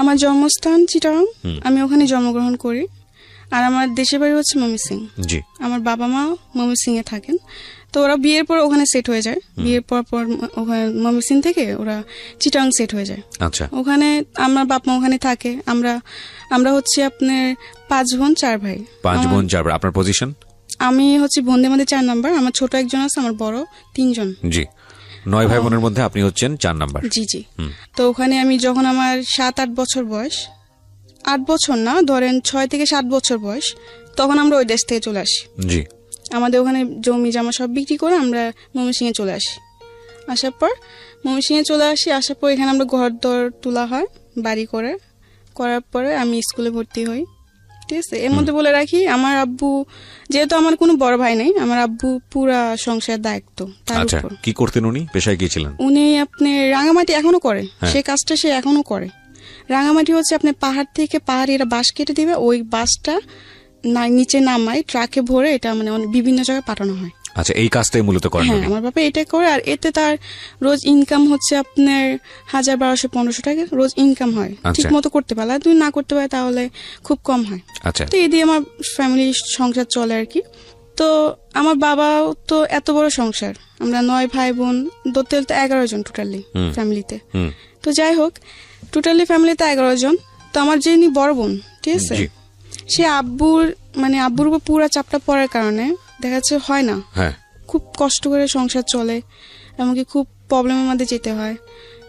আমার জন্মস্থান চিটাগাং, আমি ওখানে জন্মগ্রহণ করি। আর আমার দেশের বাড়ি হচ্ছে ময়মনসিংহ। জি। আমার বাবা মা ময়মনসিংহে থাকেন। তো ওরা বিয়ের পর ওখানে সেট হয়ে যায়। বিয়ের পর ওখানে ময়মনসিংহ থেকে ওরা চিটাগাং সেট হয়ে যায়। আচ্ছা। ওখানে আমার বাপ মা ওখানে থাকে। আমরা হচ্ছে আপনার 5 বোন 4 ভাই। 5 বোন 4 ভাই। আপনার পজিশন? আমি হচ্ছে বোনদের মধ্যে 4 নাম্বার। আমার ছোট একজন আছে, আমার বড় 3 জন। জি। 9 ভাই বোনের মধ্যে আপনি হচ্ছেন 4 নাম্বার। জি জি। তো ওখানে আমি যখন আমার 7-8 বছর বয়স, 8 বছর না, ধরেন 6 থেকে 7 বছর বয়স, তখন আমরা ওই দেশ থেকে চলে আসি। জি। আমাদের ওখানে জমি জামা সব বিক্রি করে আমরা ময়মনসিংহে চলে আসি। আসার পর এখানে আমরা ঘর দর তোলা হয় বাড়ি করার পরে আমি স্কুলে ভর্তি হই। ঠিক আছে। এর মধ্যে বলে রাখি, আমার আব্বু, যেহেতু আমার কোনো বড় ভাই নেই, আমার আব্বু পুরা সংসার দায়িত্ব তার আচ্ছা। উপর। কি করতেন উনি? পেশায় কি ছিলেন? উনি আপনি রাঙামাটি এখনো করে, সে কাজটা সে এখনো করে। রাঙামাটি হচ্ছে আপনি পাহাড় থেকে পাহাড়িরা বাঁশ কেটে দিবে, ওই বাঁশটা নিচে নামায় ট্রাকে ভরে এটা মানে বিভিন্ন জায়গায় পাঠানো হয়। আচ্ছা, এই কাজটাই মূলত করেন? হ্যাঁ, আমার বাবা এটা করে। আর এতে তার রোজ ইনকাম হচ্ছে আপনার 1000, 1200, 1500 টাকা রোজ ইনকাম হয়। ঠিক মতো করতে পারলে, তুমি না করতে পারে তাহলে খুব কম হয়। আচ্ছা। তো এই দিয়ে আমার ফ্যামিলি সংসার চলে আর কি। তো আমার বাবাও তো এত বড় সংসার, আমরা 9 ভাই বোন, ধরতে 11 জন টোটালি ফ্যামিলিতে। তো যাই হোক, টোটালি ফ্যামিলিতে 11 জন। তো আমার যিনি বড় বোন, ঠিক আছে, সে আব্বুর উপর পুরা চাপটা পড়ার কারণে দেখা যাচ্ছে হয় না, খুব কষ্ট করে সংসার চলে, এমনকি খুব প্রবলেমের মধ্যে যেতে হয়।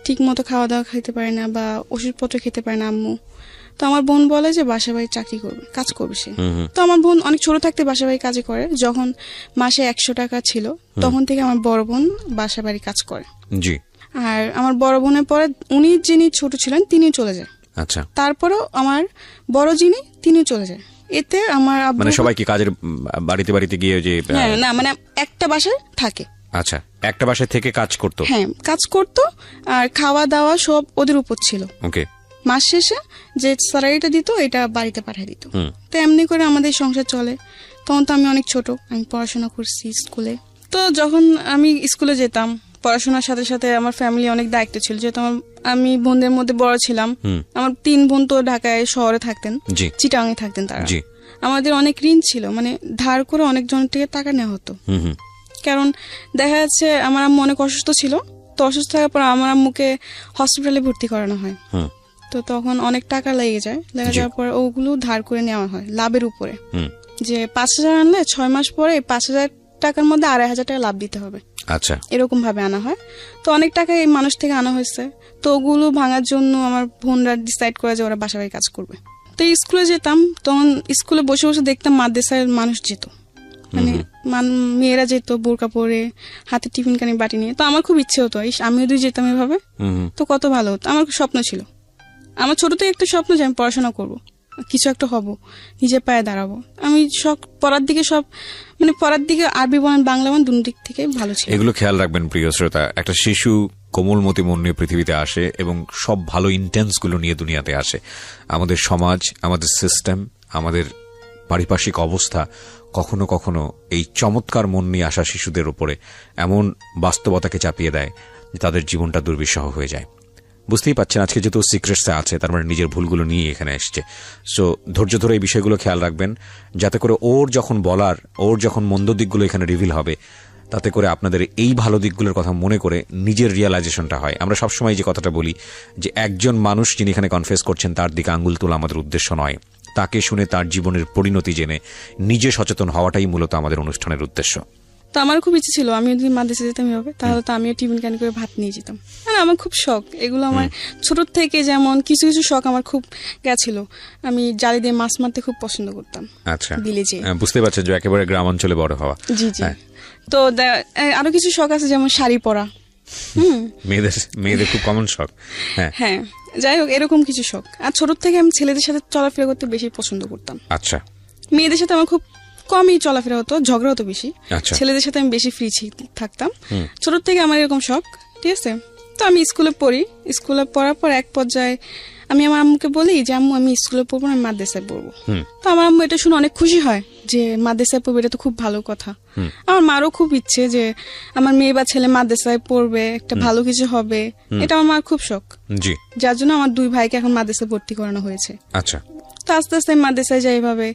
ঠিক মতো খাওয়া দাওয়া খেতে পারে না বা ওষুধপত্র খেতে পারে না আম্মু। তো আমার বোন বলে যে বাসা বাড়ি চাকরি করবে, কাজ করবে সে। তো আমার বোন অনেক ছোট থাকতে বাসা বাড়ি কাজে করে। যখন মাসে 100 টাকা ছিল তখন থেকে আমার বড় বোন বাসা বাড়ি কাজ করে। জি। আর আমার বড় বোনের পরে যিনি ছোট ছিলেন তিনি চলে যায়। আচ্ছা। তারপরেও আমার বড় তিনি চলে যায়। এতে আমার মানে সবাই কি কাজের বাড়িতে গিয়ে যে না মানে একটা বাসায় থাকে। আচ্ছা, একটা বাসায় থেকে কাজ করতো? হ্যাঁ, কাজ করতো। আর খাওয়া দাওয়া সব ওদের উপর ছিল। ওকে। মাস শেষে যে স্যালারিটা দিত এটা বাড়িতে পাঠিয়ে দিত। তো এমনি করে আমাদের সংসার চলে। তখন তো আমি অনেক ছোট, আমি পড়াশোনা করছি স্কুলে। তো যখন আমি স্কুলে যেতাম, পড়াশোনার সাথে সাথে আমার ফ্যামিলি অনেক দায়িত্ব ছিল, যেহেতু আমি বোনদের মধ্যে বড় ছিলাম। আমার 3 বোন তো ঢাকায় শহরে থাকতেন, চিটাগাংয়ে থাকতেন তারা। আমাদের অনেক ঋণ ছিল, মানে ধার করে অনেক জনের থেকে টাকা নেওয়া হতো। কারণ দেখা যাচ্ছে আমার আম্মু অনেক অসুস্থ ছিল। তো অসুস্থ থাকার পর আমার আম্মুকে হসপিটালে ভর্তি করানো হয়। তো তখন অনেক টাকা লেগে যাওয়ার পর ওগুলো ধার করে নেওয়া হয় লাভের উপরে। যে 5000 আনলে 6 মাস পরে 5000 টাকার মধ্যে 2500 টাকা লাভ দিতে হবে। আচ্ছা। এরকম ভাবে আনা হয়। তো অনেক টাকা এই মানুষ থেকে আনা হয়েছে। তো ওগুলো ভাঙার জন্য আমার বোনরা ডিসাইড করে যে ওরা বাসা বাড়ি কাজ করবে। তো স্কুলে যেতাম, তখন স্কুলে বসে বসে দেখতাম মাদ্রাসায় মানুষ যেত, মানে মেয়েরা যেত বোরকা পরে, হাতে টিফিন কানি বাটি নিয়ে। তো আমার খুব ইচ্ছে হতো আমিও যদি যেতাম এভাবে, তো কত ভালো হতো। আমার স্বপ্ন ছিল, আমার ছোট থেকে একটা স্বপ্ন যে আমি পড়াশোনা করবো, কিছু একটা হব, নিজের পায়ে দাঁড়াবো। আমি পড়ার দিকে আরবি বলেন বাংলা বলেন দুই দিক থেকে ভালো ছিল। এগুলো খেয়াল রাখবেন প্রিয় শ্রোতা। একটা শিশু কোমলমতি মন নিয়ে পৃথিবীতে আসে এবং সব ভালো ইন্টেন্স গুলো নিয়ে দুনিয়াতে আসে। আমাদের সমাজ, আমাদের সিস্টেম, আমাদের পারিপার্শ্বিক অবস্থা কখনো কখনো এই চমৎকার মন নিয়ে আসা শিশুদের উপরে এমন বাস্তবতাকে চাপিয়ে দেয় যে তাদের জীবনটা দুর্বিষহ হয়ে যায়। বুঝতেই পাচ্ছেন আজকে যেহেতু সিক্রেটসে আছে, তার মানে নিজের ভুলগুলো নিয়ে এখানে এসছে। সো ধৈর্য ধরে এই বিষয়গুলো খেয়াল রাখবেন, যাতে করে ওর যখন মন্দ দিকগুলো এখানে রিভিল হবে, তাতে করে আপনাদের এই ভালো দিকগুলোর কথা মনে করে নিজের রিয়ালাইজেশনটা হয়। আমরা সবসময় যে কথাটা বলি যে একজন মানুষ যিনি এখানে কনফেস করছেন তার দিকে আঙ্গুল তোলা আমাদের উদ্দেশ্য নয়, তাকে শুনে তার জীবনের পরিণতি জেনে নিজে সচেতন হওয়াটাই মূলত আমাদের অনুষ্ঠানের উদ্দেশ্য। তো আমার খুব ইচ্ছে ছিল আমি যদি মাদ্রাসা যেতাম হবে, তাহলে তো আমিও টিফিন ক্যান করে ভাত নিয়ে যেতাম। মানে আমার খুব শখ এগুলো। আমার ছোট থেকে যেমন কিছু কিছু শখ আমার খুব গেছিল। আমি জালি দিয়ে মাছ মারতে খুব পছন্দ করতাম। আচ্ছা, বিলেজে। বুঝতে পারছেন যে একেবারে গ্রাম অঞ্চলে বড় হওয়া। জি জি। তো আরো কিছু শখ আছে, যেমন শাড়ি পরা। মেয়েদের খুব কমন শখ। হ্যাঁ, যাই হোক, এরকম কিছু শখ। আর ছোট থেকে আমি ছেলেদের সাথে চলাফেরা করতে বেশি পছন্দ করতাম। আচ্ছা। মেয়েদের সাথে আমার খুব কমই চলাফেরা হতো, ঝগড়া হতো বেশি। ছেলেদের সাথে আমি বেশি ফ্রি থাকতাম। ছোট থেকে আমার এরকম শখ, ঠিক আছে। তো আমি স্কুলে পড়ি, স্কুলে পড়ার পর এক পর্যায়ে আমি আমার আম্মুকে বলি যে আম্মু আমি স্কুলে পড়বো না, আমি মাদ্রাসায় পড়বো। তো আমার আম্মু এটা শুনে অনেক খুশি হয় যে মাদ্রাসায় পড়বে, এটা তো খুব ভালো কথা। আমার মারও খুব ইচ্ছে যে আমার মেয়ে বা ছেলে মাদ্রাসায় পড়বে, একটা ভালো কিছু হবে, এটা আমার মার খুব শখ। জি। যার জন্য আমার 2 ভাইকে এখন মাদ্রাসায় ভর্তি করানো হয়েছে। আচ্ছা। তো আস্তে আস্তে আমি মাদ্রাসায় যাই এভাবে।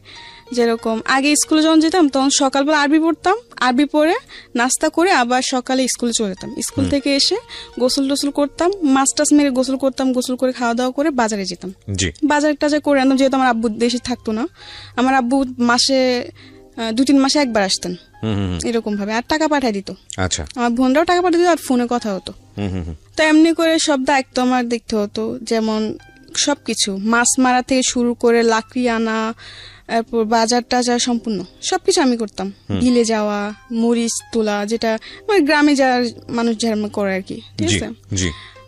যেরকম আগে স্কুলে যখন যেতাম তখন সকালবেলা আরবি পড়তাম, আরবি পড়ে নাস্তা করে আবার সকালে স্কুলে চলে যেতাম। স্কুল থেকে এসে গোসল টোসল করতাম, মাছ টাছ মেরে গোসল করতাম, গোসল করে খাওয়া দাওয়া করে বাজারে যেতাম। বাজার টাজার করে আনতাম, যেহেতু আমার আব্বু দেশে থাকতো না। আমার আব্বু মাসে 2-3 মাসে একবার আসতেন এরকম ভাবে, আর টাকা পাঠাই দিত। আচ্ছা। আমার বোনরাও টাকা পাঠাই দিত, আর ফোনে কথা হতো। তো এমনি করে সব দায়িত্ব আমার দেখতে হতো, যেমন সবকিছু মাছ মারা থেকে শুরু করে লাকড়ি আনা, তারপর বাজার টাজার সম্পূর্ণ সবকিছু আমি করতাম। বিলে যাওয়া, মরিচ তোলা, যেটা মানে গ্রামে যারা মানুষ যেরকম করে আর কি, ঠিক আছে।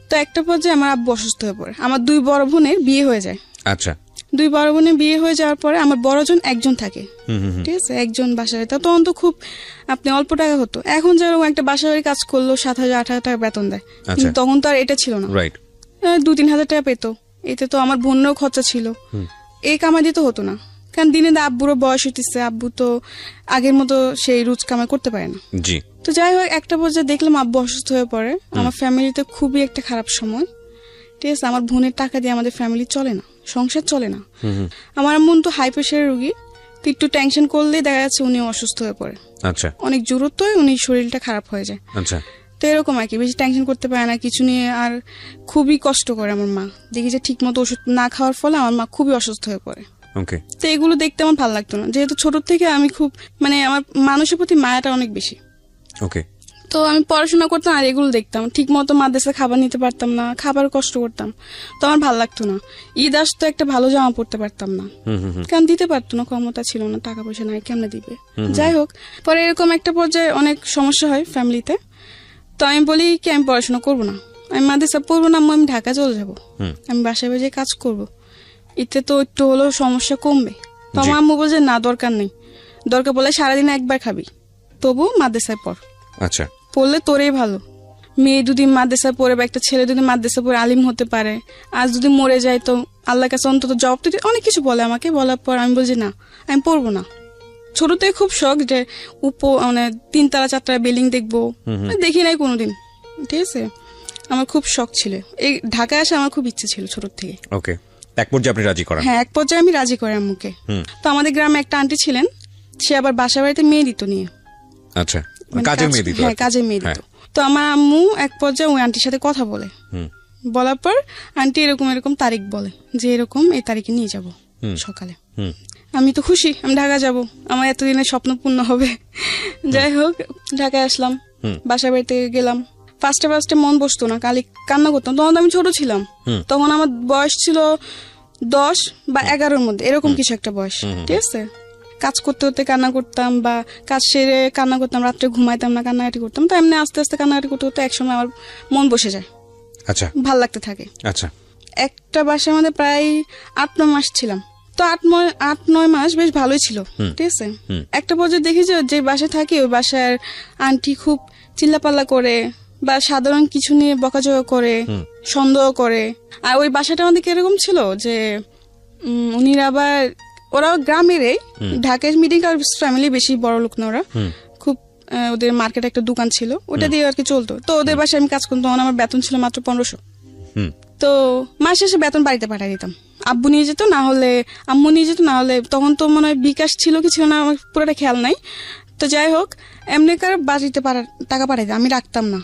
তো একটা পর্যায়ে আমার আব্বু অসুস্থ হয়ে পড়ে। আমার 2 বড় বোনের বিয়ে হয়ে যায়। আচ্ছা। 2 বড় বোনের বিয়ে হয়ে যাওয়ার পরে আমার বড়জন একজন থাকে, ঠিক আছে, একজন বাসায়। তখন তো খুব আপনি অল্প টাকা হতো, এখন যেরকম একটা বাসা বাড়ি কাজ করলো 7,000-8,000 টাকা বেতন দেয়, কিন্তু তখন তো আর এটা ছিল না। 2-3 হাজার টাকা পেতো, এতে তো আমার বোনেরও খরচা ছিল, এই কামাই দিতে হতো না। কারণ দিনে আব্বুরও বয়স হইতেছে, আব্বু তো আগের মতো সেই রোজ কামাই করতে পারে না। তো যাই হোক, একটা পর্যায়ে দেখলাম আব্বু অসুস্থ হয়ে পড়ে। আমার ফ্যামিলিতে খুবই একটা খারাপ সময়, ঠিক আছে। আমার বোনের টাকা দিয়ে আমাদের ফ্যামিলি চলে না, সংসার চলে না। আমার বোন তো হাই প্রেশারের রোগী, তো একটু টেনশন করলেই দেখা যাচ্ছে উনি অসুস্থ হয়ে পড়ে। আচ্ছা। অনেক জরুরত হয়, উনি শরীরটা খারাপ হয়ে যায়। আচ্ছা। তো এরকম আর কি, বেশি টেনশন করতে পারে না কিছু নিয়ে, আর খুবই কষ্ট করে আমার মা। দেখি যে ঠিক মতো ওষুধ না খাওয়ার ফলে আমার মা খুবই অসুস্থ হয়ে পড়ে। তো এগুলো দেখতে আমার ভালো লাগতো না, যেহেতু ছোট থেকে আমি খুব মানে আমার মানুষের প্রতি মায়াটা অনেক বেশি। তো আমি পড়াশোনা করতাম আর এগুলো দেখতাম, ঠিক মতো মাদ্রাসা খাবার নিতে পারতাম না, খাবার কষ্ট করতাম, তো আমার ভালো লাগতো না। ঈদ আসতো, একটা ভালো জামা পড়তে পারতাম না, কারণ দিতে পারতো না, ক্ষমতা ছিল না, টাকা পয়সা নাই, কেমনে দিবে। যাই হোক, পরে এরকম একটা পর্যায়ে অনেক সমস্যা হয় ফ্যামিলিতে। তো আমি বলি কি আমি পড়াশোনা করবো না, আমি মাদ্রাসা পড়বো না, আমি ঢাকা চলে যাবো, আমি বাসায় বাজে কাজ করবো, এতে তো একটু হলেও সমস্যা কমবে। তো আমার আম্মু বলছে না, দরকার নেই, দরকার বলে সারাদিন একবার খাবি, তবু মাদ্রাসায় পড়। আচ্ছা। পড়লে তোরেই ভালো, মেয়ে যদি মাদ্রাসায় পড়ে বা একটা ছেলে যদি মাদ্রাসায় পড়ে আলিম হতে পারে, আর যদি মরে যায় তো আল্লাহর কাছে অন্তত জবাব দিতে, অনেক কিছু বলে আমাকে। বলার পর আমি বলছি না, আমি পড়বো না। ছোট থেকে খুব শখ যে মানে 3 তলা 4 তলা বিল্ডিং দেখবো, দেখি নাই কোনোদিন, ঠিক আছে। আমার খুব শখ ছিল, এই ঢাকায় আসা আমার খুব ইচ্ছে ছিল ছোট থেকে। এক পর্যায়ে আপনি রাজি করেন? হ্যাঁ, এক পর্যায়ে আমি রাজি করি আম্মুকে। তো আমাদের গ্রামে একটা আন্টি ছিলেন, সে আবার বাসা বাড়িতে মেয়ে দিত নিয়ে। আচ্ছা, কাজের মেয়ে দিত? হ্যাঁ, কাজের মেয়ে দিত। তো আমার আম্মু এক পর্যায়ে ওই আন্টির সাথে কথা বলে, বলার পর আন্টি এরকম এরকম তারিখ বলে যে এরকম এই তারিখে নিয়ে যাব সকালে। আমি তো খুশি, আমি ঢাকা যাব, আমার এতদিনের স্বপ্ন পূর্ণ হবে। যাই হোক, ঢাকায় আসলাম, বাসা বাড়িতে গেলাম। ফার্স্টে মন বসতো না, কান্না করতাম। তখন আমি ছোট ছিলাম, তখন আমার বয়স ছিল 10 বা 11-র মধ্যে, এরকম কিছু একটা বয়স, ঠিক আছে। কাজ করতে করতে কান্না করতাম, বা কাজ সেরে কান্না করতাম, রাত্রে ঘুমাইতাম না, কান্নাকাটি করতাম। তো এমনি আস্তে আস্তে কান্নাকাটি করতে করতে একসময় আমার মন বসে যায়, আচ্ছা, ভাল লাগতে থাকে। আচ্ছা। একটা বাসার মধ্যে প্রায় 8-9 মাস ছিলাম। তো 8-9 মাস বেশ ভালোই ছিল, ঠিক আছে। একটা পর্যায়ে দেখি যে বাসায় থাকি ওই বাসার আন্টি খুব চিল্লাপাল্লা করে, বা সাধারণ কিছু নিয়ে বকাঝকা করে, সন্দেহ করে। আর ওই বাসাটা আমাদের কিরকম ছিল যে উনিরা আবার, ওরাও গ্রামেরই, ঢাকার মিডিল ক্লাস ফ্যামিলি, বেশি বড় লোক না ওরা, খুব ওদের মার্কেটে একটা দোকান ছিল, ওটা দিয়ে আর কি চলতো। তো ওদের বাসায় আমি কাজ করতাম, আমার বেতন ছিল মাত্র 1500। তো মাস শেষে বেতন বাড়িতে পাঠিয়ে দিতাম, আব্বু নিয়ে যেত, না হলে আম্মু নিয়ে যেত, না হলে তখন তো মনে হয় বিকাশ ছিল কি ছিল না, আমার পুরোটা খেয়াল নাই। তো যাই হোক, এমনি করে বাড়িতে টাকা পাঠাই দিতাম, আমি রাখতাম না।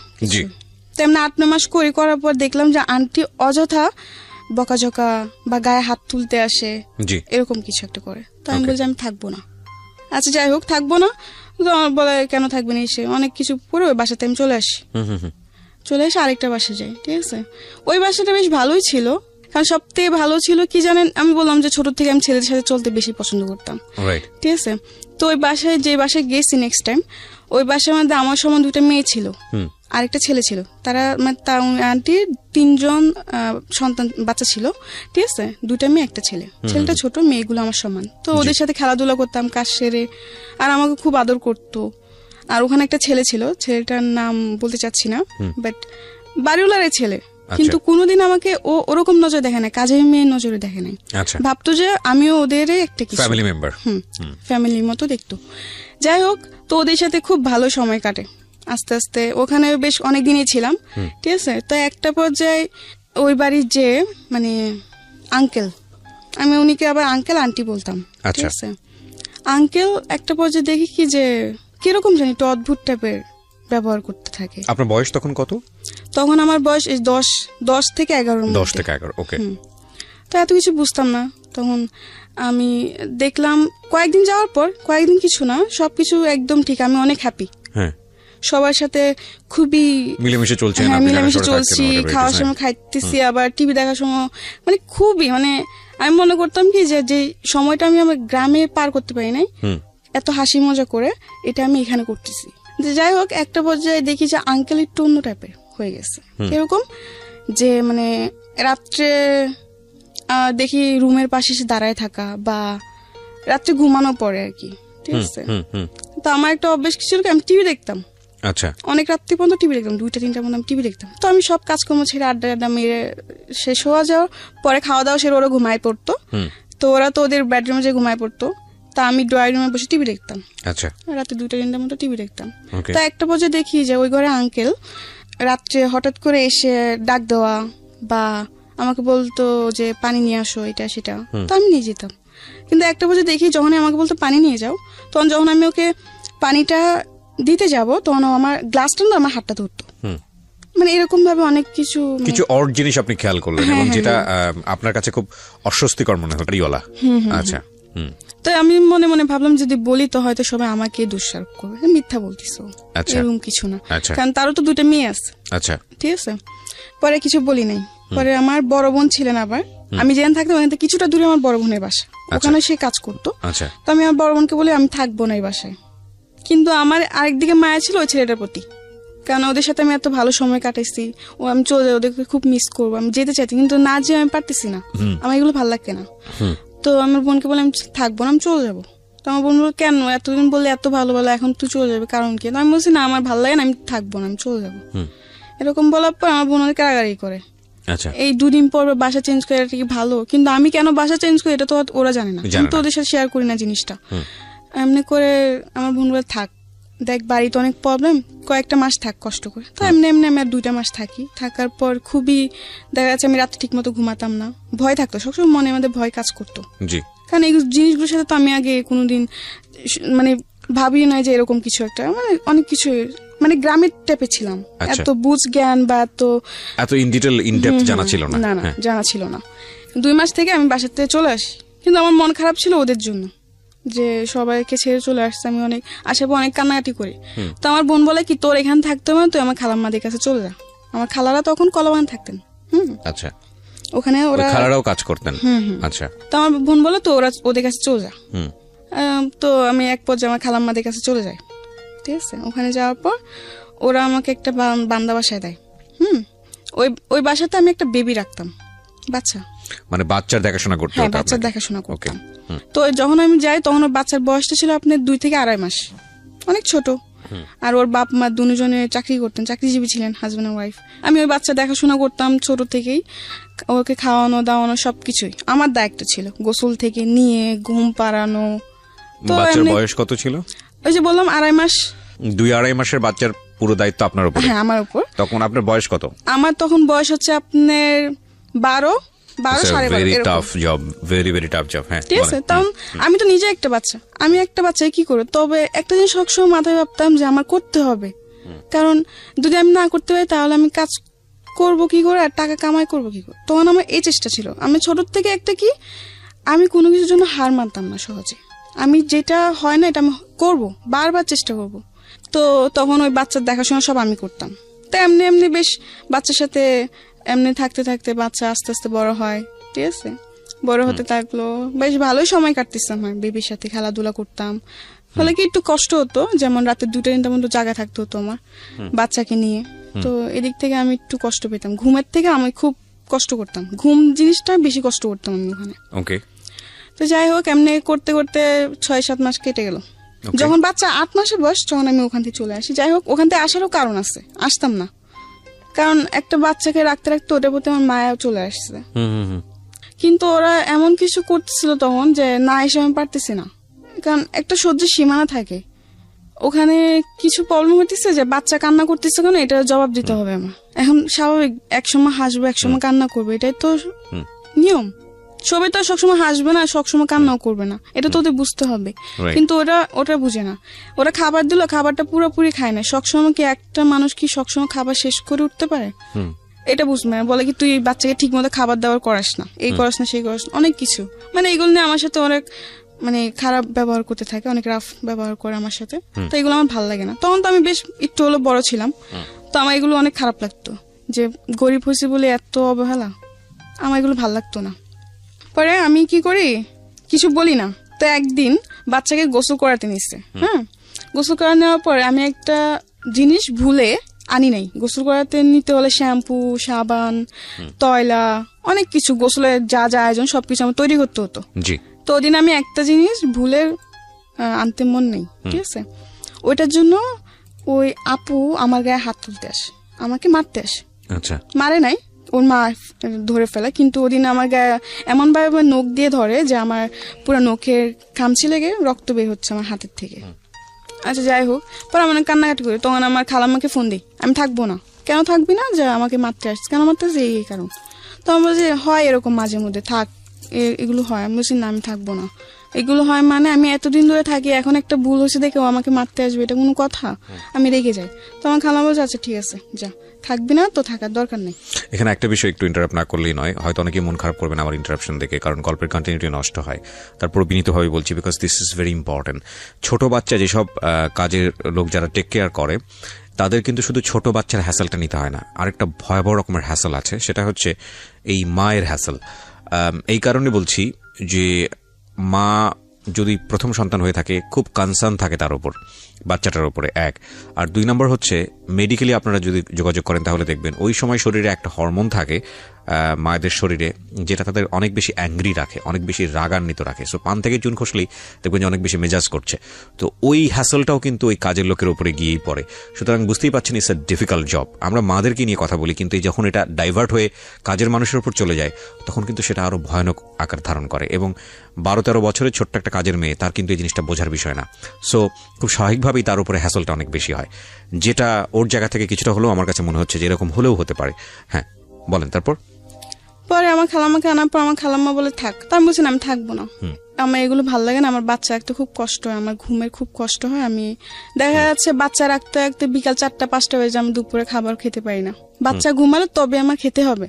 তো এমনি 8-9 মাস করার পর দেখলাম যে আন্টি অযথা বকাঝকা বা গায়ে হাত তুলতে আসে, এরকম কিছু একটা করে। তো আমি বলছি আমি থাকবো না। আচ্ছা যাই হোক, থাকবো না। তো আমার বলে কেন থাকবে না, এসে অনেক কিছু করে ওই বাসাতে আমি চলে আসি। চলে এসে আরেকটা বাসা যাই, ঠিক আছে। ওই বাসাটা বেশ ভালোই ছিল, কারণ সব থেকে ভালো ছিল কি জানেন, আমি বললাম যে ছোট থেকে আমি ছেলেদের সাথে চলতে বেশি পছন্দ করতাম, ঠিক আছে। তো ওই বাসায়, যে বাসায় গেছি নেক্সট টাইম, ওই বাসার মধ্যে আমার সমান 2টা মেয়ে ছিল, আরেকটা ছেলে ছিল। তারা আন্টির 3 জন সন্তান বাচ্চা ছিল, ঠিক আছে। 2টা মেয়ে, একটা ছেলে। ছেলেটা ছোট, মেয়েগুলো আমার সমান। তো ওদের সাথে খেলাধুলা করতাম, কাজ সেরে, আর আমাকে খুব আদর করতো। আর ওখানে একটা ছেলে ছিল, ছেলেটার নাম বলতে চাচ্ছি না, বাট বাড়িওয়ালার ছেলে, কিন্তু কোনোদিন আমাকে ও ওরকম নজরে দেখে না, কাজের মেয়ের নজরে দেখে নাই। আচ্ছা, ভাবতো যে আমিও ওদের একটা কিছু ফ্যামিলি মেম্বার। ফ্যামিলির মতো দেখতো। যাই হোক, তো ওদের সাথে খুব ভালো সময় কাটে। আস্তে আস্তে ওখানে বেশ অনেক দিনই ছিলাম, ঠিক আছে। তো একটা পর্যায়ে ওই বাড়ির যে মানে আঙ্কেল, আমি উনিকে আবার আঙ্কেল আন্টি বলতাম, ঠিক আছে। আঙ্কেল একটা পর্যায়ে দেখি কি যে কিরকম জানি একটু অদ্ভুত টাইপের ব্যবহার করতে থাকে। আপনার বয়স তখন কত? তখন আমার বয়স 10 থেকে 11। 10 থেকে 11, ওকে। তো এত কিছু বুঝতাম না তখন। আমি দেখলাম কয়েকদিন যাওয়ার পর, কয়েকদিন কিছু না, সবকিছু একদম ঠিক, আমি অনেক হ্যাপি। হ্যাঁ, সবার সাথে খুবই মিলেমিশে চলছে। হ্যাঁ, মিলেমিশে চলছি, খাওয়ার সময় খাইতেছি, আবার টিভি দেখার সময় মানে খুবই মানে আমি মনে করতাম কি যে সময়টা আমি আমার গ্রামে পার করতে পারি নাই এত হাসি মজা করে, এটা আমি এখানে করতেছি। যাই হোক, একটা পর্যায়ে দেখি যে আঙ্কেল একটু অন্য টাইপের হয়ে গেছে। এরকম যে মানে রাত্রে দেখি রুমের পাশে এসে দাঁড়ায় থাকা, বা রাত্রে ঘুমানো পরে আর কি, ঠিক আছে। তো আমার একটা অভ্যেস কি ছিল, আমি টিভি দেখতাম। আচ্ছা, অনেক রাত্রি পর্যন্ত টিভি দেখতাম, 2টা-3টা পর্যন্ত আমি টিভি দেখতাম। তো আমি সব কাজকর্ম ছেড়ে আড্ডা মেরে শেষ হওয়া যাওয়ার পরে খাওয়া দাওয়া সেরে ওরা ঘুমায় পড়তো। তো ওরা তো ওদের বেডরুমে যে ঘুমায় পড়তো, তা আমি ড্রয়িং রুমে বসে টিভি দেখতাম। আচ্ছা, রাতে 2টা-3টার মতো টিভি দেখতাম। তো একটা পর্যায়ে দেখি যে ওই ঘরে আঙ্কেল রাত্রে হঠাৎ করে এসে ডাক দেওয়া, বা আমাকে বলতো যে পানি নিয়ে আসো, এটা সেটা। তো আমি নিয়ে যেতাম। কিন্তু একটা পর্যায়ে দেখি যখন আমাকে বলতো পানি নিয়ে যাও, তখন যখন আমি ওকে পানিটা দিতে যাব, তখন আমার গ্লাসটা না আমার হাতটা ধরতো। মানে এরকম ভাবে অনেক কিছু অড জিনিস আপনি খেয়াল করলেন, এবং যেটা আপনার কাছে খুব অস্বস্তিকর মনে হলো। আচ্ছা, তো আমি মনে মনে ভাবলাম যদি বলি তো হয়তো সবাই আমাকে দোষারোপ করবে, মিথ্যা বলতিছো, এরকম কিছু না, কারণ তারও তো 2টা মেয়ে আছে। আচ্ছা, ঠিক আছে। পরে কিছু বলি নাই। পরে আমার বড় বোন ছিলেন, আবার আমি যেখানে থাকতাম ওখান থেকে কিছুটা দূরে আমার বড় বোনের বাসা, ওখানে সে কাজ করতো। তো আমি আমার বড় বোনকে বলি আমি থাকবো না এই বাসায়। কিন্তু আমার আরেকদিকে মায়া ছিল ওই ছেলেটার প্রতি, কারণ ওদের সাথে আমি এত ভালো সময় কাটাইছি, ও আমি চলে যাই, ওদেরকে খুব মিস করবো, আমি যেতে চাইছি কিন্তু না যে আমি পারতেছি না, আমার এগুলো ভালো লাগছে না। তো আমার বোনকে বলে আমি থাকবো না, আমি চলে যাবো। তো আমার বোন বলল কেন, এতদিন বললে এত ভালো ভালো, এখন তুই চলে যাবে, কারণ কি? আমি বলছি না আমার ভালো লাগে না, আমি থাকবো না, আমি চলে যাবো। এরকম বলার পর আমার বোন অনেক রাগারাগি করে। এই 2 দিন পর বাসা চেঞ্জ করে, এটা কি ভালো? কিন্তু আমি কেন বাসা চেঞ্জ করি এটা তো ওরা জানে না, আমি তো ওদের সাথে শেয়ার করি না জিনিসটা। এমনি করে আমার বোন বলে থাক, দেখ বাড়িতে অনেক প্রবলেম, কয়েকটা মাস থাক কষ্ট করে। তো এমনি এমনি আমি আর 2টা মাস থাকি। থাকার পর খুবই দেখা যাচ্ছে আমি রাতে ঠিক মতো ঘুমাতাম না, ভয় থাকতো সবসময়, মনে মধ্যে ভয় কাজ করতো। কারণ এই জিনিসগুলোর সাথে তো আমি আগে কোনোদিন মানে ভাবি নাই যে এরকম কিছু একটা, মানে অনেক কিছু মানে গ্রামের টাইপে ছিলাম, এত বুঝ জ্ঞান বা এত ইন ডিটেইল ইন ডেপথ জানা ছিল না, জানা ছিল না। 2 মাস থেকে আমি বাসা থেকে চলে আসি, কিন্তু আমার মন খারাপ ছিল ওদের জন্য, যে সবাইকে ছেড়ে চলে আসছে। আমি অনেক আশেপাশে অনেক কান্নাকাটি করি। তো আমার বোন বলে কি তোর এখানে থাকতে হবে না, তুই আমার খালাম্মাদের কাছে চলে যা। আমার খালারা তখন কলাবাগান থাকতেন। আচ্ছা, ওখানে ওরা খালারাও কাজ করতেন। আচ্ছা, তো আমার বোন বলে তো ওরা ওদের কাছে চলে যা। তো আমি এক পর্যায়ে আমার খালাম্মাদের কাছে চলে যাই, ঠিক আছে। ওখানে যাওয়ার পর ওরা আমাকে একটা বান্দা বাসায় দেয়। ওই বাসাতে আমি একটা বেবি রাখতাম, বাচ্চা, মানে বাচ্চার দেখাশোনা করতে। হ্যাঁ, বাচ্চার দেখাশোনা করতাম। তো যখন আমি যাই তখন ওর বাচ্চার বয়সটা ছিল আপনার 2 থেকে 2.5 মাস, অনেক ছোট। আর ওর বাপ মা দুজনে চাকরি করতেন, চাকরিজীবী ছিলেন, হাজবেন্ড আর ওয়াইফ। আমি ওই বাচ্চা দেখাশোনা করতাম ছোট থেকেই, ওকে খাওয়ানো দাওয়ানো সবকিছুই আমার দায়িত্ব ছিল, গোসল থেকে নিয়ে ঘুম পাড়ানো। তো বাচ্চার বয়স কত ছিল? ওই যে বললাম 2.5 মাস। 2-2.5 মাসের বাচ্চার পুরো দায়িত্ব আপনার উপর? হ্যাঁ, আমার উপর। তখন আপনার বয়স কত? আমার তখন বয়স হচ্ছে আপনার 12, 12, 12.5। Very tough job, very very tough job. হ্যাঁ, ঠিক আছে। তখন আমি তো নিজে একটা বাচ্চা, আমি একটা বাচ্চায় কি করবো? তবে একটা জিনিস সবসময় মাথায় ভাবতাম যে আমার করতে হবে, কারণ যদি আমি না করতে পারি তাহলে আমি কাজ করবো কি করে আর টাকা কামাই করবো কি করে। তখন আমার এই চেষ্টা ছিল। আমি ছোট থেকে একটা কি, আমি কোনো কিছুর জন্য হার মানতাম না সহজে। আমি যেটা হয় না এটা আমি করবো, বারবার চেষ্টা করবো। তো তখন ওই বাচ্চার দেখাশোনা সব আমি করতাম। তো এমনি এমনি বেশ বাচ্চার সাথে এমনি থাকতে থাকতে বাচ্চা আস্তে আস্তে বড় হয়, ঠিক আছে। বড় হতে থাকলো, বেশ ভালোই সময় কাটতেছে আমার, বেবির সাথে খেলাধুলা করতাম। ফলে কি একটু কষ্ট হতো, যেমন রাতে 2টা-3টা পর্যন্ত জায়গা থাকতে হতো আমার বাচ্চাকে নিয়ে। তো এদিক থেকে আমি একটু কষ্ট পেতাম, ঘুমের থেকে আমি খুব কষ্ট করতাম, ঘুম জিনিসটা বেশি কষ্ট করতাম আমি ওখানে। তো যাই হোক, এমনি করতে করতে 6-7 মাস কেটে গেল। যখন বাচ্চা 8 মাসের বয়স তখন আমি ওখান থেকে চলে আসি। যাই হোক, ওখান থেকে আসারও কারণ আছে, আসতাম না, কারণ একটা বাচ্চাকে রাখতে রাখতে ওটার প্রতি আমার মায়া চলে আসছে। কিন্তু ওরা এমন কিছু করতেছিল তখন যে না এসে আমি পারতেছি না, কারণ একটা সহ্যের সীমানা থাকে। ওখানে কিছু প্রবলেম হতেছে যে বাচ্চা কান্না করতেছে কেন, এটা জবাব দিতে হবে আমার। এখন স্বাভাবিক, একসময় হাসবে একসময় কান্না করবে, এটাই তো নিয়ম। সবাই তো সবসময় হাসবে না, সবসময় কান্নাও করবে না, এটা তো ওদের বুঝতে হবে। কিন্তু ওটা বুঝে না। ওরা খাবার দিল, খাবারটা পুরোপুরি খায় না। সবসময় কি একটা মানুষ কি সবসময় খাবার শেষ করে উঠতে পারে? এটা বুঝবে না। বলে কি তুই বাচ্চাকে ঠিক মতো খাবার দাবার করাস না, এই করাস না, সেই করাস না, অনেক কিছু। মানে এগুলো নিয়ে আমার সাথে অনেক মানে খারাপ ব্যবহার করতে থাকে, অনেক রাফ ব্যবহার করে আমার সাথে। তো এগুলো আমার ভালো লাগে না। তখন তো আমি বেশ একটু হলো বড় ছিলাম, তো আমার এগুলো অনেক খারাপ লাগতো যে গরিব হয়েছে বলে এত অবহেলা, আমার এগুলো ভালো লাগতো না। পরে আমি কি করি, কিছু বলি না। তো একদিন বাচ্চাকে গোসল করাতে নিচ্ছে। গোসল করা নেওয়ার পরে আমি একটা জিনিস ভুলে আনি নাই। গোসল করাতে নিতে হলে শ্যাম্পু, সাবান, তয়লা, অনেক কিছু, গোসলের যা যা আয়োজন সবকিছু আমার তৈরি করতে হতো। তো ওদিন আমি একটা জিনিস ভুলে আনতে মন নেই, ঠিক আছে। ওইটার জন্য ওই আপু আমার গায়ে হাত তুলতে আসে, আমাকে মারতে আসে। মারে নাই, ওর মা ধরে ফেলে, কিন্তু ওদিন আমার গায়ে এমন ভাবে নখ দিয়ে ধরে যে আমার পুরো নখের খামচি লেগে রক্ত বের হচ্ছে আমার হাতের থেকে। আচ্ছা যাই হোক, পরে আমার কান্নাকাটি করি। তখন আমার খালাম্মাকে ফোন দিই, আমি থাকবো না। কেন থাকবি না? যে আমাকে মারতে আসছে। কেন মারতে আসছে? এই কারণ। তো আমি বলছি হয় এরকম মাঝে মধ্যে, থাক, এগুলো হয়। আমি বলছি না, আমি থাকবো না। এগুলো হয় মানে আমি এতদিন ধরে থাকি, এখন একটা ভুল হয়েছে দেখে ও আমাকে মারতে আসবে, এটা কোনো কথা? আমি রেগে যাই। তো আমার খালা বলছে আচ্ছা ঠিক আছে, যা, থাকবি না তো থাকার দরকার নেই। এখানে একটা বিষয় একটু ইন্টারাপ্ট না করলেই নয়, হয়তো অনেকে মন খারাপ করবেন আমার ইন্টারাপশন দেখে, কারণ গল্পের কন্টিনিউটি নষ্ট হয়। তারপর বিনীতভাবে বলছি, because this is very important. ছোট বাচ্চা যেসব কাজের লোক যারা টেক কেয়ার করে, তাদের কিন্তু শুধু ছোট বাচ্চার হ্যাসেলটা নিতে হয় না, আরেকটা ভয়াবহ রকমের হ্যাসেল আছে, সেটা হচ্ছে এই মায়ের হ্যাসেল। এই কারণে বলছি যে মা যদি প্রথম সন্তান হয়ে থাকে, খুব কনসার্ন থাকে তার উপর, বাচ্চাটার উপরে, এক। আর দুই নম্বর হচ্ছে মেডিকেলি আপনারা যদি যোগাযোগ করেন তাহলে দেখবেন ওই সময় শরীরে একটা হরমোন থাকে মায়েদের শরীরে, যেটা তাদের অনেক বেশি অ্যাংরি রাখে, অনেক বেশি রাগান্বিত রাখে। সো পান থেকে চুন খসলেই দেখবেন যে অনেক বেশি মেজাজ করছে। তো ওই হ্যাসেলটাও কিন্তু ওই কাজের লোকের উপরে গিয়েই পড়ে। সুতরাং বুঝতেই পারছেন ইটস এ ডিফিকাল্ট জব। আমরা মাদেরকে নিয়ে কথা বলি, কিন্তু যখন এটা ডাইভার্ট হয়ে কাজের মানুষের উপর চলে যায়, তখন কিন্তু সেটা আরো ভয়ানক আকার ধারণ করে। এবং 12-13 বছরের ছোট্ট একটা কাজের মেয়ে, তার কিন্তু এই জিনিসটা বোঝার বিষয় না। সো খুব স্বাভাবিকভাবেই তার উপরে হ্যাসেলটা অনেক বেশি হয়, যেটা ওর জায়গা থেকে কিছুটা হলেও আমার কাছে মনে হচ্ছে যে এরকম হলেও হতে পারে। হ্যাঁ বলেন। তারপর পরে আমার খালাম্মাকে আনার পর আমার খালাম্মা বলে থাক। তার বলছেন আমি থাকবো না, আমার এগুলো ভালো লাগে না। আমার বাচ্চা রাখতে খুব কষ্ট হয়, আমার ঘুমের খুব কষ্ট হয়। আমি দেখা যাচ্ছে বাচ্চা রাখতে রাখতে বিকাল 4টা-5টা বাজে, আমি দুপুরে খাবার খেতে পারি না। বাচ্চা ঘুমালে তবে আমার খেতে হবে,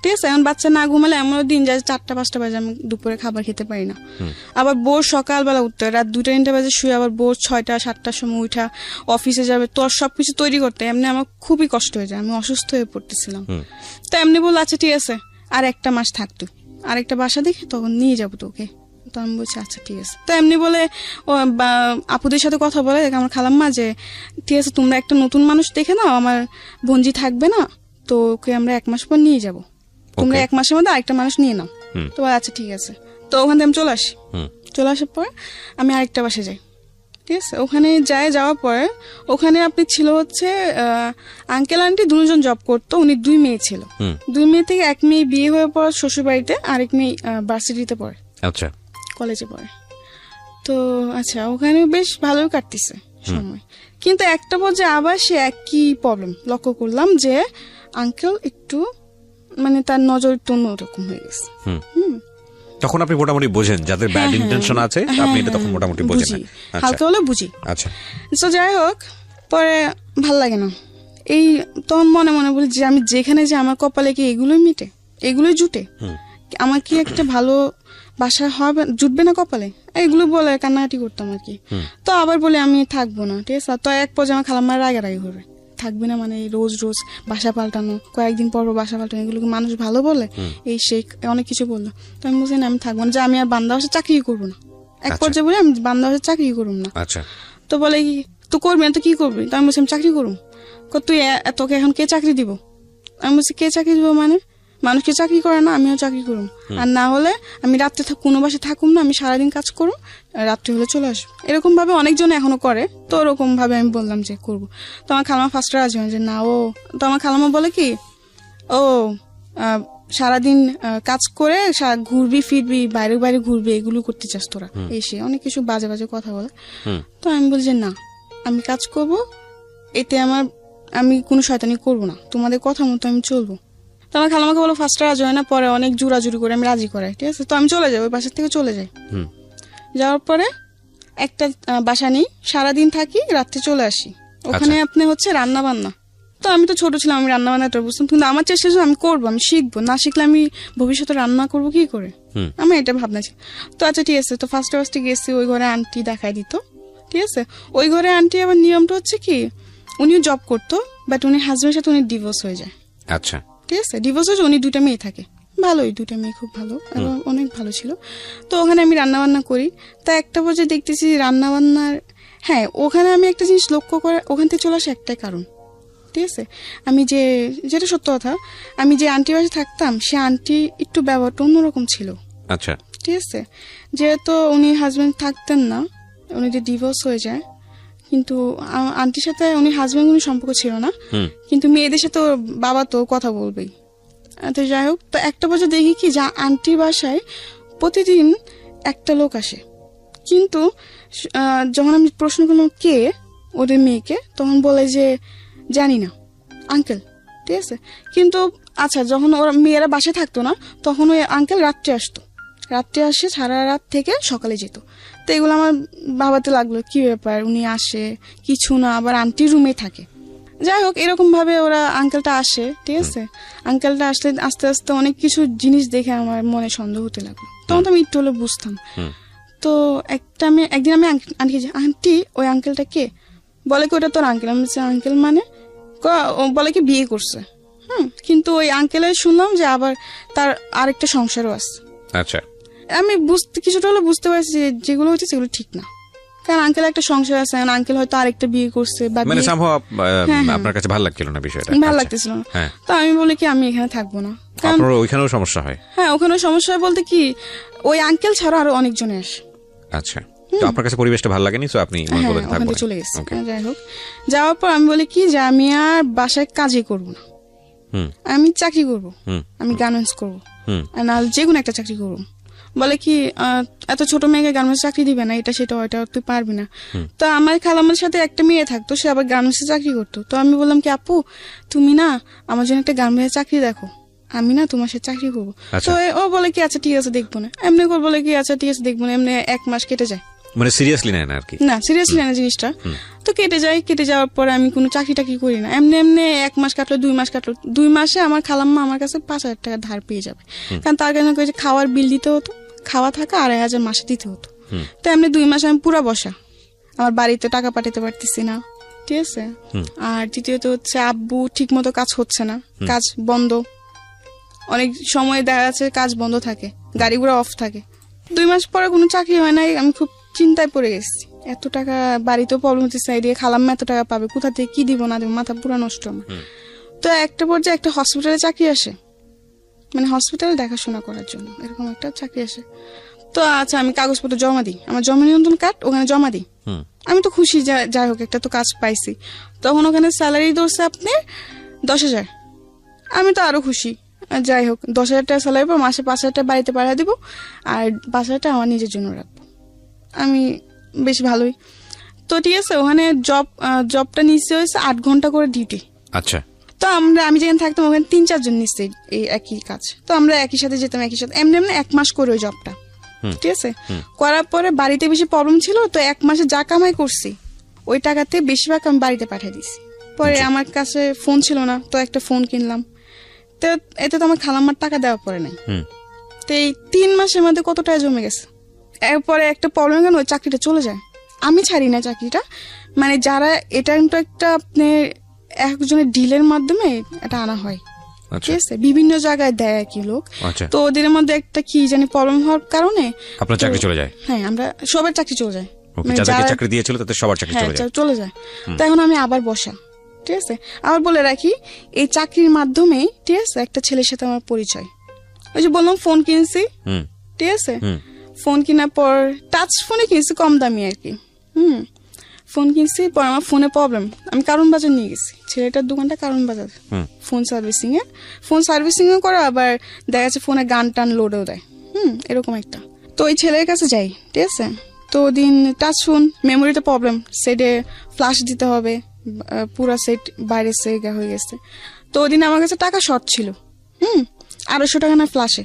ঠিক আছে। এখন বাচ্চা না ঘুমালে এমনও দিন যায় 4টা-5টা বাজে আমি দুপুরে খাবার খেতে পারি না। আবার বোর সকালবেলা উঠতে হয়, রাত 2টা-3টা বাজে শুয়ে আবার বোর 6টা-7টার সময় উঠা অফিসে যাবে, তোর সবকিছু তৈরি করতে এমনি আমার খুবই কষ্ট হয়ে যায়। আমি অসুস্থ হয়ে পড়তেছিলাম। তো এমনি বললো আচ্ছা ঠিক আছে, আর 1 মাস থাকতো, আর একটা বাসা দেখে তখন নিয়ে যাবো তোকে। তো আমি বলছি আচ্ছা ঠিক আছে। তো এমনি বলে আপুদের সাথে কথা বলে আমার খালাম্মা যে ঠিক আছে তোমরা একটা নতুন মানুষ দেখে নাও, আমার বোনজি থাকবে না, তো ওকে আমরা 1 মাস পর নিয়ে যাবো, তোমরা 1 মাসের মধ্যে আরেকটা মানুষ নিয়ে নাও। তো আচ্ছা ঠিক আছে। তো ওখান থেকে আমি চলে আসি। চলে আসার পর আমি আরেকটা বাসে যাই, ঠিক আছে। ওখানে যাওয়ার পরে ওখানে আপনি ছিল হচ্ছে আঙ্কেল আন্টি 2জন জব করতো, উনি 2 মেয়ে ছিল। 2 মেয়ে থেকে 1 মেয়ে বিয়ে হয়ে পড়ে শ্বশুর বাড়িতে, আরেক মেয়ে ভার্সিটিতে পড়ে, আচ্ছা কলেজে পড়ে। তো আচ্ছা ওখানে বেশ ভালোই কাটতেছে সময়, কিন্তু একটা পর্যায়ে আবার সে একই প্রবলেম লক্ষ্য করলাম যে আঙ্কেল একটু মানে তার নজর একটু অন্যরকম হয়ে গেছে। তখন আপনি মোটামুটি বোঝেন যাদের ব্যাড ইন্টেনশন আছে, আপনি এটা তখন মোটামুটি বোঝেন, হালকা হলে বুঝি। আচ্ছা তো যাই হোক, পরে ভাল লাগে না। এই তখন মনে মনে বলি যে আমি যেখানে যে আমার কপালে কি এগুলোই মিটে, এগুলোই জুটে, আমার কি একটা ভালো বাসা হবে, জুটবে না কপালে, এগুলো বলে কান্নাকাটি করতাম আর কি। তো আবার বলে আমি থাকবো না, ঠিক আছে। তো এক পর্যায়ে আমার খালাম্মার রাগারাগি হবে, থাকবি না মানে রোজ রোজ বাসা পাল্টানো, কয়েকদিন পর বাসা পাল্টানো, এগুলোকে মানুষ ভালো বলে, এই সেই অনেক কিছু বললো। তো আমি বলছি না আমি থাকবো না, যে আমি আর বান্দা বাসা চাকরি করবো না। এক পর্যায়ে বলে আমি বান্দা বাসা চাকরি করবো না। তো বলে কি তো করবি না তো কি করবি? তো আমি বলছি আমি চাকরি করবো। তুই তোকে এখন কে চাকরি দিব? আমি বলছি কে চাকরি দিব মানে? মানুষকে চাকরি করে না, আমিও চাকরি করুম। আর না হলে আমি রাত্রে কোনো বাসে থাকুম না, আমি সারাদিন কাজ করুম, রাত্রে হলে চলে আসবো। এরকম ভাবে অনেকজন এখনো করে। তো ওরকম ভাবে আমি বললাম যে করবো। তো আমার খালামা ফার্স্ট রাজি হয় যে না ও। তো আমার খালামা বলে কি, ও সারাদিন কাজ করে ঘুরবি ফিরবি, বাইরে বাইরে ঘুরবি, এগুলো করতে চাস তোরা, এসে অনেক কিছু বাজে বাজে কথা বলে। তো আমি বলি যে না, আমি কাজ করব, এতে আমি কোনো শয়তানি করবো না, তোমাদের কথা মতো আমি চলবো। তো আমার খালামাকে বলো ফার্স্ট রাজি হয় না, পরে অনেক জোরাজুরি করে আমি রাজি করাই, ঠিক আছে। তো আমি চলে যাই, ওই বাসার থেকে চলে যাই। যাওয়ার পরে একটা বাসা নেই, সারাদিন থাকি, রাত্রে চলে আসি। ওখানে আপনি হচ্ছে রান্না বান্না। তো আমি তো ছোট ছিলাম, আমি রান্না বান্নাটা বুঝতাম, কিন্তু আমার চেষ্টা ছিল আমি করবো, আমি শিখবো, না শিখলে আমি ভবিষ্যতে রান্না করবো কি করে, আমার এটা ভাবনা ছিল। তো আচ্ছা ঠিক আছে, তো ফার্স্টে গেছি, ওই ঘরে আন্টি দেখাই দিত, ঠিক আছে। ওই ঘরে আন্টি আবার নিয়মটা হচ্ছে কি, উনিও জব করতো, বাট উনি হাজবেন্ডের সাথে উনি ডিভোর্স হয়ে যায়। আচ্ছা, ঠিক আছে, ডিভোর্স হয়েছে, উনি 2টা মেয়ে থাকে, ভালোই, 2টা মেয়ে খুব ভালো এবং অনেক ভালো ছিল। তো ওখানে আমি রান্না বান্না করি। তা একটা পর্যায়ে দেখতেছি রান্না বান্নার, হ্যাঁ ওখানে আমি একটা জিনিস লক্ষ্য করে ওখান থেকে চলে আসে একটাই কারণ, ঠিক আছে। আমি যেটা সত্য কথা, আমি যে আন্টি বাসে থাকতাম, সে আন্টি একটু ব্যবহারটা অন্যরকম ছিল। আচ্ছা, ঠিক আছে, যেহেতু উনি হাজবেন্ড থাকতেন না, উনি যে ডিভোর্স হয়ে যায়, কিন্তু আন্টির সাথে উনি হাজবেন্ড কোনো সম্পর্ক ছিল না, কিন্তু মেয়েদের সাথে ওর বাবা তো কথা বলবেই। তো যাই হোক, তো একটা বছর দেখি কি, যা আন্টির বাসায় প্রতিদিন একটা লোক আসে, কিন্তু যখন আমি প্রশ্ন করলাম কে ওদের মেয়েকে, তখন বলে যে জানি না আঙ্কেল, ঠিক আছে। কিন্তু আচ্ছা, যখন ওরা মেয়েরা বাসায় থাকতো না, তখন ওই আঙ্কেল রাত্রে আসতো, রাত্রে আসে, সারা রাত থেকে সকালে যেত। তো এগুলো আমার ভাবাতে লাগলো, কি ব্যাপার, উনি আসে কিছু না, আবার আন্টির রুমে থাকে। যাই হোক, এরকম ভাবে ওরা আঙ্কেলটা আসে, ঠিক আছে। আঙ্কেলটা আসলে আস্তে আস্তে অনেক কিছু জিনিস দেখে আমার মনে সন্দেহ হতে লাগলো, তখন তো আমি একটু হলে বুঝতাম। তো একদিন আমি আন্টি, আন্টি ওই আঙ্কেলটা কে? বলে কি ওটা তোর আঙ্কেল। আমি বলছি আঙ্কেল মানে? বলে কি বিয়ে করছে। কিন্তু ওই আঙ্কেলের শুনলাম যে আবার তার আরেকটা সংসারও আছে। আচ্ছা, আমি কিছুটা হলে বুঝতে পারছি যে যেগুলো হচ্ছে সেগুলো ঠিক না, কারণ আঙ্কেল একটা সংসার আছে, আঙ্কেল হয়তো আরেকটা বিয়ে করছে, বা মানে আপনার কাছে ভালো লাগছিল না বিষয়টা? ভালো লাগতেছিল না। তো আমি বলি কি আমি এখানে থাকবো না, কারণ ওইখানেও সমস্যা হয়। হ্যাঁ, ওখানেও সমস্যা হয় বলতে কি, ওই আঙ্কেল ছাড়া আরো অনেকজনে আসে। আচ্ছা, তো আপনার কাছে পরিবেশটা ভালো লাগেনি, তো আপনি ওখানে চলে গেছি। যাই হোক, যাওয়ার পর আমি বলি কি যে আমি আর বাসায় কাজই করবো না, আমি চাকরি করবো, আমি গার্মেন্টস করবো, আর নাহলে যে কোনো একটা চাকরি করবো। বলে কি এত ছোট মেয়েকে গার্মেন্টস চাকরি দিবে না, এটা সেটা ওইটা তুই পারবি না। তো আমার খালামার সাথে একটা মেয়ে থাকতো, সে আবার গার্মেন্টসে চাকরি করতো। তো আমি বললাম কি আপু, তুমি না আমার জন্য একটা গার্মেন্টসে চাকরি দেখো, আমি না তোমার সাথে চাকরি করবো। তো ও বলে কি আচ্ছা ঠিক আছে দেখবো না, এমনি করে বলে কি আচ্ছা ঠিক আছে দেখবো না, এমনি 1 মাস কেটে যায়, মানে সিরিয়াসলি নেয় না আর কি? না সিরিয়াসলি নেয় না জিনিসটা। তো কেটে যাওয়ার পরে আমি কোনো চাকরি টাকরি করি না, এমনি 1 মাস কাটলো, 2 মাস কাটলো। 2 মাসে আমার খালাম্মা আমার কাছে 5,000 টাকা ধার পেয়ে যাবে, কারণ তার কাছে খাওয়ার বিল দিতে হতো, খাওয়া থাকা 2,500 মাসে দিতে হতো। তো এমনি 2 মাসে আমি পুরা বসা, আমার বাড়িতে টাকা পাঠাতে পারতেছি না, ঠিক আছে। আর দ্বিতীয়ত হচ্ছে আব্বু ঠিক মতো কাজ হচ্ছে না, কাজ বন্ধ, অনেক সময় দেখা যাচ্ছে কাজ বন্ধ থাকে, গাড়ি ঘোড়া অফ থাকে। 2 মাস পরে কোনো চাকরি হয় নাই, আমি খুব চিন্তায় পড়ে গেছি, এত টাকা বাড়িতেও প্রবলেম হচ্ছে, সাইডে খালাম্মা এত টাকা পাবে কোথা থেকে, কি দিব না দিব, মাথা পুরো নষ্ট আমার। তো একটা পর্যায়ে একটা হসপিটালে চাকরি আসে, মানে হসপিটালে দেখাশোনা করার জন্য এরকম একটা চাকরি আসে। তো আচ্ছা আমি কাগজপত্র জমা দিই, আমার জমা নিয়ন্ত্রণ কার্ড ওখানে জমা দিই, আমি তো খুশি, যাই হোক একটা তো কাজ পাইছি। তখন ওখানে স্যালারি ধরছে আপনি 10,000, আমি তো আরো খুশি। যাই হোক 10,000 টাকা স্যালারি পর মাসে 5,000 টাকা বাড়িতে পাঠিয়ে দিব, আর 5,000 টাকা আমার নিজের জন্য রাখবো, আমি বেশ ভালোই। তো ঠিক আছে, ওখানে জবটা নিশ্চয় হয়েছে 8 ঘন্টা করে ডিউটি। আচ্ছা, তো আমি যেখানে থাকতাম ওখানে 3-4 জন নিশ্চয়ই এই একই কাজ, তো আমরা একই সাথে যেতাম, একই সাথে এমনি 1 মাস করে ওই জবটা, ঠিক আছে। করার পরে বাড়িতে বেশি প্রবলেম ছিল, তো 1 মাসে যা কামাই করছি ওই টাকাতে বেশিরভাগ আমি বাড়িতে পাঠিয়ে দিছি। পরে আমার কাছে ফোন ছিল না, তো একটা ফোন কিনলাম, তো এতে তো আমার খালাম্মার টাকা দেওয়া পড়ে নাই। তো এই 3 মাসের মধ্যে কত টাকা জমে গেছে। এরপরে একটা প্রবলেম কেন, ওই চাকরিটা চলে যায়, আমি ছাড়ি না চাকরিটা, মানে যারা এটা কিন্তু একটা আপনার একজনের ডিলের মাধ্যমে এটা আনা হয়, ঠিক আছে, বিভিন্ন জায়গায় দেয় কি লোক। তো ওদের মধ্যে একটা কি জানি প্রবলেম হওয়ার কারণে আপনার চাকরি চলে যায়। হ্যাঁ, আমরা সবার চাকরি চলে যায়, যাদেরকে চাকরি দিয়েছিল তাদের সবার চাকরি চলে যায়। তো এখন আমি আবার বসা, ঠিক আছে। আবার বলে রাখি, এই চাকরির মাধ্যমে ঠিক আছে একটা ছেলের সাথে আমার পরিচয়। ওই যে বললাম ফোন কিনছি, ঠিক আছে, ফোন কেনার পর টাচ ফোনে কিনছি, কম দামি আর কি। ফোন কিনছি, পর আমার ফোনে প্রবলেম, আমি কারণ বাজার নিয়ে গেছি, ছেলেটার দোকানটা কারণ বাজার, ফোন সার্ভিসিং এ করা, আবার দেখা যাচ্ছে ফোনে গান টান লোডও দেয়, এরকম একটা। তো ওই ছেলের কাছে যাই, ঠিক আছে। তো ওদিন টাচ ফোন, মেমোরিতে প্রবলেম, সেটে ফ্লাশ দিতে হবে, পুরা সেট বাইরে সেগা হয়ে গেছে। তো ওদিন আমার কাছে টাকা শর্ট ছিল, 250 টাকা না ফ্লাশে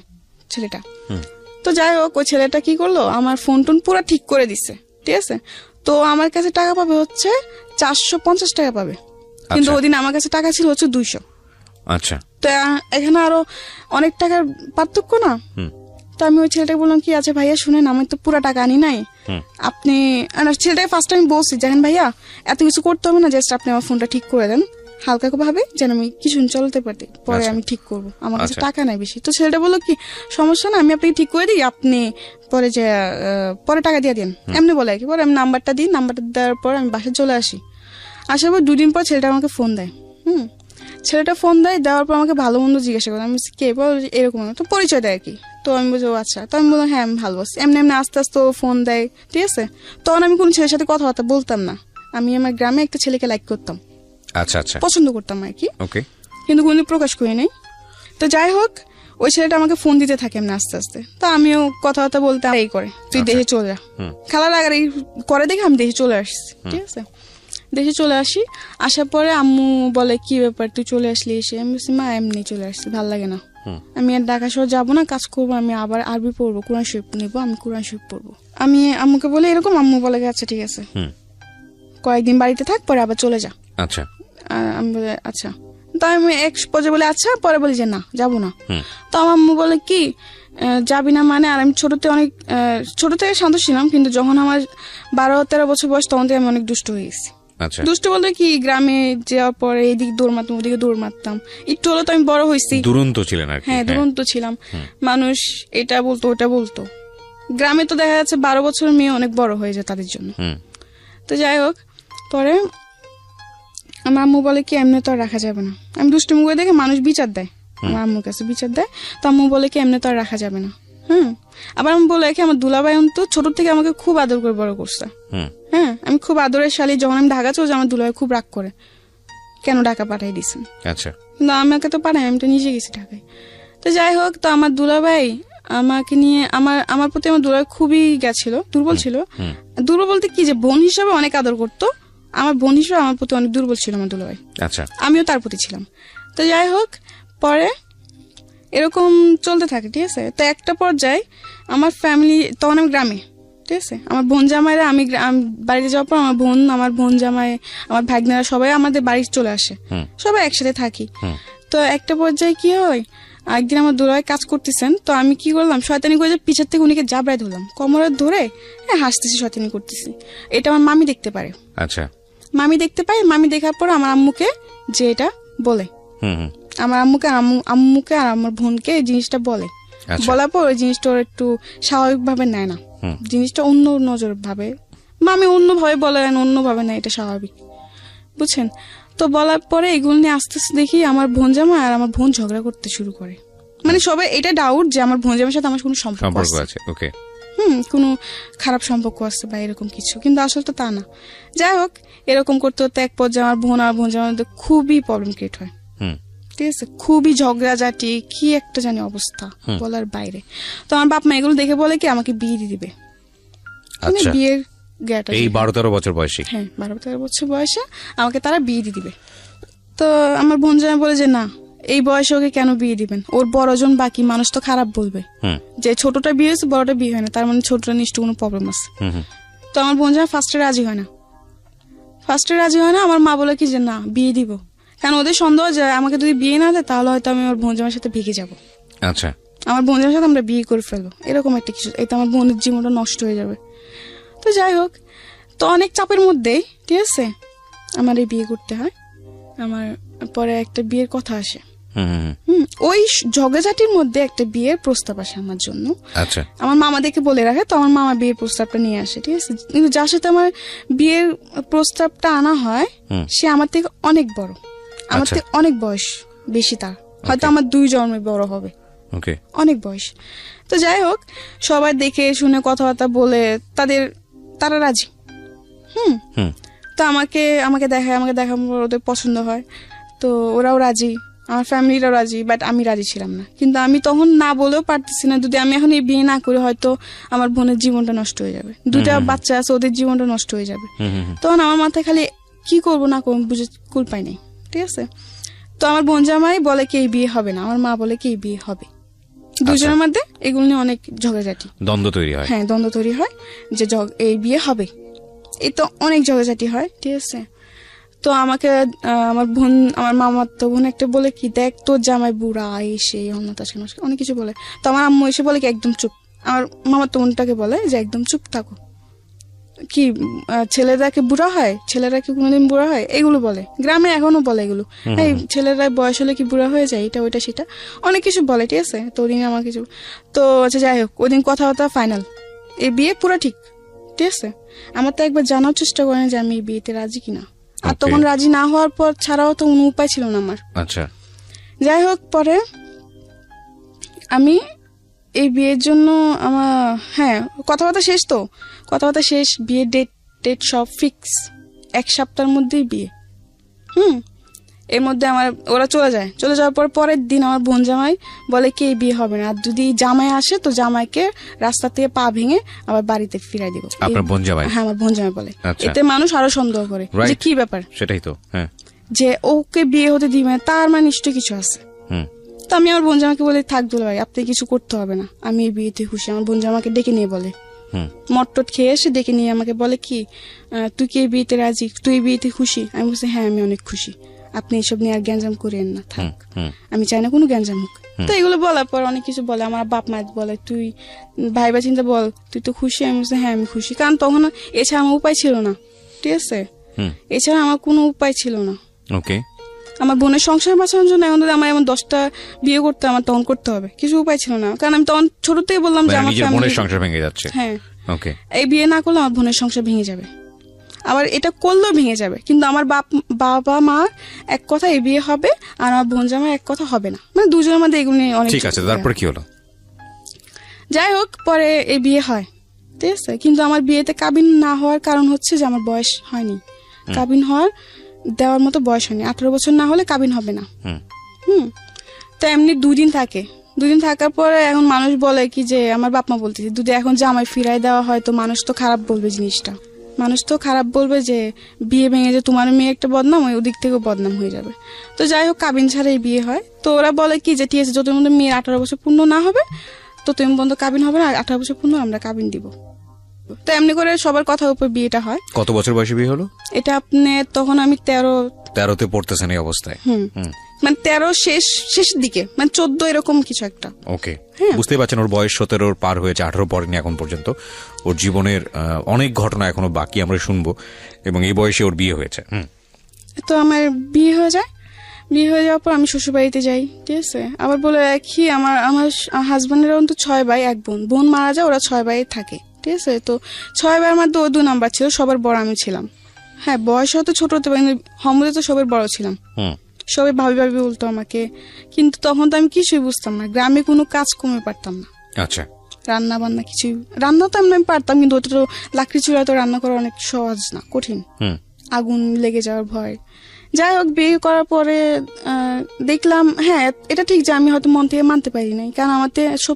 ছেলেটা। তো যাই হোক, ওই ছেলেটা কি করলো, আমার ফোন টোন পুরো ঠিক করে দিছে, ঠিক আছে। তো আমার কাছে টাকা পাবে হচ্ছে 450 টাকা পাবে, কিন্তু ওদিন আমার কাছে টাকা ছিল হচ্ছে 200। আচ্ছা। তো এখানে আরো অনেক টাকার পার্থক্য না। তো আমি ওই ছেলেটাকে বললাম কি, আচ্ছা ভাইয়া শুনেন, আমি তো পুরো টাকা আনি নাই, আপনি, ছেলেটাকে ফার্স্ট টাইম বলছি, দেখেন ভাইয়া এত কিছু করতে হবে না, জাস্ট আপনি আমার ফোনটা ঠিক করে দেন হালকা ভাবে, যেন আমি কিছু চলতে পারি, পরে আমি ঠিক করবো, আমার কাছে টাকা নাই বেশি। তো ছেলেটা বললো কি, সমস্যা না, আমি আপনাকে ঠিক করে দিই, আপনি পরে টাকা দিয়ে দিন, এমনি বলে আর কি। পরে আমি নাম্বারটা দিই, নাম্বারটা দেওয়ার পর আমি বাসায় চলে আসি। আসার পর 2 দিন পর ছেলেটা আমাকে ফোন দেয়। ছেলেটা ফোন দেওয়ার পর আমাকে ভালো মন্দ জিজ্ঞাসা করে, আমি কে বল এরকম, তো পরিচয় দেয় আর কি। তো আমি বলছি আচ্ছা। তো আমি বললাম হ্যাঁ আমি ভালো আছি। এমনি আস্তে আস্তে ফোন দেয়, ঠিক আছে। তখন আমি কোন ছেলের সাথে কথাবার্তা বলতাম না, আমি আমার গ্রামে একটা ছেলেকে লাইক করতাম, আচ্ছা আচ্ছা, পছন্দ করতাম আর কি, ওকে, কিন্তু কোনদিন প্রকাশ করি নাই। তো যাই হোক, ওই ছেলেটা আমাকে ফোন দিতে থাকে এমনি আস্তে আস্তে। তো আমিও কথাবার্তা বলতে এই করে, তুই দেশে চলে যা, খেলার আগে করে দেখে আমি দেশে চলে আসছি, ঠিক আছে। দেশে চলে আসি, আসার পরে আম্মু বলে কি ব্যাপার তুই চলে আসলি এসে। আমি বলছি মা এমনি চলে আসছি, ভাল লাগে না, আমি আর ঢাকা শহর যাবো না, কাজ করবো, আমি আবার আরবি পড়বো, কোরআন শরীফ নিবো, আমি কোরআন শরীফ পড়বো। আমি আম্মুকে বলে এরকম, আম্মু বলে আচ্ছা ঠিক আছে, কয়েকদিন বাড়িতে থাক, পরে আবার চলে যা। আচ্ছা। আমি বলে আচ্ছা। তো আমি এক পর্যায়ে বলে আচ্ছা, পরে বলি যে না যাবো না। তো আমার আম্মু বলে কি যাবি না মানে, আর আমি ছোট থেকে শান্ত ছিলাম, কিন্তু যখন আমার 12-13 বছর বয়স, তখন থেকে আমি অনেক দুষ্ট হয়ে গেছি। দুষ্ট বলতে কি, গ্রামে যাওয়ার পরে এদিকে দৌড় মারতাম, ওদিকে দৌড় মারতাম, একটু হলো তো আমি বড় হয়েছি, দুরন্ত ছিলেন আর কি। হ্যাঁ দুরন্ত ছিলাম, মানুষ এটা বলতো ওটা বলতো। গ্রামে তো দেখা যাচ্ছে 12 বছরের মেয়ে অনেক বড় হয়ে যায় তাদের জন্য। তো যাই হোক, পরে আমার আম্মু বলে কি এমনি তো আর রাখা যাবে না, আমি দুষ্টুমি করে দেখে মানুষ বিচার দেয়, আমার আম্মুর কাছে বিচার দেয়। তো আম্মু বলে কি এমনি তো আর রাখা যাবে না। আবার আমি বলে রাখি, আমার দুলাভাই তো ছোট থেকে আমাকে খুব আদর করে বড় করছে। হ্যাঁ, আমি খুব আদরের শালী। যখন আমি ঢাকা চলে যাই, আমার দুলাভাই খুব রাগ করে, কেন ঢাকা পাঠাই দিয়েছেন। আচ্ছা। কিন্তু আমাকে তো পাঠাই, আমি তো নিজে গেছি ঢাকায়। তো যাই হোক, তো আমার দুলাভাই আমাকে নিয়ে, আমার প্রতি আমার দুলাভাই খুবই গেছিল, দুর্বল ছিল। দুর্বল বলতে কি, যে বোন হিসাবে অনেক আদর করতো, আমার বোন হিসেবে আমার প্রতি অনেক দুর্বল ছিল আমার দুলাভাই। আচ্ছা। আমিও তার প্রতি ছিলাম। তো যাই হোক, পরে এরকম চলতে থাকে, ঠিক আছে। তো একটা পর্যায়ে আমার ফ্যামিলি, তখন আমি গ্রামে, ঠিক আছে, আমার বোন জামাইরা, আমি বাড়িতে যাওয়ার পর আমার বোন জামাই, আমার ভাগ্নেরা সবাই আমাদের বাড়ি চলে আসে, সবাই একসাথে থাকি। তো একটা পর্যায়ে কি হয়, একদিন আমার দুলাভাই কাজ করতেছেন, তো আমি কি করলাম, শয়তানি করে পিছের থেকে উনিকে জাবড়ায় ধরলাম, কোমরে ধরে হাসতেছি, শয়তানি করতেছি। এটা আমার মামি দেখতে পারে। আচ্ছা। মামি দেখতে পায়, মামি দেখার পর আমার আম্মুকে যে এটা বলে, আমার আম্মুকে আর আমার বোনকে এই জিনিসটা বলে। বলার পর ওই জিনিসটা ওর একটু স্বাভাবিক ভাবে নেয় না, জিনিসটা অন্য নজর ভাবে, মামি অন্য ভাবে বলে, অন্য ভাবে নেয়, এটা স্বাভাবিক, বুঝছেন। তো বলার পরে এগুলো নিয়ে আস্তে আস্তে দেখি আমার বোন জামা আর আমার বোন ঝগড়া করতে শুরু করে। মানে সবাই এটা ডাউট যে আমার বোন জামার সাথে আমার কোনো সম্পর্ক আছে, ওকে, কোনো খারাপ সম্পর্ক আছে বা এরকম কিছু, কিন্তু আসলে তো তা না। যাই হোক, এরকম করতে করতে এক পর্যায়ে আমার বোন আর বোন জামার মধ্যে খুবই প্রবলেম ক্রিয়েট হয়, ঠিক আছে, খুবই ঝগড়াঝাটি, কি একটা জানি অবস্থা বলার বাইরে। তো আমার বাপ মা এগুলো দেখে বলে কি আমাকে বিয়ে দিয়ে দিবে। বিয়ের এই 12-13 বছর বয়সে, হ্যাঁ 12-13 বছর বয়সে আমাকে তারা বিয়ে দিয়ে দিবে। তো আমার বোন জামাই বলে যে না, এই বয়সে ওকে কেন বিয়ে দিবেন, ওর বড়জন বাকি, মানুষ তো খারাপ বলবে যে ছোটটা বিয়ে হয়েছে বড়টা বিয়ে হয় না, তার মানে ছোটটা নিশ্চয় কোনো প্রবলেম আছে। তো আমার বোন জামাই ফার্স্টে রাজি হয় না। আমার মা বলে কি যে না, বিয়ে দিব, কারণ ওদের সন্দেহ যায় আমাকে যদি বিয়ে না দেয় তাহলে হয়তো আমি আমার বোন জামাইয়ের সাথে ভেগে যাবো। আচ্ছা। আমার বোন জামাইয়ের সাথে আমরা বিয়ে করে ফেলবো, এরকম একটা কিছু, এতে আমার বোনের জীবনটা নষ্ট হয়ে যাবে। তো যাই হোক, তো অনেক চাপের মধ্যে, ঠিক আছে, আমার এই বিয়ে করতে হয়। আমার পরে একটা বিয়ের কথা আসে, ওই ঝগড়াঝাটির মধ্যে একটা বিয়ের প্রস্তাব আসে আমার জন্য। আচ্ছা, আমার মামা দেখে বলে রাখে, তো আমার মামা বিয়ের প্রস্তাবটা নিয়ে আসে, ঠিক আছে। কিন্তু যার সাথে আমার বিয়ের প্রস্তাবটা আনা হয় সে আমার থেকে অনেক বড়, আমার আচ্ছা। থেকে অনেক বয়স বেশি, তার হয়তো আমার 2 জন্মে বড় হবে, ওকে, অনেক বয়স। তো যাই হোক, সবাই দেখে শুনে কথাবার্তা বলে তারা রাজি। তো আমাকে দেখায়, আমাকে দেখা ওদের পছন্দ হয়, তো ওরাও রাজি, আমার ফ্যামিলিরাও রাজি, বাট আমি রাজি ছিলাম না। কিন্তু আমি তখন না বলেও পারতেছি না, যদি আমি এখন এই বিয়ে না করি হয়তো আমার বোনের জীবনটা নষ্ট হয়ে যাবে, 2টা বাচ্চা আছে, ওদের জীবনটা নষ্ট হয়ে যাবে। তখন আমার মাথায় খালি কি করবো না করবো বুঝে কুল পাই নাই, ঠিক আছে। তো আমার বোন জামাই বলে কি এই বিয়ে হবে না, আমার মা বলে কি এই বিয়ে হবে। দুজনের মধ্যে এগুলো নিয়ে অনেক ঝগড়াঝাটি, দ্বন্দ্ব তৈরি হয়। হ্যাঁ, দ্বন্দ্ব তৈরি হয় যে এই বিয়ে হবে, এই তো অনেক ঝগড়াঝাটি হয়, ঠিক আছে। তো আমাকে আমার মামার তো বোন একটা বলে কি, দেখ তোর জামাই বুড়া, এসে অনেক কিছু বলে। তো আমার আম্মু এসে বলে কি একদম চুপ। আমার মামার তো বোনটাকে বলে যে একদম চুপ থাকো, কি ছেলেরা কি বুড়া হয়, ছেলেরা কি কোনোদিন বুড়া হয়, এগুলো বলে, গ্রামে এখনো বলে এগুলো, এই ছেলেরা বয়স হলে কি বুড়া হয়ে যায়, এটা ওইটা সেটা অনেক কিছু বলে, ঠিক আছে। তো ওদিন আমার কিছু, তো আচ্ছা যাই হোক, ওইদিন কথাবার্তা ফাইনাল, এই বিয়ে পুরো ঠিক, ঠিক আছে। আমার তো একবার জানার চেষ্টা করেন যে আমি এই বিয়েতে রাজি কিনা, আর তখন রাজি না হওয়ার পর ছাড়াও তো কোনো উপায় ছিল না আমার। আচ্ছা, যাই হোক, পরে আমি এই বিয়ের জন্য আমার, হ্যাঁ, কথাবার্তা শেষ, বিয়ের ডেট সব ফিক্স, 1 সপ্তাহের মধ্যেই বিয়ে। এর মধ্যে ওরা চলে যাওয়ার পর পরের দিন আমার বোন জামাই বলে কি এই বিয়ে হবে না, আর যদি জামাই আসে তো জামাইকে রাস্তা থেকে পা ভেঙে আবার বাড়িতে ফিরাই দিব। আপনার বোন জামাই? হ্যাঁ, আমার বোন জামাই বলে। এতে মানুষ আরো সন্দেহ করে যে কি ব্যাপার, সেটাই তো, হ্যাঁ, যে ওকে বিয়ে হতে দিবে, তার মানে নিশ্চয়ই কিছু আছে। তো আমি আমার বোন জামাকে বলে, থাক দুলা ভাই, আপনি কিছু করতে হবে না, আমি এই বিয়েতে খুশি। আমার বোন জামাকে ডেকে নিয়ে বলে, মটটট খেয়ে এসে ডেকে নিয়ে আমাকে বলে কি, তুই কি এই বিয়েতে রাজি, তুই এই বিয়েতে খুশি? আমি বলছি হ্যাঁ, আমি অনেক খুশি, আপনি এসব নিয়ে আর গ্যাঞ্জাম করেন না, থাক, আমি চাই না কোনো গ্যাঞ্জাম হোক। তো এগুলো বলার পর অনেক কিছু বলে, আমার বাপ মা বলে তুই ভাইবা চিন্তা বল, তুই তো খুশি? আমি বলছি হ্যাঁ আমি খুশি, কারণ তখন এছাড়া আমার উপায় ছিল না, ঠিক আছে, এছাড়া আমার কোনো উপায় ছিল না। ওকে, আমার বোনের সংসার বাঁচানোর জন্য এখন যদি আমার এমন 10টা বিয়ে করতে, আমার তখন করতে হবে, কিছু উপায় ছিল না, কারণ আমি তখন ছোট থেকে বললাম যে আমার বোনের সংসার ভেঙে যাচ্ছে। হ্যাঁ, ওকে, এই বিয়ে না করলে আমার বোনের সংসার ভেঙে যাবে, আবার এটা করলেও ভেঙে যাবে, কিন্তু আমার বাবা মা এক কথা এই বিয়ে হবে, আর আমার বোন জামাই এক কথা হবে না, মানে দুজনের মধ্যে এগুলো নিয়ে অনেক। ঠিক আছে, তারপর কি হলো? যাই হোক, পরে এই বিয়ে হয়, ঠিক আছে, কিন্তু আমার বিয়েতে কাবিন না হওয়ার কারণ হচ্ছে যে আমার বয়স হয়নি, কাবিন দেওয়ার মতো বয়স হয়নি, 18 বছর না হলে কাবিন হবে না। তো এমনি 2 দিন থাকে, 2 দিন থাকার পরে এখন মানুষ বলে কি যে, আমার বাপ মা বলতেছে যদি এখন জামাই ফিরাই দেওয়া হয় তো মানুষ তো খারাপ বলবে, জিনিসটা মানুষ তো খারাপ বলবে যে বিয়ে ভেঙে যে তোমার মেয়ে একটা বদনাম, ওই ওদিক থেকেও বদনাম হয়ে যাবে। তো যাই হোক, কাবিন ছাড়াই বিয়ে হয়। তো ওরা বলে কি যে ঠিক আছে, যতদিন মধ্যে মেয়ের 18 বছর পূর্ণ না হবে ততদিন পর্যন্ত কাবিন হবে না, 18 বছর পূর্ণ আমরা কাবিন দিব। তো এমনি করে সবার কথার উপর বিয়েটা হয়। কত বছর বয়সে বিয়ে হলো এটা? আপনি তখন আমি 13তে পড়তেছেন এই অবস্থায়? মানে 13 শেষের দিকে, মানে 14 এরকম কিছু একটা। ওকে, বুঝতেই পারছেন ওর বয়স 17 পার হয়েছে, 18 পড়েনি এখন পর্যন্ত। ওর জীবনের অনেক ঘটনা এখনো বাকি, আমরা শুনবো, এবং এই বয়সে ওর বিয়ে হয়েছে। তো আমার বিয়ে হয়ে যায়, বিয়ে হয়ে যাওয়ার পর আমি শ্বশুর বাড়িতে যাই, ঠিক আছে। আবার বলে রাখি, আমার হাজবেন্ডের অন্তত 6 ভাই 1 বোন, বোন মারা যায়, ওরা 6 ভাই থাকে, ঠিক আছে। তো 6 ভাইয়ের মধ্যে ও 2 নাম্বার ছিল, সবার বড় আমি ছিলাম। হ্যাঁ, বয়স হয়তো ছোট হতে পারে, হমদে তো সবার বড় ছিলাম, সবাই ভাবি ভাবি বলতো আমাকে, কিন্তু তখন তো আমি কিছুই বুঝতাম না, গ্রামে কোনো কাজ কমে পারতাম না। আচ্ছা, রান্না বান্না কিছুই, রান্না তো আমি পারতাম, কিন্তু ওটা তো লাকড়ি চুলায় তো রান্না করা অনেক সহজ না, কঠিন, আগুন লেগে যাওয়ার ভয়। যাই হোক, বিয়ে করার পরে দেখলাম, হ্যাঁ এটা ঠিক যে আমি হয়তো মন থেকে মানতে পারি নাই, কারণ আমার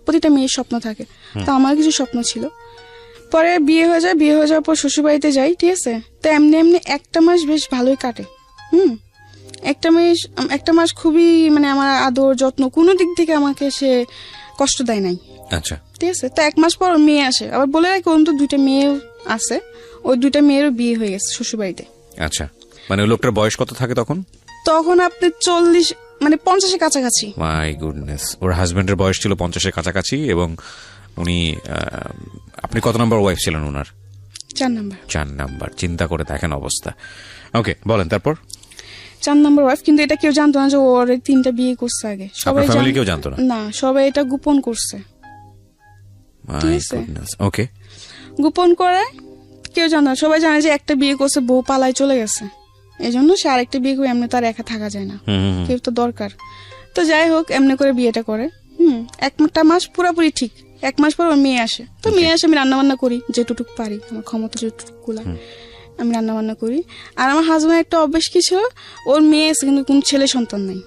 প্রতিটা মেয়ের স্বপ্ন থাকে, তো আমার কিছু স্বপ্ন ছিল। পরে বিয়ে হয়ে যায়, বিয়ে হয়ে যাওয়ার পর শ্বশুর বাড়িতে যাই, ঠিক আছে। তো এমনি 1 মাস বেশ ভালোই কাটে। একটা মাস খুবই, মানে আমার আদর যত্ন কোনো দিক থেকে আমাকে সে কষ্ট দেয় নাই। আচ্ছা, ঠিক আছে। তো 1 মাস পর মেয়ে আসে, আবার বলে রাখি অন্ত 2টা মেয়ে আছে, ওই 2টা মেয়েরও বিয়ে হয়ে গেছে শ্বশুর বাড়িতে। আচ্ছা, মানে ওই লোকটার বয়স কত থাকে তখন? তখন আপনি 40, মানে 50-এর কাছাকাছি। মাই গুডনেস, ওর হাজবেন্ডের বয়স ছিল 50-এর কাছাকাছি, এবং উনি, আপনি কত নম্বর ওয়াইফ ছিলেন ওনার? 4 নাম্বার। 4 নাম্বার। চিন্তা করে দেখেন অবস্থা। ওকে, বলেন তারপর। 4 নম্বর ওয়াইফ, কিন্তু এটা কেউ জানতো না যে ওর 3টা বিয়ে করছে আগে। আপনার ফ্যামিলি কেউ জানতো না? না, সবাই এটা গোপন করছে। ঠিক আছে, ওকে, গোপন করে কেউ জানে না, সবাই জানে যে একটা বিয়ে করছে, বউ পালায় চলে গেছে, এই জন্য সে আরেকটা বিয়ে করে, এমনি তার একা থাকা যায় না, কেউ তো দরকার। তো যাই হোক, এমনি করে বিয়েটা করে। একটা মাস পুরোপুরি ঠিক, 1 মাস পর ওর মেয়ে আসে। তো মেয়ে আসে, আমি রান্না বান্না করি যেটুকু পারি, আমার ক্ষমতা যেটুকু আমি রান্না বান্না করি। আর আমার হাজবেন্ড একটা অভ্যেস কি ছিল, ওর মেয়ে আছে কিন্তু কোন ছেলে সন্তান নাই।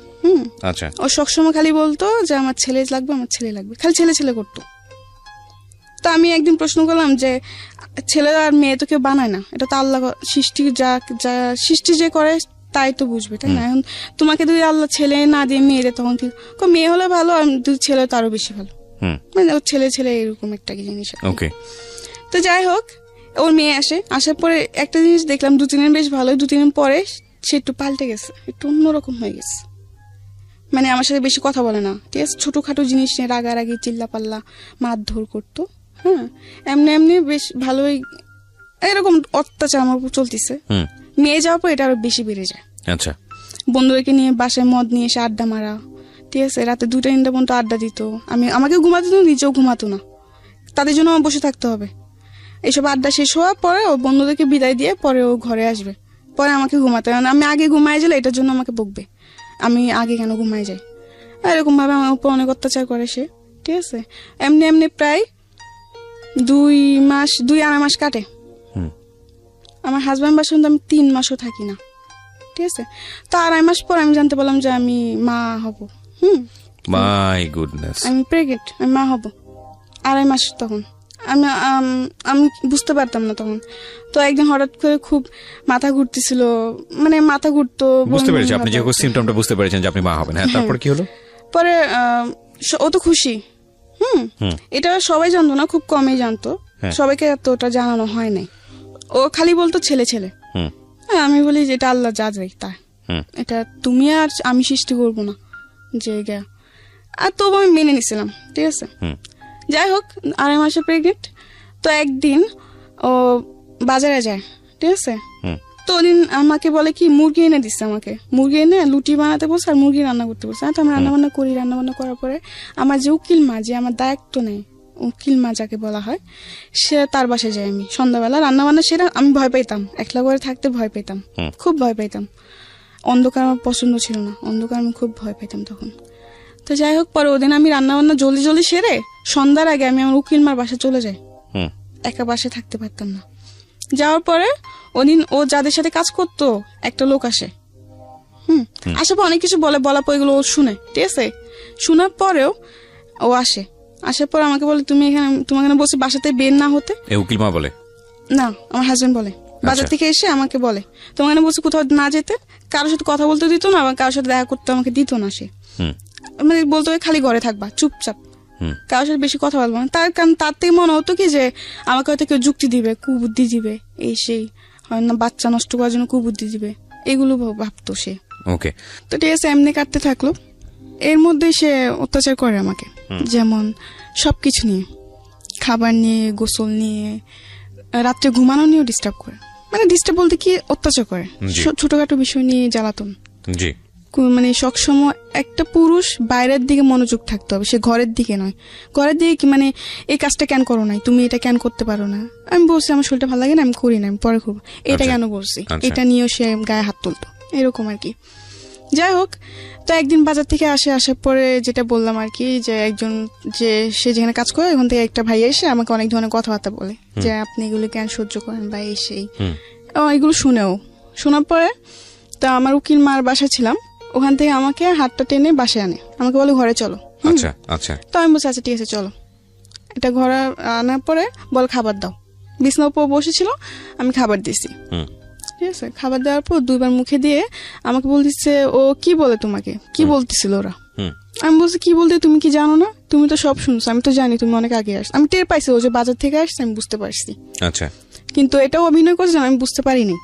আচ্ছা, ও সবসময় খালি বলতো যে আমার ছেলে লাগবে, আমার ছেলে লাগবে, খালি ছেলে ছেলে করতো। তো আমি একদিন প্রশ্ন করলাম যে ছেলে আর মেয়ে তো কেউ বানায় না, এটা তো আল্লাহ সৃষ্টি, যা যা সৃষ্টি যে করে তাই তো বুঝবে, তাই না? এখন তোমাকে যদি আল্লাহ ছেলে না দিয়ে মেয়ে দেয়, তখন কি মেয়ে হলে ভালো, আর দুই ছেলে তো আরো বেশি ভালো, মানে ওর ছেলে ছেলে এরকম একটা জিনিস। ওকে, তো যাই হোক, ওর মেয়ে আসে, আসার পরে একটা জিনিস দেখলাম, 2-3 দিন বেশ ভালো, 2-3 দিন পরে সে একটু পাল্টে গেছে, একটু অন্যরকম হয়ে গেছে। মানে আমার সাথে বেশি কথা বলে না, ঠিক আছে, ছোটখাটো জিনিস নিয়ে রাগারাগি, চিল্লা পাল্লা, মারধর করতো। এমনি এমনি বেশ ভালোই এরকম অত্যাচার আমার উপর চলতেছে। মেয়ে যাওয়ার পর এটা আরো বেশি বেড়ে যায়। আচ্ছা, বন্ধুদেরকে নিয়ে বাসায় মদ নিয়ে এসে আড্ডা মারা, ঠিক আছে, রাতে 2টা-3টা পর্যন্ত আড্ডা দিত। আমাকে ঘুমাতে দিত, নিজেও ঘুমাতো না, তাদের জন্য আমার বসে থাকতে হবে। এইসব আড্ডা শেষ হওয়ার পরে ও বন্ধুদেরকে বিদায় দিয়ে পরে ও ঘরে আসবে, পরে আমাকে ঘুমাতে হবে। আমি আগে ঘুমাই গেলে এটার জন্য আমাকে বকবে, আমি আগে কেন ঘুমাই যাই। এরকম ভাবে আমার উপর অনেক অত্যাচার করে সে, ঠিক আছে। এমনি এমনি প্রায় 2-2.5 মাস কাটে। আমার হাজব্যান্ড বাসা আমি 3 মাসও থাকি না, ঠিক আছে। তো 2.5 মাস পর আমি জানতে পারলাম যে আমি মা হব। মাই গুডনেস, আমি প্রেগনেন্ট, আমি মা হব। 2.5 মাস তখন আমি বুঝতে পারতাম না তখন। তো একদিন হঠাৎ করে খুব মাথা ঘুরতেছিল, মানে মাথা ঘুরতো, বুঝতে পেরেছি আপনি যে সিমটমটা বুঝতে পেরেছেন যে আপনি মা হবেন। হ্যাঁ, তারপর কি হলো? পরে ও তো খুশি। এটা সবাই জানতো না, খুব কমই জানতো, সবাইকে এতটা জানানো হয় নাই। ও খালি বলতো ছেলে ছেলে। আমি বলি যে এটা আল্লাহ যা যাই তা, এটা তুমি আর আমি সৃষ্টি করবো না যে গা। আর তবু আমি মেনে নিছিলাম, ঠিক আছে। যাই হোক, 2.5 মাসে প্রেগনেন্ট। তো একদিন ও বাজারে যায়, ঠিক আছে। তো ওদিন আমাকে বলে কি, মুরগি এনে দিচ্ছে আমাকে, মুরগি এনে লুটি বানাতে বলছে আর মুরগি রান্না করতে বলছে। তো আমি রান্না বান্না করি, রান্না বান্না করার পরে আমার যে উকিল মা, যে আমার দায়িত্ব নেই, উকিল মা যাকে বলা হয়, সে তার বাসায় যাই আমি সন্ধ্যাবেলা। রান্না বান্না সেটা আমি ভয় পেতাম, একলা করে থাকতে ভয় পেতাম, খুব ভয় পেতাম। অন্ধকার আমার পছন্দ ছিল না, অন্ধকার আমি খুব ভয় পেতাম তখন। তো যাই হোক, পরে ওদিন আমি রান্না বান্না জলদি জলদি সেরে সন্ধ্যার আগে আমি আমার উকিল মার বাসা চলে যাই, একা বাসায় থাকতে পারতাম না। যাওয়ার পরে ওদিন ও যাদের সাথে কাজ করতো একটা লোক আসে। আসার পর অনেক কিছু বলার পর এগুলো ও শুনে, ঠিক আছে। শোনার পরেও ও আসার পর আমাকে বলে তুমি এখানে বলছি বাসাতে বের না হতে। উকিল মা বলে না, আমার হাজবেন্ড বলে, বাজার থেকে এসে আমাকে বলে তোমাকে বলছি কোথাও না যেতে, কারোর সাথে কথা বলতে দিত না, কারোর সাথে দেখা করতে আমাকে দিত না। সে মানে বলতো খালি ঘরে থাকবা, চুপচাপ, কারোর সাথে বেশি কথা বলবো না। তার কারণ তার থেকে মনে হতো কি যে আমাকে হয়তো কেউ যুক্তি দিবে, কুবুদ্ধি দিবে, এই সেই হয় না, বাচ্চা নষ্ট করার জন্য কুবুদ্ধি দিবে, এগুলো ভাবতো সে। ওকে, তো ঠিক আছে, এমনি কাটতে থাকলো। এর মধ্যে সে অত্যাচার করে আমাকে, যেমন সবকিছু নিয়ে, খাবার নিয়ে, গোসল নিয়ে, রাত্রে ঘুমানো নিয়েও ডিস্টার্ব করে। মানে ডিস্টার্ব বলতে কি, অত্যাচার করে, ছোটখাটো বিষয় নিয়ে জ্বালাতন। জি, মানে সবসময় একটা পুরুষ বাইরের দিকে মনোযোগ থাকতে হবে, সে ঘরের দিকে নয়। ঘরের দিকে কি মানে এই কাজটা কেন করো নাই, তুমি এটা কেন করতে পারো না। আমি বলছি আমার শরীরটা ভালো লাগে না, আমি করি না, আমি পরে করবো, এটা কেন বলছি, এটা নিয়েও সে গায়ে হাত তুলতো, এরকম আর কি। যাই হোক, তো একদিন বাজার থেকে আসার পরে যেটা বললাম আর কি, যে একজন যে সে যেখানে কাজ করে ওখান থেকে একটা ভাই এসে আমাকে অনেক ধরনের কথাবার্তা বলে যে আপনি এগুলো কেন সহ্য করেন বা এই সেই, এগুলো শোনার পরে তো আমার উকিল মার বাসা ছিলাম, ওখান থেকে আমাকে হাতটা টেনে বাসায় আনে, আমাকে বলে ঘরে চলো। আচ্ছা আচ্ছা, তো আমি বলছি আচ্ছা ঠিক আছে চলো। এটা ঘরে আনার পরে বল খাবার দাও, বিছানার উপর বসেছিল, আমি খাবার দিয়েছি, ঠিক আছে। খাবার দেওয়ার পর 2বার মুখে দিয়ে আমাকে বলতেছে ও কি বলে তোমাকে, কি বলতেছিল ওরা। আমি বলছি কি বলতে, তুমি কি জানো না, তুমি তো সব শুনছো, আমি তো জানি তুমি অনেক আগে আসছো, আমি টের পাইছি ও যে বাজার থেকে আসছে, আমি বুঝতে পারছি। আচ্ছা, কিন্তু এটাও অভিনয় করছে, আমি বুঝতে পারিনি।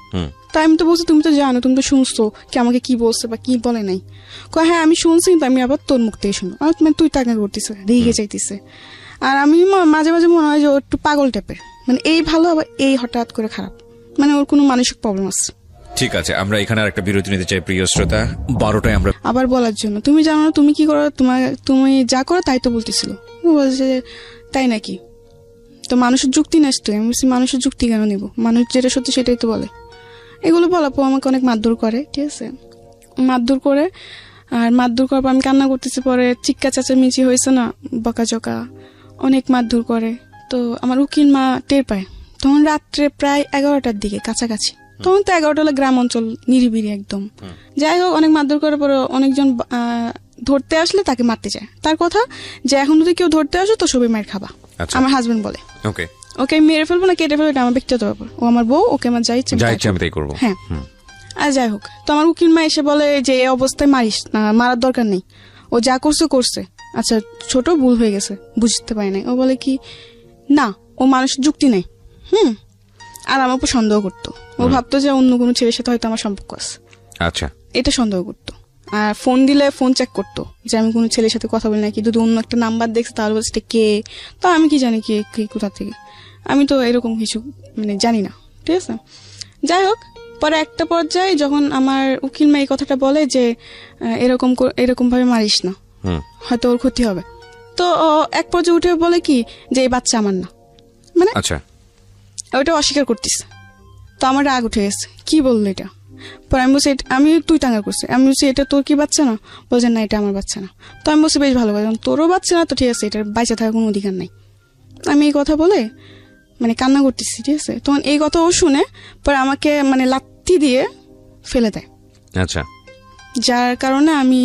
তাই আমি তো বলছি তুমি তো জানো, তুমি তো শুনছো কি আমাকে কি বলছে বা কি বলে নাই। হ্যাঁ আমি শুনছি, কিন্তু আমি আবার তোর মুখ থেকে শুনো, তুই টাকা করতেছে, রেগে যাইতেছে। আর আমি মাঝে মাঝে মনে হয় যে ও একটু পাগল টাইপের, মানে এই ভালো আবার এই হঠাৎ করে খারাপ, মানে ওর কোনো মানসিক প্রবলেম আছে। ঠিক আছে, আমরা এখানে আর একটা বিরতি নিতে চাই প্রিয় শ্রোতা। 12টায় আমরা আবার বলার জন্য, তুমি জানো না তুমি কি করো, তুমি যা করো তাই তো বলতেছিল। ও বলছে তাই নাকি, তো মানুষের যুক্তি নেস তুই। আমি বলছি মানুষের যুক্তি কেন নিব, মানুষ যেটা সত্যি সেটাই তো বলে। এগুলো বলার পর আমাকে অনেক মারধর করে, ঠিক আছে, মারধর করে। আর মারধর করার পর আমি কান্না করতেছি, পরে চিৎকার চেঁচামেচি হয়েছে না, বকাঝকা, অনেক মারধর করে। তো আমার উকিল মা টের পায়, তখন রাত্রে প্রায় 11টার দিকে কাছাকাছি। তখন তো 11টা হলো গ্রাম অঞ্চল, নিরিবিরি একদম। যাই হোক, অনেক মারধর করার পরে অনেকজন ধরতে আসলে তাকে মারতে যায়। তার কথা যে এখন যদি কেউ ধরতে আসো তো সবাই মার খাবা। আমার হাজবেন্ড বলে ওকে ওকে মেরে ফেলবো না কেটে ফেলবো, এটা আমার ব্যক্তিগত ব্যাপার, ও আমার বউ, ওকে আমার যা ইচ্ছে আমি তাই করবো। হ্যাঁ। আর যাই হোক, তো আমার উকিল মা এসে বলে যে এই অবস্থায় মারিস না, মারার দরকার নেই, ও যা করছে করছে, আচ্ছা ছোট ভুল হয়ে গেছে, বুঝতে পারি নাই। ও বলে কি না, ও মানুষের যুক্তি নেই। আর আমার উপর সন্দেহ করতো, ও ভাবতো যে অন্য কোনো ছেলের সাথে হয়তো আমার সম্পর্ক আছে, আচ্ছা, এটা সন্দেহ করতো। আর ফোন দিলে ফোন চেক করতো যে আমি কোনো ছেলের সাথে কথা বলি নাকি, যদি অন্য একটা নাম্বার দেখছে তাহলে বলছে কে, তো আমি কি জানি কে কোথা থেকে, আমি তো এরকম কিছু মানে জানি না, ঠিক আছে। যাই হোক, পরে একটা পর্যায়ে যখন আমার উকিল মা এই কথাটা বলে যে এরকম ভাবে মারিস না, হয়তো ওর ক্ষতি হবে, তো এক পর্যায়ে উঠে বলে কি যে এই বাচ্চা আমার না, মানে আচ্ছা, ওইটা অস্বীকার করতেছে। তো আমার রাগ উঠে গেছে, কি বললো এটা। পরে আমি বলছি আমি তুই টাঙ্গা করছি, আমি বলছি এটা তোর কি বাচ্চা না, বলছেন না এটা আমার বাচ্চা না। তো আমি বলছি বেশ ভালো কথা, তোরও বাচ্চা না তো ঠিক আছে, এটার বাইচা থাকার কোনো অধিকার নাই। আমি এই কথা বলে মানে কান্না করতেছি, ঠিক আছে। তখন এই কথা ও শুনে পরে আমাকে মানে লাথি দিয়ে ফেলে দেয়। আচ্ছা, যার কারণে আমি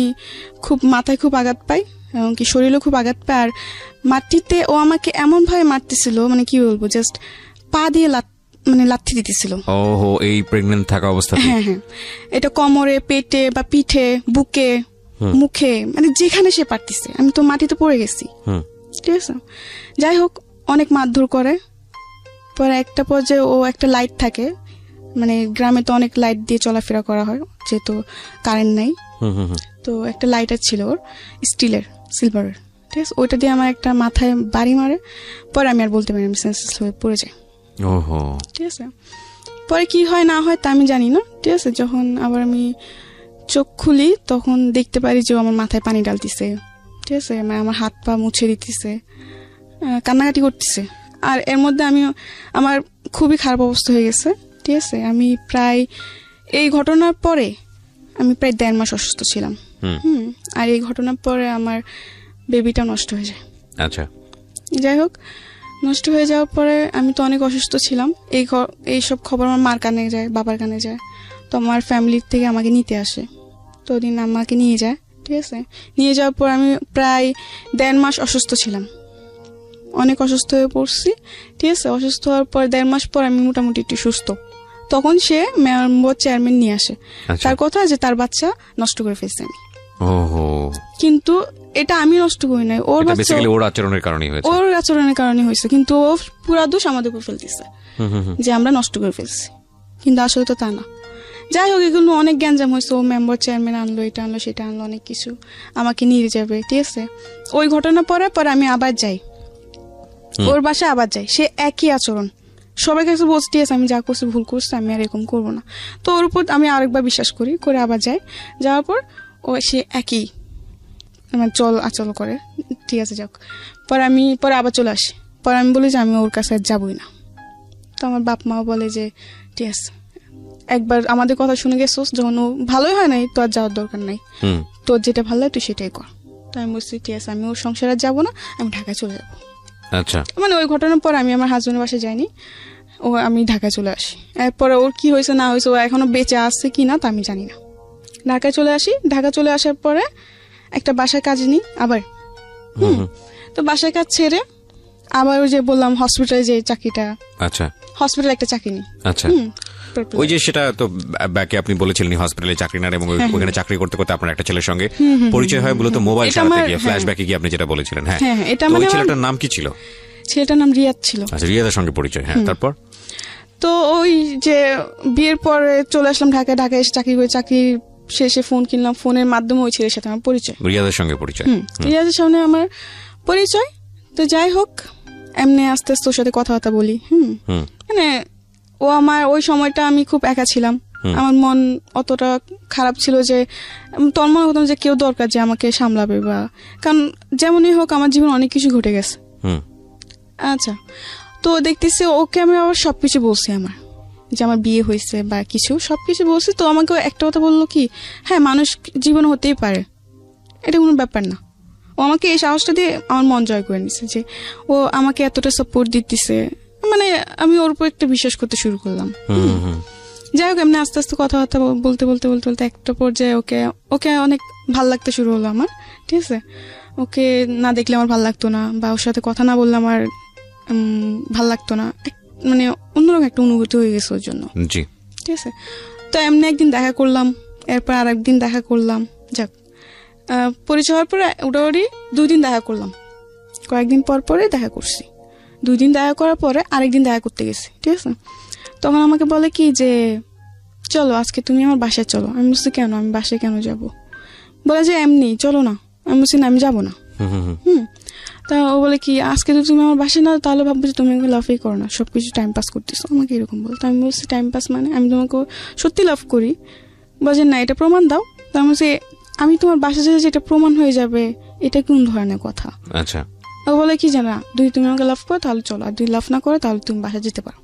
খুব মাথায় খুব আঘাত পাই, এমনকি শরীরেও খুব আঘাত পাই। আর মাটিতে ও আমাকে এমন ভাবে মারতেছিল, মানে কি বলবো, জাস্ট পা দিয়ে মানে লাথি দিতেছিল। ওহো, এই প্রেগন্যান্ট থাকা অবস্থাতে? হ্যাঁ হ্যাঁ, এটা কোমরে, পেটে বা পিঠে, বুকে, মুখে, মানে যেখানে সে পারতেছে। আমি তো মাটিতে পড়ে গেছি, ঠিক আছে। যাই হোক, অনেক মারধর করে। পরে একটা পর্যায়ে ও একটা লাইট থাকে, মানে গ্রামে তো অনেক লাইট দিয়ে চলাফেরা করা হয় যেহেতু কারেন্ট নাই, তো একটা লাইটার ছিল ওর, স্টিলের, সিলভারের, ঠিক আছে। ওইটা দিয়ে আমার একটা মাথায় বাড়ি মারে। পরে আমি আর বলতে পারি, আমি সেন্সলেস হয়ে পড়ে যাই। ওহো, ঠিক আছে। পরে কি হয় না হয় তা আমি জানি না, ঠিক আছে। যখন আবার আমি চোখ খুলি তখন দেখতে পারি যে ও আমার মাথায় পানি ডালতিছে, ঠিক আছে, আমার হাত পা মুছে দিতেছে, কান্নাকাটি করতেছে। আর এর মধ্যে আমার খুবই খারাপ অবস্থা হয়ে গেছে, ঠিক আছে। আমি প্রায় এই ঘটনার পরে আমি প্রায় 1.5 মাস অসুস্থ ছিলাম। আর এই ঘটনার পরে আমার বেবিটা নষ্ট হয়ে যায়। আচ্ছা, যাই হোক, নষ্ট হয়ে যাওয়ার পরে আমি তো অনেক অসুস্থ ছিলাম। এই সব খবর আমার মার কানে যায়, বাবার কানে যায়, তো আমার ফ্যামিলির থেকে আমাকে নিতে আসে। তো ওদিন আমাকে নিয়ে যায়, ঠিক আছে। নিয়ে যাওয়ার পর আমি প্রায় 1.5 মাস অসুস্থ ছিলাম, অনেক অসুস্থ হয়ে পড়ছি, ঠিক আছে। অসুস্থ হওয়ার পর 1.5 মাস পর আমি মোটামুটি একটু সুস্থ। তখন সে মেম্বার চেয়ারম্যান নিয়ে আসে, তার কথা যে তার বাচ্চা নষ্ট করে ফেলছে আমি। ওহো, কিন্তু এটা আমি নষ্ট করি নাই, ওর বাচ্চা, ওর আচরণের কারণেই হয়েছে, ওর আচরণের কারণে হয়েছে। কিন্তু ও পুরা দোষ আমাদের উপর ফেলতেছে যে আমরা নষ্ট করে ফেলছি, কিন্তু আসলে তো তা না। যাই হোক, এগুলো অনেক গ্যাঞ্জাম হয়েছে, ও মেম্বার চেয়ারম্যান আনলো, এটা আনলো, সেটা আনলো, অনেক কিছু আমাকে নিয়ে যাবে, ঠিক আছে। ওই ঘটনা পরে আমি আবার যাই ওর বাসায়, আবার যাই, সে একই আচরণ, সবাই কাছে বলছি ঠিক আছে আমি যা করছি ভুল করছি, আমি আর এরকম করবো না। তো ওর উপর আমি আরেকবার বিশ্বাস করে আবার যাই। যাওয়ার পর সে একই আমার আচল করে, ঠিক আছে। যাক, পরে আবার চলে আসি। পরে আমি বলি যে আমি ওর কাছে আর যাবই না। তো আমার বাপ মাও বলে যে ঠিক আছে, একবার আমাদের কথা শুনে গেছোস, যখন ও ভালোই হয় নাই তো আর যাওয়ার দরকার নাই, তোর যেটা ভালো লাগে তুই সেটাই কর। তো আমি বলছি ঠিক আছে, আমি ওর সংসারে যাবো না, আমি ঢাকায় চলে যাবো। আচ্ছা, মানে ওই ঘটনার পর আমি আমার হাজবেন্ডের বাসায় যাইনি, আমি ঢাকায় চলে আসি। এরপরে ওর কি হয়েছে না হয়েছে, ও এখনো বেঁচে আছে কি না তা আমি জানি না। ঢাকায় চলে আসি, ঢাকা চলে আসার পরে একটা বাসায় কাজ নিই আবার। তো বাসায় কাজ ছেড়ে আবার ওই যে বললাম হসপিটালে যে চাকরিটা, আচ্ছা, হসপিটালে একটা চাকরি নিই। আচ্ছা, ওই যে সেটা তো ব্যাকে আপনি বলেছিলেন হসপিটালে চাকরি না, এবং ওখানে চাকরি করতে করতে আপনার একটা ছেলের সঙ্গে পরিচয় হয় মূলত মোবাইল সারাতে গিয়ে, ফ্ল্যাশব্যাকে গিয়ে আপনি যেটা বলেছিলেন। হ্যাঁ, এটা ওই ছেলেটার নাম কি ছিল? ছেলেটার নাম রিয়াদ ছিল। আচ্ছা, রিয়াদের সঙ্গে পরিচয়। হ্যাঁ, তারপর তো ওই যে বিয়ের পরে চলে আসলাম ঢাকায় এসে চাকরি করে, চাকরি শেষে ফোন কিনলাম, ফোনের মাধ্যমে ওই ছেলের সাথে আমার পরিচয়, রিয়াদের সঙ্গে পরিচয়। রিয়াদের সামনে আমার পরিচয়। তো যাই হোক, এমনি আস্তে আস্তে ওর সাথে কথাবার্তা বলি। মানে ও আমার ওই সময়টা আমি খুব একা ছিলাম, আমার মন অতটা খারাপ ছিল যে তোর মনে হতাম যে কেউ দরকার যে আমাকে সামলাবে, বা কারণ যেমনই হোক আমার জীবন অনেক কিছু ঘটে গেছে। আচ্ছা, তো দেখতেছি ওকে আমি আবার সবকিছু বলছি, আমার যে আমার বিয়ে হয়েছে বা কিছু সবকিছু বলছি। তো আমাকে একটা কথা বললো কি, হ্যাঁ মানুষ জীবন হতেই পারে, এটা কোনো ব্যাপার না। ও আমাকে এই সাহসটা দিয়ে আমার মন জয় করে নিছে, যে ও আমাকে এতটা সাপোর্ট দিতেছে, মানে আমি ওর উপর একটা বিশ্বাস করতে শুরু করলাম। যাই হোক, এমনি আস্তে আস্তে কথাবার্তা বলতে বলতে বলতে বলতে একটা পর্যায়ে ওকে অনেক ভাল লাগতে শুরু হলো আমার। ঠিক আছে, ওকে না দেখলে আমার ভাল লাগতো না, বা ওর সাথে কথা না বললে আমার ভাল লাগতো না, মানে অন্যরকম একটা অনুভূতি হয়ে গেছে ওর জন্য। জি, ঠিক আছে। তো এমনি একদিন দেখা করলাম, এরপর আর একদিন দেখা করলাম, যাক পরিচয় হওয়ার পরে ওটাওয়ারি 2 দিন দেখা করলাম, কয়েকদিন পর পরে দেখা করছি। 2 দিন দেখা করার পরে আরেকদিন দেখা করতে গেছি। ঠিক আছে, তখন আমাকে বলে কি যে চলো আজকে তুমি আমার বাসায় চলো। আমি বলছি কেন, আমি বাসায় কেন যাব? বলে যে এমনি চলো না। আমি বলছি না, আমি যাবো না। তা ও বলে কি আজকে তো তুমি আমার বাসায় না, তাহলে ভাববো যে তুমি আমাকে লাভই করো না, সবকিছু টাইম পাস করতেছো, আমাকে এরকম বলতো। আমি বলছি টাইম পাস মানে আমি তোমাকে সত্যি লাভ করি। বলছে না, এটা প্রমাণ দাও। তো আমি বলছি আমি তোমার বাসায় যেতে যেটা প্রমাণ হয়ে যাবে, এটা কোন ধরনের কথা? আচ্ছা, ও বলে কি জানা, যদি তুমি আমাকে লাভ করো তাহলে চলো, আর যদি লাভ না করো তাহলে তুমি বাসায় যেতে পারো।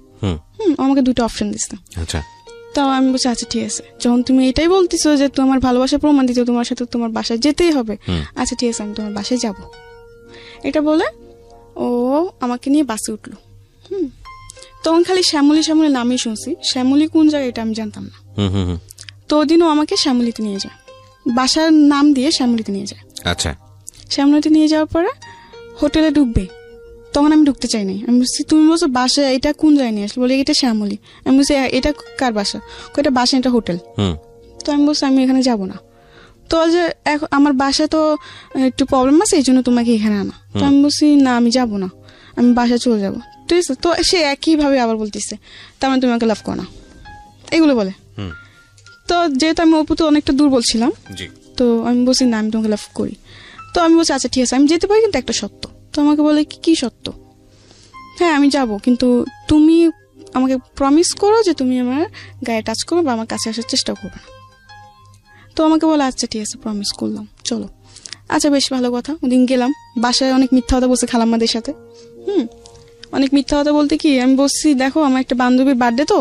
আমাকে 2টা অপশন দিচ্ছে। আচ্ছা, তাও আমি বলছি আচ্ছা ঠিক আছে, যখন তুমি এটাই বলতেছো যে তোমার ভালোবাসা প্রমাণ দিতে তোমার সাথে তোমার বাসায় যেতেই হবে, আচ্ছা ঠিক আছে আমি তোমার বাসায় যাব। এটা বলে ও আমাকে নিয়ে বাসে উঠলো। তখন খালি শ্যামলী শ্যামলী নামই শুনছি, শ্যামলী কোন জায়গায় এটা আমি জানতাম না। তো ওদিনও আমাকে শ্যামলীতে নিয়ে যায়, বাসার নাম দিয়ে শ্যামলীতে নিয়ে যায়। আচ্ছা, শ্যামলীতে নিয়ে যাওয়ার পরে হোটেলে ঢুকবে, তখন আমি ঢুকতে চাই নাই। আমি বলছি তুমি বলছো বাসা, এটা কোন জায়গায় নিয়ে আসলে? বলে এটা শ্যামলী। আমি বলছি এটা কার বাসা? এটা বাসা, এটা হোটেল। তো আমি বলছি আমি এখানে যাব না। তো যে আমার বাসায় তো একটু প্রবলেম আছে, এই জন্য তোমাকে এখানে আনা। তো আমি বলছি না, আমি যাব না, আমি বাসায় চলে যাব। ঠিক আছে, তো সে একই ভাবে আবার বলতেছে তার মানে তুমি আমাকে লাভ করো না, এগুলো বলে। তো যেহেতু আমি ওর প্রতি অনেকটা দুর্বল ছিলাম, তো আমি বলছি না, আমি তোমাকে লাভ করি। তো আমি বলছি আচ্ছা ঠিক আছে আমি যেতে পারি, কিন্তু একটা সত্য। তো আমাকে বলে কি সত্য? হ্যাঁ আমি যাব, কিন্তু তুমি আমাকে প্রমিস করো যে তুমি আমার গায়ে টাচ করবে বা আমার কাছে আসার চেষ্টা করবে না। তো আমাকে বলে আচ্ছা ঠিক আছে প্রমিস করলাম, চলো। আচ্ছা বেশ ভালো কথা। ওদিন গেলাম, বাসায় অনেক মিথ্যা কথা বলছে খালাম্মাদের সাথে। অনেক মিথ্যা কথা বলতে কি, আমি বলছি দেখো আমার একটা বান্ধবীর বার্থডে, তো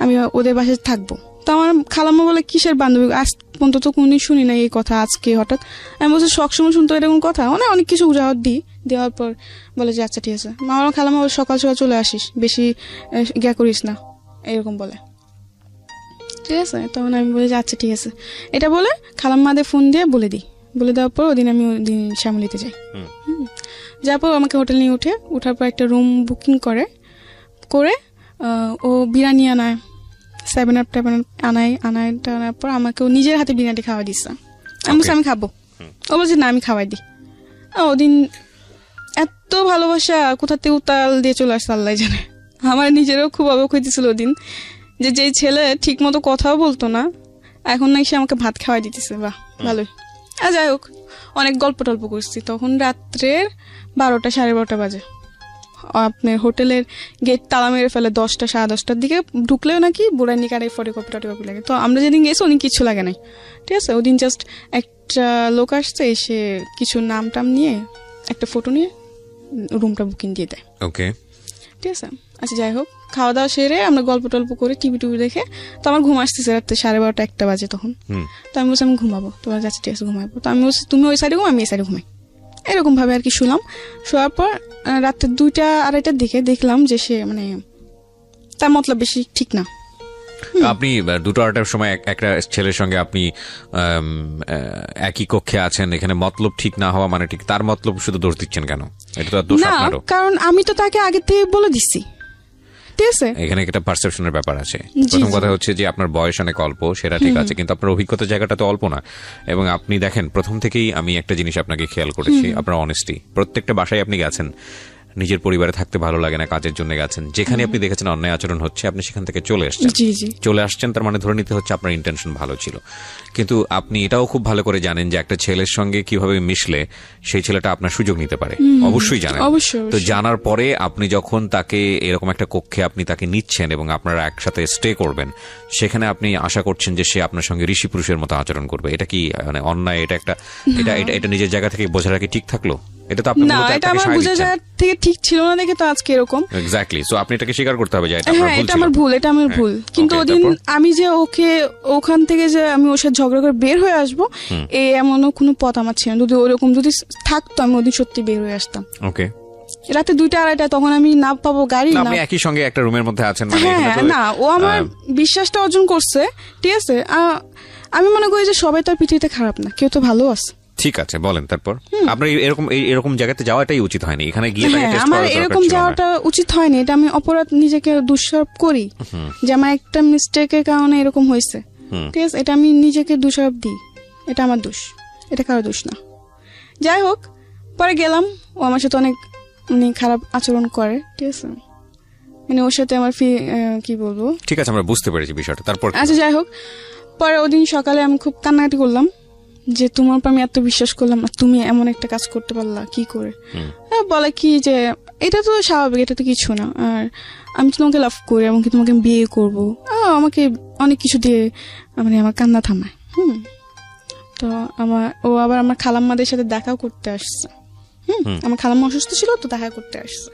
আমি ওদের বাসায় থাকবো। তো আমার খালাম্মা বলে কিসের বান্ধবী, আজ পর্যন্ত তো কোনদিন শুনি না এই কথা, আজকে হঠাৎ? আমি বলছি সবসময় শুনতো এরকম কথা, মানে অনেক কিছু উজাহর দিই। দেওয়ার পর বলে যে আচ্ছা ঠিক আছে। আমার খালাম্মা বলে সকাল সকাল চলে আসিস, বেশি ইয়া করিস না, এরকম বলে। ঠিক আছে, তখন আমি বলি যে আচ্ছা ঠিক আছে। এটা বলে খালাম্মাদের ফোন দিয়ে বলে দিই। বলে দেওয়ার পর ওদিন আমি ওদিন শ্যামলীতে যাই। যাওয়ার পর আমাকে হোটেল নিয়ে উঠার পর একটা রুম বুকিং করে ও বিরিয়ানি আনায়, 7 আপ আনার পর আমাকে ও নিজের হাতে বিরিয়ানি খাওয়া দিচ্ছে। আমি বলছি আমি খাবো। ও বলছে না আমি খাওয়াই দিই। ওদিন এত ভালোবাসা কোথাতে উতাল দিয়ে চলে আসছে আল্লাহ জানে। আমার নিজেরও খুব অবাক হইতেছিল ওদিন, যে যেই ছেলে ঠিক মতো কথাও বলতো না, এখন নাকি সে আমাকে ভাত খাওয়াই দিতেছে। বাহ ভালোই। আর যাই হোক, অনেক গল্প টল্প করছি। তখন রাত্রের 12টা 12:30 বাজে। আপনার হোটেলের গেট তালা মেরে ফেলে 10টা 10:30টার দিকে। ঢুকলেও নাকি বুড়াই নিকারে ফটোকপি লাগে। তো আমরা যেদিন গেছি ওদিন কিছু লাগে নাই। ঠিক আছে, ওদিন জাস্ট একটা লোক আসছে, এসে কিছু নাম টাম নিয়ে একটা ফটো নিয়ে রুমটা বুকিং দিয়ে দেয়। ওকে, ঠিক আছে। আচ্ছা যাই হোক, খাওয়া দাওয়া সেরে আমরা গল্প টল্প করে টিভি দেখে, তো আমার ঘুম আসতেছে রাত্রে 12:30 1টা বাজে তখন। তো আমি বলছি আমি ঘুমাবো। তোমার যাচ্ছে ঠিক আছে ঘুমাবো। তো আমি বলছি তুমি ওই সাইডে ঘুম, আমি এই সাইডে ঘুমাই, এরকম ভাবে আর কি শুলাম। শোয়ার পর রাত্রে 2টা 2:30টার দিকে দেখলাম যে সে মানে তার মতলব বেশি ঠিক না। আপনি 2:00-2:30টার সময় একটা ছেলের সঙ্গে আপনি একই কক্ষে আছেন, এখানে মতলব ঠিক না হওয়া মানে ঠিক, তার মতলব শুধু দোষ দিচ্ছেন কেন? এটা তো দোষ আপনারও। কারণ আমি তো তাকে আগে থেকে বলে দিচ্ছি। ঠিক আছে, এখানে একটা পারসেপশনের ব্যাপার আছে। প্রথম কথা হচ্ছে যে আপনার বয়স অনেক অল্প, সেটা ঠিক আছে, কিন্তু আপনার অভিজ্ঞতার জায়গাটা তো অল্প না। এবং আপনি দেখেন প্রথম থেকেই আমি একটা জিনিস আপনাকে খেয়াল করেছি, আপনার অনেস্টি। প্রত্যেকটা বাসায় আপনি গেছেন, নিজের পরিবারে থাকতে ভালো লাগে না, কাজের জন্য গেছেন, যেখানে আপনি দেখেছেন অন্যায় আচরণ হচ্ছে আপনি সেখান থেকে চলে আসছেন। জি জি চলে আসছেন তার মানে ধরে নিতে হচ্ছে আপনার ইন্টেনশন ভালো ছিল, কিন্তু আপনি এটাও খুব ভালো করে জানেন যে একটা ছেলের সঙ্গে কিভাবে মিশলে সেই ছেলেটা আপনার সুযোগ নিতে পারে, অবশ্যই জানেন। অবশ্যই, তো অবশ্যই। জানার পরে আপনি যখন তাকে এরকম একটা কক্ষে আপনি তাকে নিচ্ছেন এবং আপনারা একসাথে স্টে করবেন, সেখানে আপনি আশা করছেন যে সে আপনার সঙ্গে ঋষি পুরুষের মতো আচরণ করবে। এটা কি মানে অন্যায়? এটা একটা এটা নিজের জায়গা থেকে বোঝাটা কি ঠিক থাকলো? এটা তো আপনি না, এটা আমার বোঝা যায় থেকে ঠিক ছিল না দেখে তো আজকে এরকম। এক্স্যাক্টলি। সো আপনি এটাকে স্বীকার করতে হবে যে এটা আপনার হ্যাঁ, ভুল এটা ছিল। আমার ভুল, এটা আমার ভুল। কিন্তু Okay, ওদিন তারপর? আমি যে ওকে ওখান থেকে যে আমি ওর সাথে ঝগড়া করে বের হয়ে আসবো, এমনও কোনো পথ আমার ছিল না। যদি ওরকম যদি থাকতো আমি ওদিন সত্যি বের হয়ে আসতাম। ওকে। রাতে 2টা-2:30 তখন আমি না পাবো গাড়ি, না আপনি একই সঙ্গে একটা রুমের মধ্যে আছেন মানে হ্যাঁ এখানে তো না, ও আমার বিশ্বাসটা অর্জন করছে, ঠিক আছে। আমি মনে করি যে সবাই তার পৃথিবীতে খারাপ না, কেউ তো ভালো আছে। ঠিক আছে, বলেন তারপর। আপনার এরকম জায়গাতে যাওয়াটাই উচিত হয়নি, এখানে গিয়ে তাকে হ্যাঁ, টেস্ট আমার করার দরকার এরকম ছিল না। যাওয়াটা উচিত হয়নি। এটা আমি অপরাধ, নিজেকে দোষারোপ করি যে আমার একটা মিস্টেকের কারণে এরকম হয়েছে, ঠিক আছে। এটা আমি নিজেকে দোষারোপ দিই, এটা আমার দোষ, এটা কারো দোষ না। যাই হোক, পরে গেলাম, ও আমার সাথে অনেক খারাপ আচরণ করে, ঠিক আছে। মানে ওর সাথে আমার কি বলবো। ঠিক আছে, আমরা বুঝতে পেরেছি বিষয়টা। তারপর কি? আচ্ছা, যাই হোক, পরে ওদিন সকালে আমি খুব কান্নাকাটি করলাম যে তোমার উপর আমি এত বিশ্বাস করলাম আর তুমি এমন একটা কাজ করতে পারলা কি করে। বলে কি যে এটা তো স্বাভাবিক, এটা তো কিছু না, আর আমি তো তোমাকে লাভ করি, এমনকি তোমাকে আমি বিয়ে করবো। আমাকে অনেক কিছু দিয়ে মানে আমার কান্না থামায়। তো ও আবার আমার খালাম্মাদের সাথে দেখাও করতে আসছে। আমার খালাম্মা অসুস্থ ছিল, তো দেখা করতে আসছে।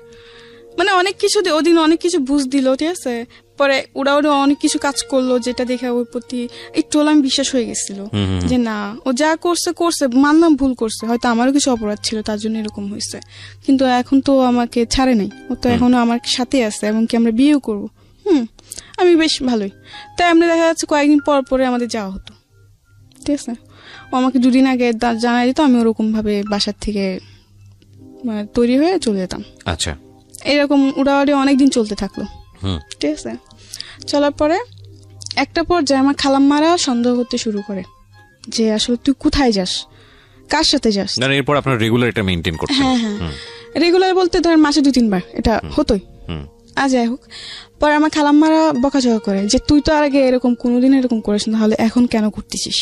মানে অনেক কিছু ওদিন অনেক কিছু বুঝ দিল, ঠিক আছে। পরে ওরা অনেক কিছু কাজ করলো, যেটা দেখে ওর প্রতি একটু আমি বিশ্বাস হয়ে গেছিল যে না, ও যা করছে মানলাম ভুল করছে, হয়তো আমারও কিছু অপরাধ ছিল, তার জন্য এরকম হয়েছে। কিন্তু এখন তো আমাকে ছাড়ে নাই, ও তো এখনো আমার সাথে আছে, এবং কি আমরা বিয়েও করবো। আমি বেশ ভালোই। তাই আমরা দেখা যাচ্ছে কয়েকদিন পর পরে আমাদের যাওয়া হতো, ঠিক আছে। ও আমাকে 2 দিন আগে জানাই দিত, আমি ওরকম ভাবে বাসার থেকে তৈরি হয়ে চলে যেতাম। আচ্ছা, এরকম উড়াউড়ি অনেকদিন চলতে থাকলো, ঠিক আছে। চলার পরে একটা পর্যায়ে আমার খালাম্মারা সন্দেহ করতে শুরু করে যে আসলে তুই কোথায় যাস, কার সাথে যাস। না, এরপর আপনার রেগুলার এটা মেইনটেইন করতে। হ্যাঁ, রেগুলার বলতে ধর মাসে 2-3 বার এটা হতোই। যাই হোক, পরে আমার খালাম্মারা বকাঝকা করে যে তুই তো আর আগে এরকম কোনোদিন এরকম করিস না, তাহলে এখন কেন করতেছিস।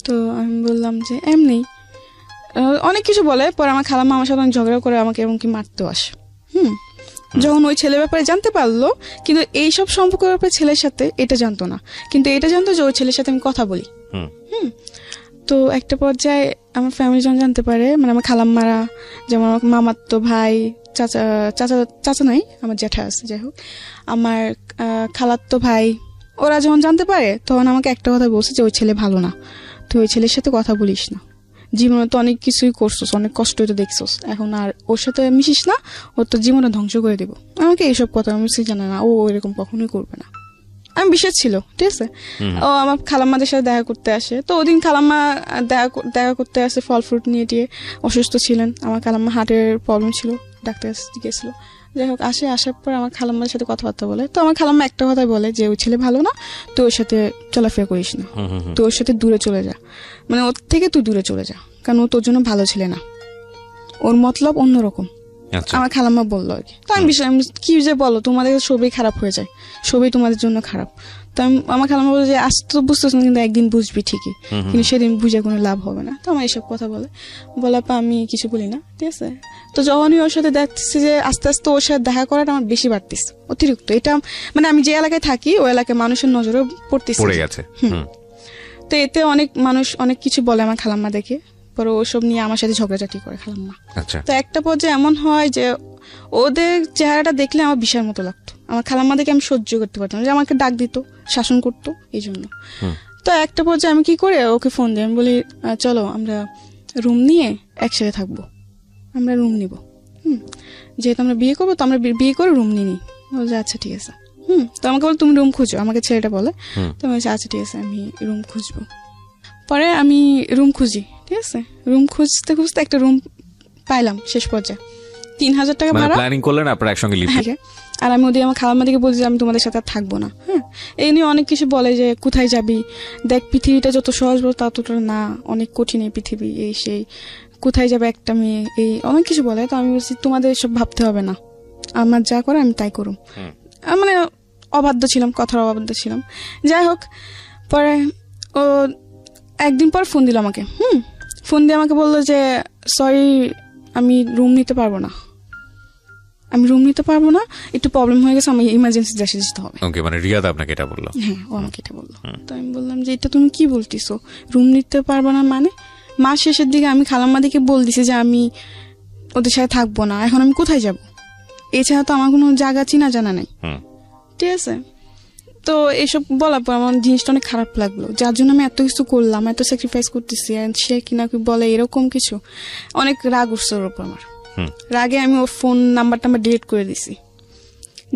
তো আমি বললাম যে এমনি, অনেক কিছু বলে। পরে আমার খালাম্মা আমার সাথে ঝগড়া করে আমাকে এমনকি মারতেও আসে। যখন ওই ছেলের ব্যাপারে জানতে পারলো, কিন্তু এইসব সম্পর্কের ব্যাপারে ছেলের সাথে এটা জানতো না, কিন্তু এটা জানতো যে ওই ছেলের সাথে আমি কথা বলি। তো একটা পর্যায়ে আমার ফ্যামিলি যখন জানতে পারে, মানে আমার খালাম্মারা, যেমন আমার মামাতো ভাই, চাচা নাই, আমার জ্যাঠা আছে, যাই হোক, আমার খালাতো ভাই, ওরা যখন জানতে পারে, তখন আমাকে একটা কথা বলছে যে ওই ছেলে ভালো না, তুই ওই ছেলের সাথে কথা বলিস না, জীবনে তো অনেক কিছুই করছোস, অনেক কষ্ট তো দেখছোস, এখন আর ওর সাথে মিশিস না, ওর তো জীবনে ধ্বংস করে দিব। আমাকে এইসব কথা আমি জানে না, ও এরকম কখনোই করবে না। আমি বিশ্বাস ছিল, ঠিক আছে। ও আমার খালাম্মাদের সাথে দেখা করতে আসে। তো ওদিন খালাম্মা দেখা করতে আসে, ফল ফ্রুট নিয়ে টিয়ে, অসুস্থ ছিলেন। আমার খালাম্মা হার্টের প্রবলেম ছিল, ডাক্তার গেছিল। যাই হোক, আসার পর আমার খালাম্মার সাথে কথাবার্তা বলে। তো আমার খালাম্মা একটা কথাই বলে যে ওই ছেলে ভালো না, তুই ওর সাথে চলাফেরা করিস না, তুই ওর সাথে দূরে চলে যা, মানে ওর থেকে তুই দূরে চলে যা, কারণ ও তোর জন্য ভালো ছেলে না, ওর মতলব অন্যরকম। আমার খালাম্মা বললো আর কি। তো আমি কি যে বলো, তোমাদের সবই খারাপ হয়ে যায়, সবই তোমাদের জন্য খারাপ। তো আমার খালাম্মা বলে যে আজ তো বুঝতেছ না, কিন্তু একদিন বুঝবি ঠিকই, কিন্তু সেদিন বুঝে কোনো লাভ হবে না। তো আমার এইসব কথা বলার পর আমি কিছু বলি না, ঠিক আছে। তো যখনই ওর সাথে দেখতেছি যে আস্তে আস্তে ওর সাথে দেখা করাটা আমার বেশি বাড়তেছে, অতিরিক্ত। এটা মানে আমি যে এলাকায় থাকি, ওই এলাকায় মানুষের নজরে পড়তেছে। তো এতে অনেক মানুষ অনেক কিছু বলে আমার খালাম্মা দেখে, পরে ওসব নিয়ে আমার সাথে ঝগড়াঝাটি করে খালাম্মা। তো একটা পর্যায়ে এমন হয় যে ওদের চেহারাটা দেখলে আমার বিশাল মতো লাগতো। আমার খালাম্মা দেখে আমি সহ্য করতে পারতাম, যে আমাকে ডাক দিত, শাসন করতো, এই জন্য। তো একটা পর্যায়ে আমি কি করে ওকে ফোন দিই, আমি বলি চলো আমরা রুম নিয়ে একসাথে থাকবো, আমরা রুম নিব, যেহেতু আমরা বিয়ে করবো, তো আমরা বিয়ে করে রুম নিয়ে নিই। বলছে আচ্ছা ঠিক আছে। তো আমাকে বলে তুমি রুম খুঁজো, আমাকে ছেলেটা বলে। তো আমি বলছি আচ্ছা ঠিক আছে, আমি রুম খুঁজবো। পরে আমি রুম খুঁজি, ঠিক আছে। রুম খুঁজতে খুঁজতে একটা রুম পাইলাম, শেষ পর্যায়ে 3,000 টাকা ভাড়া। প্ল্যানিং করলেন আপনারা একসঙ্গে লিভ। আর আমি ওদের আমার খালাম্মা দিকে বলছি যে আমি তোমাদের সাথে আর থাকবো না। এই নিয়ে অনেক কিছু বলে যে কোথায় যাবি, দেখ পৃথিবীটা যত সহজ বল ততটা না, অনেক কঠিন এই পৃথিবী, এই সেই। কোথায় যাবে একটা মেয়ে, এই অনেক কিছু বলে। তো আমি বলছি তোমাদের সব ভাবতে হবে না, আমার যা করে আমি তাই করুম। মানে অবাধ্য ছিলাম, কথার অবাধ্য ছিলাম। যাই হোক, পরে ও একদিন পর ফোন দিল আমাকে। ফোন দিয়ে আমাকে বললো যে সরি, আমি রুম নিতে পারবো না, একটু প্রবলেম হয়ে গেছে, আমি ইমার্জেন্সি দেশে যেতে হবে। ওকে, মানে রিয়াদ আপনাকে এটা বললো? হ্যাঁ, ও আমাকে এটা বললো। তো আমি বললাম যে এটা তুমি কি বলতেছো, রুম নিতে পারবো না মানে? মাস শেষের দিকে আমি খালাম্মাদিকে বল দিছি যে আমি ওদের সাথে থাকবো না, এখন আমি কোথায় যাব? এছাড়া তো আমার কোনো জায়গা চিনা জানা নাই। ঠিক আছে, তো এইসব বলার পর আমার জিনিসটা অনেক খারাপ লাগলো, যার জন্য আমি এত কিছু করলাম, এত স্যাক্রিফাইস করতেছি, সে কিনা বলে এরকম কিছু। অনেক রাগ উঠছে ওর উপর আমার। রাগে আমি ওর ফোন নাম্বারটা ডিলিট করে দিছি।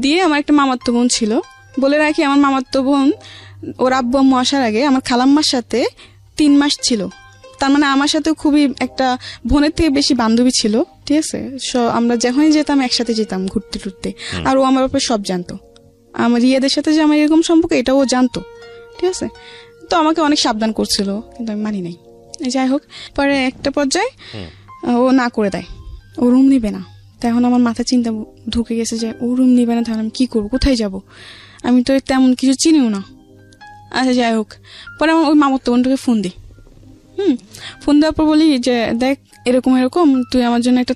দিয়ে আমার একটা মামাতো বোন ছিল, বলে রাখি আমার মামাতো বোন ওর আব্বু আম্মু আসার আগে আমার খালাম্মার সাথে 3 মাস ছিল। তার মানে আমার সাথে খুবই একটা বোনের থেকে বেশি বান্ধবী ছিল। ঠিক আছে, আমরা যখনই যেতাম একসাথে যেতাম ঘুরতে টুরতে। আর ও আমার ব্যাপারে সব জানতো, আমার রিয়াদের সাথে যে আমার এরকম সম্পর্ক এটাও ও জানতো। ঠিক আছে, তো আমাকে অনেক সাবধান করছিল, কিন্তু আমি মানি নাই। যাই হোক, পরে একটা পর্যায়ে ও না করে দেয়, ও রুম নিবে না। তখন আমার মাথা চিন্তা ঢুকে গেছে যে ও রুম নিবে না, তাহলে আমি কি করবো, কোথায় যাব? আমি তো তেমন কিছু চিনিও না। আচ্ছা, যাই হোক, পরে আমার ওই মামাতো বোনটাকে ফোন দিই। ফোন দেওয়ার পর বলি যে দেখ এরকম তুই আমার জন্য একটা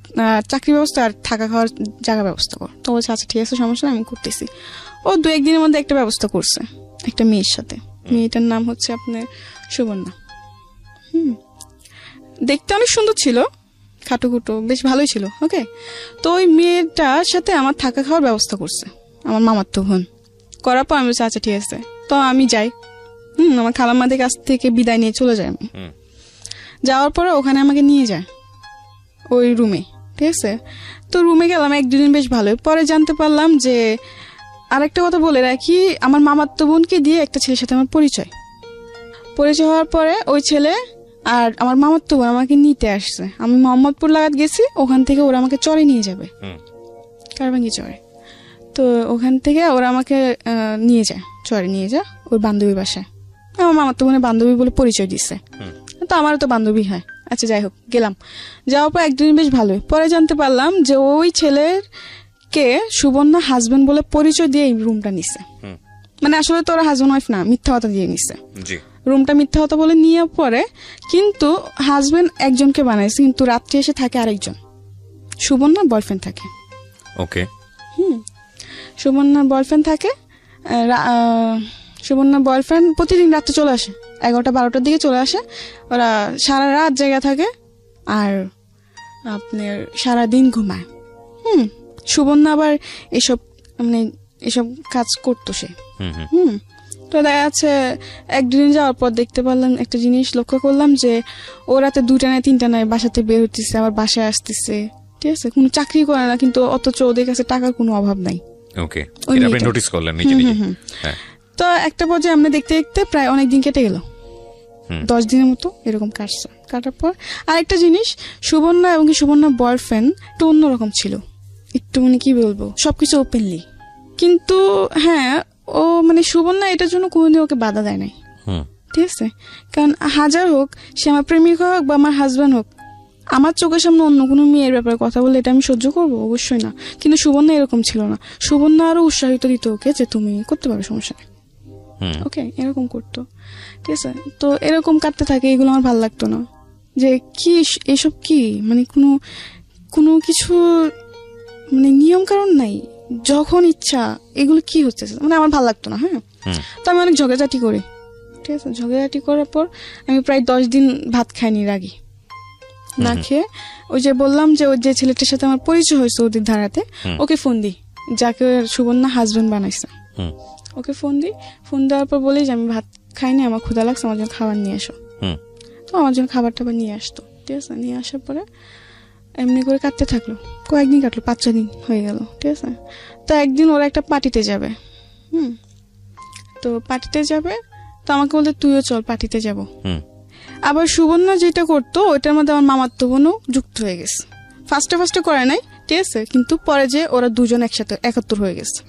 চাকরি ব্যবস্থা আর থাকা খাওয়ার জায়গা ব্যবস্থা কর। তো বলছে আচ্ছা ঠিক আছে, সমস্যা নেই, আমি করতেছি। ও 2-1 দিনের মধ্যে একটা ব্যবস্থা করছে একটা মেয়ের সাথে। মেয়েটার নাম হচ্ছে আপনার সুবর্ণা। দেখতে অনেক সুন্দর ছিল, খাটো বেশ ভালোই ছিল। ওকে, তো ওই মেয়েটার সাথে আমার থাকা খাওয়ার ব্যবস্থা করছে আমার মামাতো বোন। করার পর আমি বলছি আচ্ছা ঠিক আছে, তো আমি যাই। আমার খালাম্মাদের কাছ থেকে বিদায় নিয়ে চলে যাই আমি। যাওয়ার পরে ওখানে আমাকে নিয়ে যায় ওই রুমে। ঠিক আছে, তো রুমে গেলাম 1-2 দিন বেশ ভালোই। পরে জানতে পারলাম যে আরেকটা কথা বলে রাখি, আমার মামাতো বোনকে দিয়ে একটা ছেলের সাথে আমার পরিচয় হওয়ার পরে ওই ছেলে আর আমার মামাতো বোন আমাকে নিতে আসছে। আমি মোহাম্মদপুর লাগাত গেছি, ওখান থেকে ওরা আমাকে চরে নিয়ে যাবে, কারবাঙ্গি চরে। তো ওখান থেকে ওরা আমাকে চরে নিয়ে যায় ওর বান্ধবীর বাসায়। আমার মামাতো বোনের বান্ধবী বলে পরিচয় দিচ্ছে, তো আমারও তো বান্ধবী হয়। আচ্ছা যাই হোক, গেলাম। যাওয়ার পর 1-2 দিন বেশ ভালোই। পরে জানতে পারলাম যে ওই ছেলেকে সুবর্ণা হাজবেন্ড বলে পরিচয় দিয়ে এই রুমটা নিচ্ছে। মানে আসলে তো ওরা হাজবেন্ড ওয়াইফ না, মিথ্যা কথা দিয়ে নিচ্ছে রুমটা, মিথ্যা কথা বলে নিয়ে পরে। কিন্তু হাজবেন্ড একজনকে বানাইছে, কিন্তু রাত্রে এসে থাকে আরেকজন, সুবর্ণার বয়ফ্রেন্ড থাকে। ওকে, সুবর্ণার বয়ফ্রেন্ড থাকে। সুবর্ণার বয়ফ্রেন্ড প্রতিদিন রাত্রে চলে আসে, 11টা-12টার দিকে চলে আসে। ওরা সারা রাত জায়গা থাকে আর আপনার সারাদিন ঘুমায়। সুবর্ণা আবার এসব কাজ করতো সে। তো দেখা যাচ্ছে 1-2 দিন যাওয়ার পর দেখতে পারলাম একটা জিনিস, লক্ষ্য করলাম যে ও রাতে 2টা নয় 3টা নয় বাসাতে বের হইতেছে, আবার বাসায় আসতেছে। ঠিক আছে, কোনো চাকরি করে না, কিন্তু অথচ ওদের কাছে টাকার কোনো অভাব নাই। ওকে, এটা আপনি নোটিস করলেন নিজে নিজে? হ্যাঁ। তো একটা পর্যায়ে আমরা দেখতে দেখতে প্রায় অনেক দিন কেটে গেল, 10 দিনের মতো এরকম কাটছে। কাটার পর আরেকটা জিনিস, সুবর্ণা এবং সুবর্ণার বয়ফ্রেন্ড একটু অন্যরকম ছিল, একটু কি বলবো, সবকিছু ওপেনলি। কিন্তু হ্যাঁ, ও সুবর্ণা এটার জন্য কোনোদিন ওকে বাধা দেয় নাই। ঠিক আছে, কারণ হাজার হোক সে আমার প্রেমিক হোক বা আমার হাজব্যান্ড হোক, আমার চোখের সামনে অন্য কোনো মেয়ের ব্যাপারে কথা বললে এটা আমি সহ্য করবো? অবশ্যই না। কিন্তু সুবর্ণা এরকম ছিল না, সুবর্ণা আরো উৎসাহিত দিত ওকে যে তুমি করতে পারো, সমস্যা নেই। ওকে, এরকম করতো। ঠিক আছে, তো এরকম কাটতে থাকে, এগুলো আমার ভালো লাগতো না। যে কি এসব কি কোনো কিছু নিয়ম কারণ নাই, যখন ইচ্ছা এগুলো কি হচ্ছে, আমার ভালো লাগতো না। হ্যাঁ, তো আমি অনেক ঝগড়াঝাটি করি। ঠিক আছে, ঝগড়াঝাটি করার পর আমি প্রায় 10 দিন ভাত খাইনি, রাগি না খেয়ে। ওই যে বললাম যে ওই যে ছেলেটার সাথে আমার পরিচয় হয়েছে ওদের ধারাতে, ওকে ফোন দিই, যাকে সুবর্ণা হাজবেন্ড বানাইছে। ওকে ফোন দেওয়ার পর বলি যে আমি ভাত খাইনি, আমার ক্ষুধা লাগছে, আমার জন্য খাবার নিয়ে আসো। তো আমার জন্য খাবার টাবার নিয়ে আসতো। ঠিক আছে, নিয়ে আসার পরে এমনি করে কাটতে থাকলো, কয়েকদিন কাটলো, 5-6 দিন হয়ে গেল। ঠিক আছে, তো একদিন ওরা একটা পার্টিতে যাবে। তো পার্টিতে যাবে, তো আমাকে বলতে তুইও চল পার্টিতে যাব। আবার সুবর্ণা যেটা করতো ওইটার মধ্যে আমার মামাতো বোনও যুক্ত হয়ে গেছে। ফার্স্টে করে নাই, ঠিক আছে, কিন্তু পরে যে ওরা দুজন একসাথে 71 হয়ে গেছে।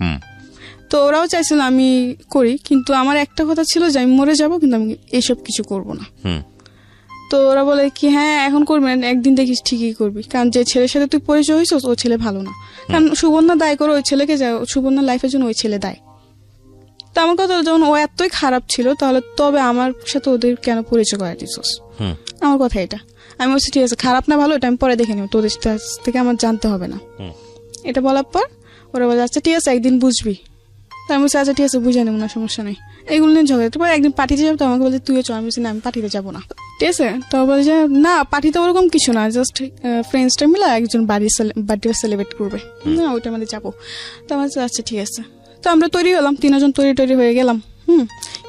তো ওরাও চাইছিল আমি করি, কিন্তু আমার একটা কথা ছিল যে আমি মরে যাব, কিন্তু আমি এসব কিছু করব না। তো ওরা বলে কি হ্যাঁ এখন করবি না, একদিন দেখিস ঠিকই করবি, কারণ যে ছেলের সাথে তুই পরিচয় হয়েছিস ও ছেলে ভালো না, কারণ সুবর্ণা দায় করে ওই ছেলেকে, সুবর্ণার লাইফের জন্য ওই ছেলে দায়। তো আমার কথা হলো, যখন ও এতই খারাপ ছিল তাহলে তবে আমার সাথে ওদের কেন পরিচয় করাই দিছিস? আমার কথা এটা। আমি বলছি ঠিক আছে, খারাপ না ভালো এটা আমি পরে দেখে নেব, তোদের থেকে আমার জানতে হবে না। এটা বলার পর ওরা বলে আচ্ছা ঠিক আছে একদিন বুঝবি। তো আমি বলছি আচ্ছা ঠিক আছে বুঝে নেবো না, সমস্যা নেই। এইগুলো নিয়ে ঝগড়া, তারপর একদিন পার্টিতে যাবো, তো আমাকে বলছে তুইও চল। আমি বলছি না আমি পার্টিতে যাবো না, ঠিক আছে। তো বলে যে না পার্টিতে ওরকম কিছু না, জাস্ট ফ্রেন্ডসটা মিলে একজন বার্থডে সেলিব্রেট করবে, না ওইটা আমাদের যাবো। তো আমার আচ্ছা ঠিক আছে। তো আমরা তৈরি হলাম, 3 জন তৈরি হয়ে গেলাম।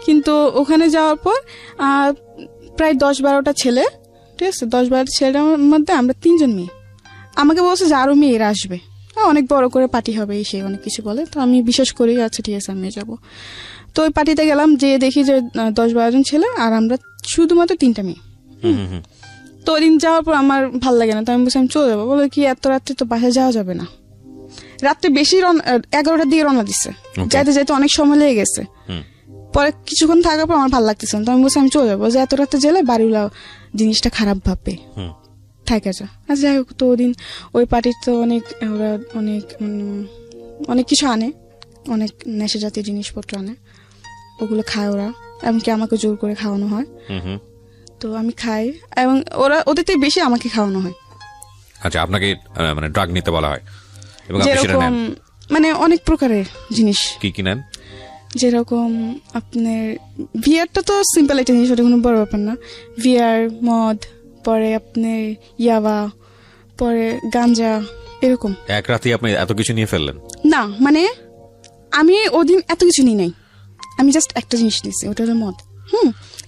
কিন্তু ওখানে যাওয়ার পর প্রায় 10-12টা ছেলে, ঠিক আছে, 10-12টা ছেলেটার মধ্যে আমরা 3 জন মেয়ে। আমাকে বলছে যে আরো মেয়েরা আসবে, অনেক বড় করে পার্টি হবে, সে অনেক কিছু বলে। তো আমি বিশ্বাস করি আচ্ছা ঠিক আছে আমি যাবো। তো ওই পার্টিতে গেলাম, যে দেখি যে 10-12 জন ছেলে আর আমরা শুধুমাত্র 3টা মেয়ে। তো ওই দিন যাওয়ার পর আমার ভাল লাগে না, তো আমি বলছি আমি চলে যাবো। বলে কি এত রাত্রে তো বাসায় যাওয়া যাবে না, রাত্রে বেশি 11টার দিকে রওনা দিচ্ছে, যাইতে যাইতে অনেক সময় লেগে গেছে। পরে কিছুক্ষণ থাকার পর আমার ভালো লাগতেছে না, তো আমি বলছি আমি চলে যাবো, যে এত রাতে গেলে বাড়িগুলা জিনিসটা খারাপ ভাববে, থাকে যা। আচ্ছা যাই হোক, তো ওদিন ওই পার্টির তো ওরা অনেক কিছু আনে, অনেক নেশা জাতীয় জিনিসপত্র আনে, ওগুলো খায় ওরা, এমনকি আমাকে জোর করে খাওয়ানো হয়। তো আমি খাই এবং ওদের থেকে বেশি আমাকে খাওয়ানো হয়। আচ্ছা, আপনাকে মানে ড্রাগ নিতে বলা হয় এবং আপনি সেটা যেরকম নেন? মানে অনেক প্রকারের জিনিস। কি নেন? যেরকম আপনার ভিআরটা তো সিম্পল একটা জিনিস, ওটা কোনো বড় ব্যাপার না। ভিআর, মদ, পরে আপনার ইয়াবা, পরে গাঞ্জা, এরকম। এক রাতে আপনি এত কিছু নিয়ে ফেললেন? না মানে আমি ওদিন এত কিছু নিই নাই, আমি জাস্ট একটা জিনিস নিয়েছি, ওটা হলো মদ।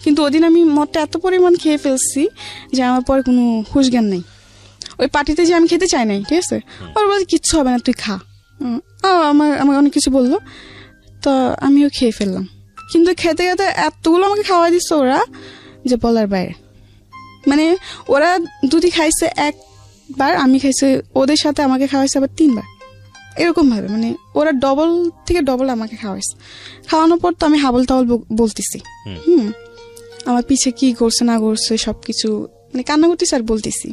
কিন্তু ওদিন আমি মদটা এত পরিমাণ খেয়ে ফেলছি যে আমার পরে কোনো হুঁশ জ্ঞান নাই। ওই পার্টিতে যে আমি খেতে চাই নাই, ঠিক আছে, ওর বলছে কিচ্ছু হবে না তুই খা। আমাকে অনেক কিছু বললো, তো আমিও খেয়ে ফেললাম। কিন্তু খেতে খেতে এতগুলো আমাকে খাওয়াই দিচ্ছে ওরা যে বলার বাইরে। মানে ওরা দুটি খাইছে একবার, আমি খাইছে ওদের সাথে, আমাকে খাওয়াইছে আবার 3বার, এরকম ভাবে। মানে ওরা ডবল থেকে ডবল আমাকে খাওয়াইছে। খাওয়ানোর পর তো আমি হাবল তাবল বলতেছি, আমার পিছে কি করছে না করছে সবকিছু, মানে কান্না করতেছি আর বলতেছি।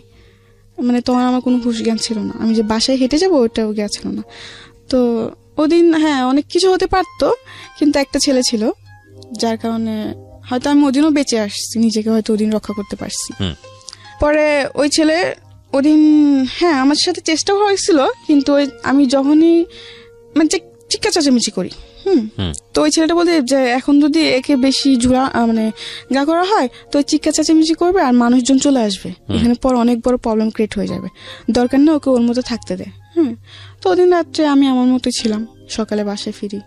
মানে তখন আমার কোনো হুঁশ জ্ঞান ছিল না, আমি যে বাসায় হেঁটে যাবো ওটাও জ্ঞান ছিল না। তো ওদিন হ্যাঁ অনেক কিছু হতে পারতো, কিন্তু একটা ছেলে ছিল যার কারণে হয়তো আমি ওদিনও বেঁচে আসছি, নিজেকে হয়তো ওদিন রক্ষা করতে পারছি। পরে ওই ছেলে ওদিন হ্যাঁ আমার সাথে চেষ্টাও হয়েছিল, কিন্তু আমি যখনই মানে চিৎকার চেঁচামেচি করি, তো ওই ছেলেটা বলতে যে এখন যদি একে বেশি মানে গা করা হয় তো চিৎকার চেঁচামেচি করবে আর মানুষজন চলে আসবে, এখানে পর অনেক বড় প্রবলেম ক্রিয়েট হয়ে যাবে, দরকার নেই ওকে ওর মতো থাকতে দে। তো ওদিন রাত্রে আমি আমার মতো ছিলাম, সকালে বাসায় ফিরি,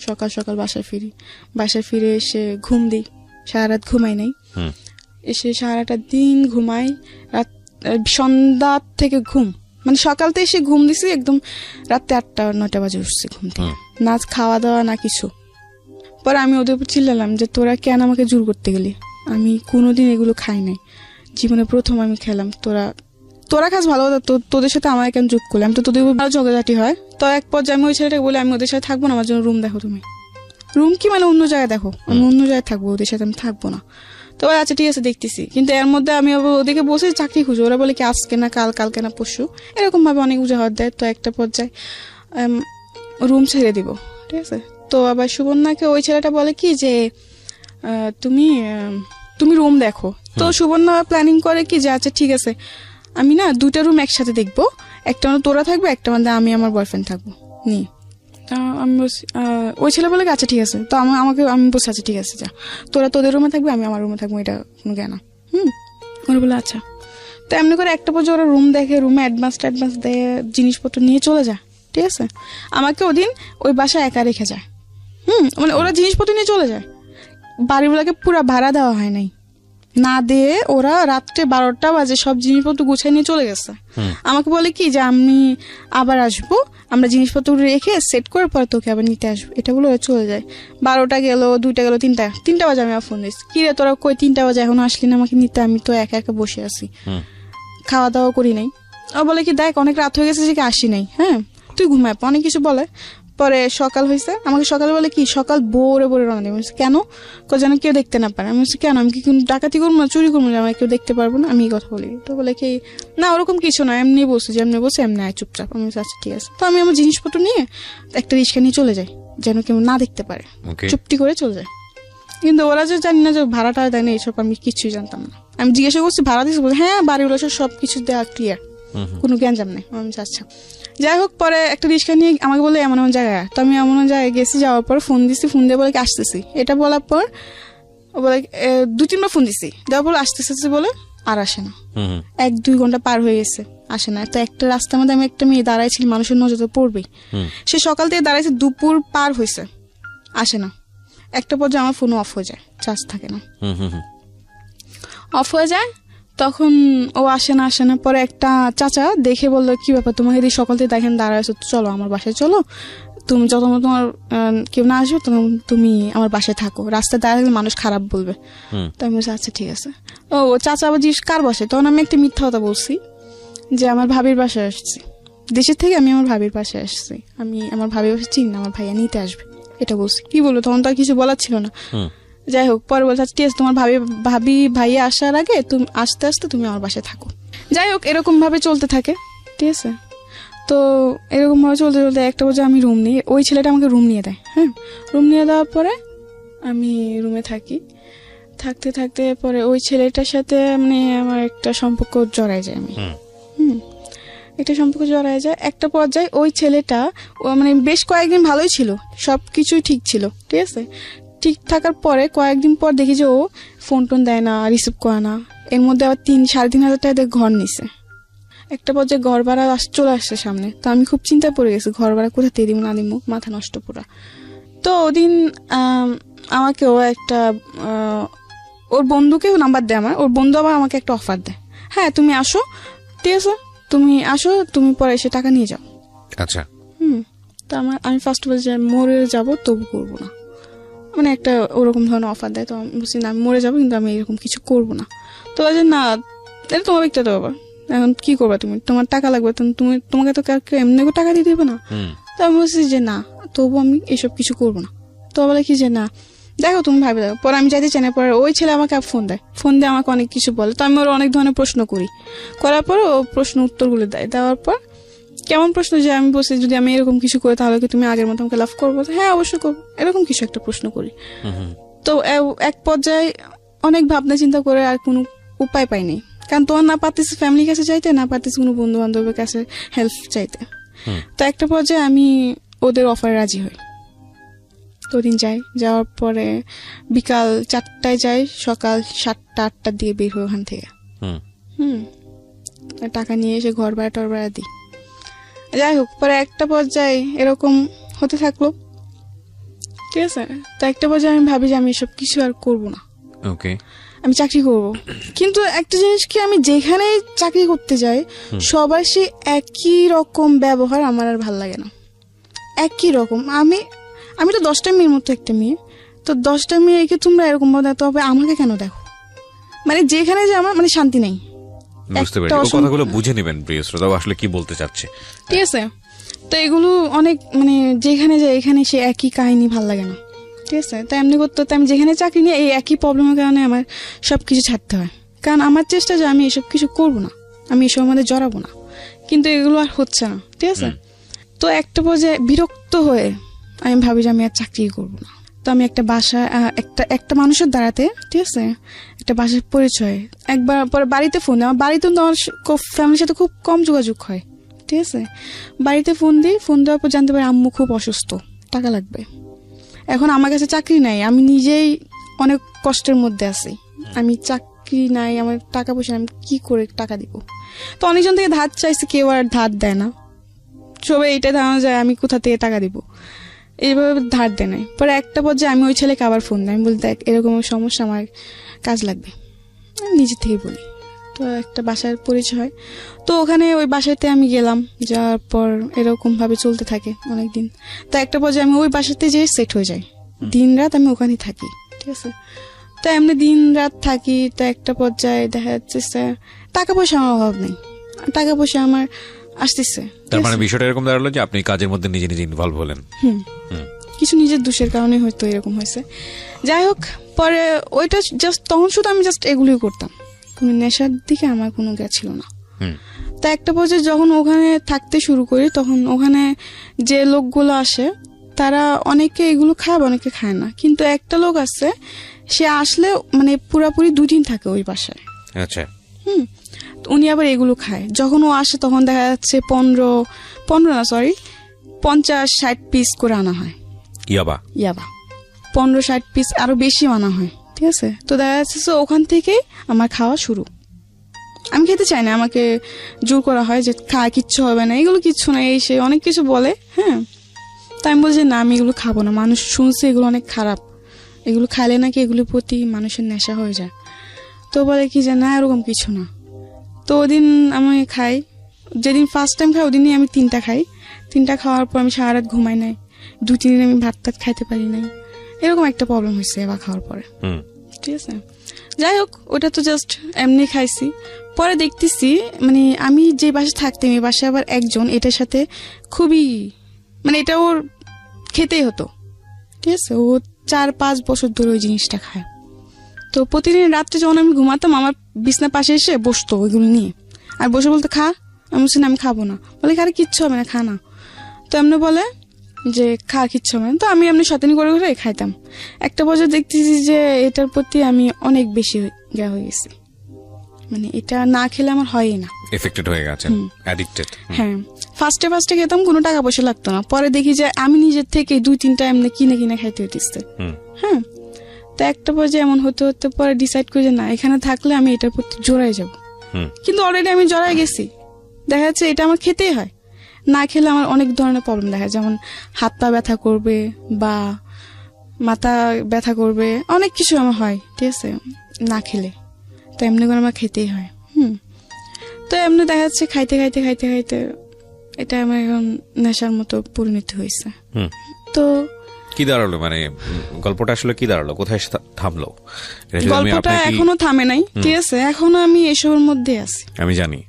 সকাল বাসায় ফিরে এসে ঘুম দিই, সারা রাত ঘুমাই নাই, এসে সারাটা দিন ঘুমাই, রাত সন্ধ্যা থেকে ঘুম, মানে সকালতে এসে ঘুম দিছি একদম রাতে 8টা-9টা বাজে উঠছি ঘুম থেকে, না খাওয়া দাওয়া না কিছু। পরে আমি ওদের উপর চিল্লালাম যে তোরা কেন আমাকে জোর করতে গেলি, আমি কোনোদিন এগুলো খাই নাই, জীবনে প্রথম আমি খেলাম, তোরা খাস ভালো কথা, তোদের সাথে আমার কেন যোগ করলাম, তো তোদের ভালো ঝগড়াঝাটি হয়। তো এক পর্যায়ে আমি ওই ছেলেটাকে বলি আমি ওদের সাথে থাকবো না, আমার জন্য রুম দেখো তুমি। রুম কি মানে অন্য জায়গায় দেখো, আমি অন্য জায়গায় থাকবো, ওদের সাথে আমি থাকবো না। তো আচ্ছা ঠিক আছে দেখতেছি, কিন্তু এর মধ্যে আমি ওদেরকে বসে চাকরি খুঁজো, ওরা বলে কি আজকে না কালকে না পরশু, এরকম ভাবে অনেক উজাহার দেয়। তো একটা পর্যায়ে রুম ছেড়ে দিব, ঠিক আছে। তো আবার সুবর্ণাকে ওই ছেলেটা বলে কি যে তুমি রুম দেখো। তো সুবর্ণা প্ল্যানিং করে কি যে আচ্ছা ঠিক আছে আমি না 2টা রুম একসাথে দেখবো, একটা মধ্যে তোরা থাকবে, একটা মধ্যে আমি আমার বয়ফ্রেন্ড থাকবো নিয়ে। আমি বলছি ওই ছেলে বলে আচ্ছা ঠিক আছে। তো আমি বলছি আচ্ছা ঠিক আছে যা, তোরা তোদের রুমে থাকবে আমি আমার রুমে থাকবো, এটা কোনো জ্ঞান না। ওরা বলে আচ্ছা। তো এমনি করে একটা পর্যায়ে ওরা রুম দেখে, রুমে অ্যাডভান্স দেয়, জিনিসপত্র নিয়ে চলে যায়, ঠিক আছে। আমাকে ওদিন ওই বাসায় একা রেখে যায়, মানে ওরা জিনিসপত্র নিয়ে চলে যায়, বাড়িগুলোকে পুরো ভাড়া দেওয়া হয় নাই, না দিয়ে ওরা রাত্রে 12টা বাজে সব জিনিসপত্র গুছিয়ে নিয়ে চলে গেছে। আমাকে বলে কি যে আমি আবার আসবো, আমরা জিনিসপত্র রেখে সেট করে পরে তোকে আবার নিতে আসবো, এটা বলে ওরা চলে যায়। 12টা গেল, 2টা গেল, 3টা বাজে আমি ফোন দিচ্ছি, কি রে তোরা কই 3টা বাজে এখনো আসলি না আমাকে নিতে, আমি তো একা একা বসে আছি, খাওয়া দাওয়া করি নাই। ও বলে কি দেখ অনেক রাত হয়ে গেছে যে আসি নাই, হ্যাঁ তুই ঘুমায় অনেক কিছু বলে। পরে সকাল হয়েছে, আমাকে সকালে বলে কি সকাল ভোরে ভোরে রওনা দেবে। কেন? যেন কেউ দেখতে না পারে। আমি বলছি কেন, আমি কি কোনো ডাকাতি করবো না, চুরি করবো না, আমাকে কেউ দেখতে পারবো না, আমি এই কথা বলি। তো বলে কি না ওরকম কিছু না, এমনি বলছি যে এমনি বলছি এমনি আয় চুপচাপ। আমি বলছি আচ্ছা ঠিক আছে। তো আমি আমার জিনিসপত্র নিয়ে একটা রিক্সা নিয়ে চলে যাই, যেন কেউ না দেখতে পারে, চুপটি করে চলে যায়। কিন্তু ওরা যে জানি না যে ভাড়াটা দেয় না, এইসব আমি কিছুই জানতাম না। আমি জিজ্ঞাসা করছি ভাড়া দিয়েছি, বলে হ্যাঁ বাড়িগুলো সব কিছু দেওয়া ক্লিয়ার, কোনো গ্যাঞ্জাম নেই। আমি আচ্ছা যাই হোক। পরে একটা রিক্সা নিয়ে আমাকে বলে এমন এমন জায়গায়, তো আমি এমন জায়গায় গেছি। যাওয়ার পর ফোন দিচ্ছি, ফোন দিয়ে বলে কি আসতেছি। এটা বলার পর বলে 2-3বার ফোন দিচ্ছি, দেওয়ার পর আসতেছে বলে আর আসে না। 1-2 ঘন্টা পার হয়ে গেছে, আসে না। তো একটা রাস্তার মধ্যে আমি একটা মেয়ে দাঁড়াইছিল, মানুষের নজর তো পড়বেই। সে সকাল থেকে দাঁড়াইছে, দুপুর পার হয়েছে, আসে না। একটা পর্যায়ে আমার ফোন অফ হয়ে যায়, চার্জ থাকে না, অফ হয়ে যায়। তখন ও আসে না। পরে একটা চাচা দেখে বললো কি ব্যাপার, তোমাকে যদি সকাল থেকে দেখেন দাঁড়াইছো, চলো আমার বাসায় চলো, তুমি যত তোমার কেউ না আসবে তখন তুমি আমার বাসায় থাকো, রাস্তায় দাঁড়ালে মানুষ খারাপ বলবে। তো আমি বলছি আচ্ছা ঠিক আছে। ও চাচা আবার জিজ্ঞেস কার বাসায়, তখন আমি একটা মিথ্যা কথা বলছি যে আমার ভাবির বাসায় আসছি, দেশের থেকে আমি আমার ভাবির বাসায় আসছি, আমি আমার ভাবির বাসায় চিনি না, আমার ভাইয়া নিতে আসবে, এটা বলছি। কি বলবো, তখন তো আর কিছু বলার ছিল না। যাই হোক, পরে বলছে ঠিক আছে, তোমার ভাইয়া আসার আগে তুমি আস্তে তুমি আমার বাসায় থাকো। যাই হোক, এরকম ভাবে চলতে থাকে, ঠিক আছে। তো এরকম ভাবে চলতে চলতে একটা পর্যায়ে আমি রুম নিই, ওই ছেলেটা আমাকে রুম নিয়ে দেয়। হ্যাঁ, রুম নিয়ে দেওয়ার পরে আমি রুমে থাকি, থাকতে থাকতে পরে ওই ছেলেটার সাথে মানে আমার একটা সম্পর্ক জড়ায় যায়। আমি একটা সম্পর্ক জড়ায় যায়। একটা পর্যায়ে ওই ছেলেটা মানে বেশ কয়েকদিন ভালোই ছিল, সবকিছুই ঠিক ছিল, ঠিক আছে। ঠিক থাকার পরে কয়েকদিন পর দেখি যে ও ফোন টোন দেয় না, রিসিভ করে না। এর মধ্যে আবার 3-3.5 টাকা দিয়ে ঘর নিছে। একটা পর্যায়ে ঘর ভাড়া চলে আসছে সামনে। তো আমি খুব চিন্তায় পড়ে গেছি, ঘর ভাড়া কোথা দিয়ে দিব না দিব, মাথা নষ্ট পুরা। তো ওদিন আমাকে ও একটা ওর বন্ধুকে নাম্বার দেয় আমার, ওর বন্ধু আবার আমাকে একটা অফার দেয়, হ্যাঁ তুমি আসো, ঠিক আছে তুমি আসো, তুমি পরে এসে টাকা নিয়ে যাও। আচ্ছা। তো আমি ফার্স্ট বলছি মরে যাবো তবু করবো না, মানে একটা ওরকম ধরনের অফার দেয়। তো আমি বলছি না আমি মরে যাবো, কিন্তু আমি এরকম কিছু করবো না। তো বলছে না এটা তোমার একটা দেবো, এখন কি করবা তুমি, তোমার টাকা লাগবে, তোমাকে তো কেউ এমনি টাকা দিয়ে দেবে না। তো আমি বলছি যে না, তবু আমি এসব কিছু করবো না। তো বলে কি যে না দেখো তুমি ভাবে দেখো। পরে আমি যাইতে চাই না। পরে ওই ছেলে আমাকে ফোন দেয়, ফোন দিয়ে আমাকে অনেক কিছু বলে। তো আমি ওর অনেক ধরনের প্রশ্ন করার পর ও প্রশ্ন উত্তরগুলো দেওয়ার পর কেমন প্রশ্ন, যে আমি বলছি যদি আমি এরকম কিছু করি তাহলে কি তুমি আগের মতো আমাকে লাভ করবো? হ্যাঁ অবশ্যই করবো, এরকম কিছু একটা প্রশ্ন করি। তো এক পর্যায়ে অনেক ভাবনা চিন্তা করে আর কোনো উপায় পাইনি, কারণ তোমার না পারতেছি ফ্যামিলির কাছে চাইতে, না পারতেছি কোনো বন্ধু বান্ধবের কাছে হেল্প চাইতে। তো একটা পর্যায়ে আমি ওদের অফারে রাজি হই। তো দিন যাই, যাওয়ার পরে বিকাল 4টায় যাই, সকাল 7টা-8টার দিকে বের হই ওখান থেকে। টাকা নিয়ে এসে ঘর ভাড়া টর ভাড়া দিই। যাই হোক, পরে একটা পর্যায়ে এরকম হতে থাকলো, ঠিক আছে। তো একটা পর্যায়ে আমি ভাবি যে আমি এসব কিছু আর করবো না, আমি চাকরি করব। কিন্তু একটা জিনিস কি, আমি যেখানে চাকরি করতে যাই সবার সে একই রকম ব্যবহার, আমার আর ভাল লাগে না। একই রকম, আমি তো 10টা মেয়ের মতো একটা মেয়ে, তো 10টা মেয়েকে তোমরা এরকম ভাবে দেখো, তবে আমাকে কেন দেখো? মানে যেখানে যে আমার মানে শান্তি নেই। বুঝতে পেরেছি, কথাগুলো বুঝে নেবেন প্রিয় শ্রোতা আসলে কি বলতে চাচ্ছে, ঠিক আছে। তো এগুলো অনেক মানে যেখানে যায় এখানে সে একই কাহিনী, ভাল লাগে না, ঠিক আছে। তাই এমনি করতে হতো, আমি যেখানে চাকরি নিয়ে এই একই প্রবলেমের কারণে আমার সবকিছু ছাড়তে হয়। কারণ আমার চেষ্টা যে আমি এসব কিছু করবো না, আমি এসব মধ্যে জড়াবো না, কিন্তু এগুলো আর হচ্ছে না, ঠিক আছে। তো একটা পর্যায়ে বিরক্ত হয়ে আমি ভাবি যে আমি আর চাকরি করবো না। তো আমি একটা বাসা একটা মানুষের দ্বারাতে, ঠিক আছে, একটা বাসার পরিচয় একবার পরে বাড়িতে ফোন দেয়। আমার বাড়িতে তো আমার ফ্যামিলির সাথে খুব কম যোগাযোগ হয়, ঠিক আছে। বাড়িতে ফোন দেওয়ার পর জানতে পারি আম্মু খুব অসুস্থ, টাকা লাগবে। এখন আমার কাছে চাকরি নাই, আমি নিজেই অনেক কষ্টের মধ্যে আছি, আমি চাকরি নাই, আমার টাকা পয়সা, আমি কি করে টাকা দিব? তো অনেকজন থেকে ধার চাইছে, কেউ আর ধার দেয় না, সবাই এটা ধারণা যায় আমি কোথা থেকে টাকা দিব, এইভাবে ধার দেয় নাই। পরে একটা পর্যায়ে আমি ওই ছেলেকে আবার ফোন দেয়, আমি বলি দেখ এরকম সমস্যা, আমার কাজ লাগবে, আমি নিজে থেকে বলি। তো একটা বাসার পরিচয়, তো ওখানে ওই বাসাতে আমি গেলাম, যাওয়ার পর এরকম ভাবে চলতে থাকে অনেকদিন। তো একটা পর্যায়ে আমি ওই বাসাতে যেয়ে সেট হয়ে যাই, দিন রাত আমি ওখানেই থাকি, ঠিক আছে। তো এমনি দিন রাত থাকি। তো একটা পর্যায়ে দেখা যাচ্ছে টাকা পয়সা আমার অভাব নেই, টাকা পয়সা আমার আসতেছে। তার মানে বিষয়টা এরকম দাঁড়ালো যে আপনি কাজের মধ্যে নিজে নিজে ইনভলভ হলেন। কিছু নিজের দোষের কারণে হয়তো এরকম হয়েছে। যাই হোক, পরে ওইটা জাস্ট তখন শুধু আমি জাস্ট এগুলোই করতাম, কোনো নেশার দিকে আমার কোনো ছিল না। তা একটা পর্যায়ে যখন ওখানে থাকতে শুরু করি, তখন ওখানে যে লোকগুলো আসে তারা অনেকে এগুলো খায়, অনেকে খায় না। কিন্তু একটা লোক আছে, সে আসলে মানে পুরাপুরি 2 দিন থাকে ওই বাসায়। আচ্ছা। উনি আবার এগুলো খায়। যখন ও আসে তখন দেখা যাচ্ছে 50-60 পিস করে আনা হয় ইয়াবা 50-60 পিস, আরো বেশি আনা হয়। ঠিক আছে, তো দেখা যাচ্ছে ওখান থেকে আমার খাওয়া শুরু। আমি খেতে চাই না, আমাকে জোর করা হয় যে কিচ্ছু হবে না, এগুলো কিচ্ছু না, এই সে অনেক কিছু বলে। হ্যাঁ, তাই আমি বলছি না, আমি এগুলো খাবো না। মানুষ শুনছে এগুলো অনেক খারাপ, এগুলো খাইলে নাকি এগুলোর প্রতি মানুষের নেশা হয়ে যায়। তো বলে কি যে না, এরকম কিছু না। তো ওদিন আমি খাই, যেদিন ফার্স্ট টাইম খাই ওদিনই আমি 3টা খাই। 3টা খাওয়ার পর আমি সারা রাত ঘুমাই নাই, 2-3 দিন আমি ভাত খাইতে পারি নাই। এরকম একটা প্রবলেম হয়েছে এবার খাওয়ার পরে। ঠিক আছে, যাই হোক, ওটা তো জাস্ট এমনি খাইছি। পরে দেখতেছি মানে আমি যে বাসায় থাকতাম, এই বাসায় আবার একজন এটার সাথে খুবই মানে এটা ওর খেতেই হতো। ঠিক আছে, ও 4-5 বছর ধরে ওই জিনিসটা খায়। তো প্রতিদিন রাত্রে যখন আমি ঘুমাতাম, আমার বিছনা পাশে এসে বসতো ওইগুলো নিয়ে, আর বসে বলতে খা। আমি বলছি না, আমি খাবো না। বলে আরে কিচ্ছু হবে না, খা না। তো এমনি বলে যে খা, কিচ্ছু হবে না। তো আমি এমনি শতানি করে করে খাইতাম। একটা বছর দেখতেছি যে এটার প্রতি আমি অনেক বেশি হয়ে গেছি, মানে এটা না খেলে আমার হয়ই না, এফেক্টেড হয়ে গেছে, অ্যাডিক্টেড। হ্যাঁ, ফার্স্টে খেতাম, কোনো টাকা পয়সা লাগতো না। পরে দেখি যে আমি নিজের থেকে 2-3টা এমনি কিনে খাইতে হইতেছে। হ্যাঁ, তো একটা পর্যায়ে এমন হতে পরে ডিসাইড করি যে না, এখানে থাকলে আমি এটার প্রতি জড়াই যাব। কিন্তু অলরেডি আমি জড়াই গেছি। দেখা যাচ্ছে এটা আমার খেতেই হয়, না খেলে আমার অনেক ধরনের প্রবলেম দেখা যায়, যেমন হাত পা ব্যথা করবে বা মাথা ব্যথা করবে, অনেক কিছু আমার হয়। ঠিক আছে, না খেলে। তো এমনি করে আমার খেতেই হয়। তো এমনি দেখা যাচ্ছে খাইতে এটা আমার এখন নেশার মতো পরিণতি হয়েছে। তো কি দাঁড়ালো, মানে গল্পটা আসলে কি দাঁড়ালো, কোথায় থামলো? গল্পটা এখনো থামে নাই। ঠিক আছে, এখনো আমি এসবের মধ্যে আছি। আমি জানি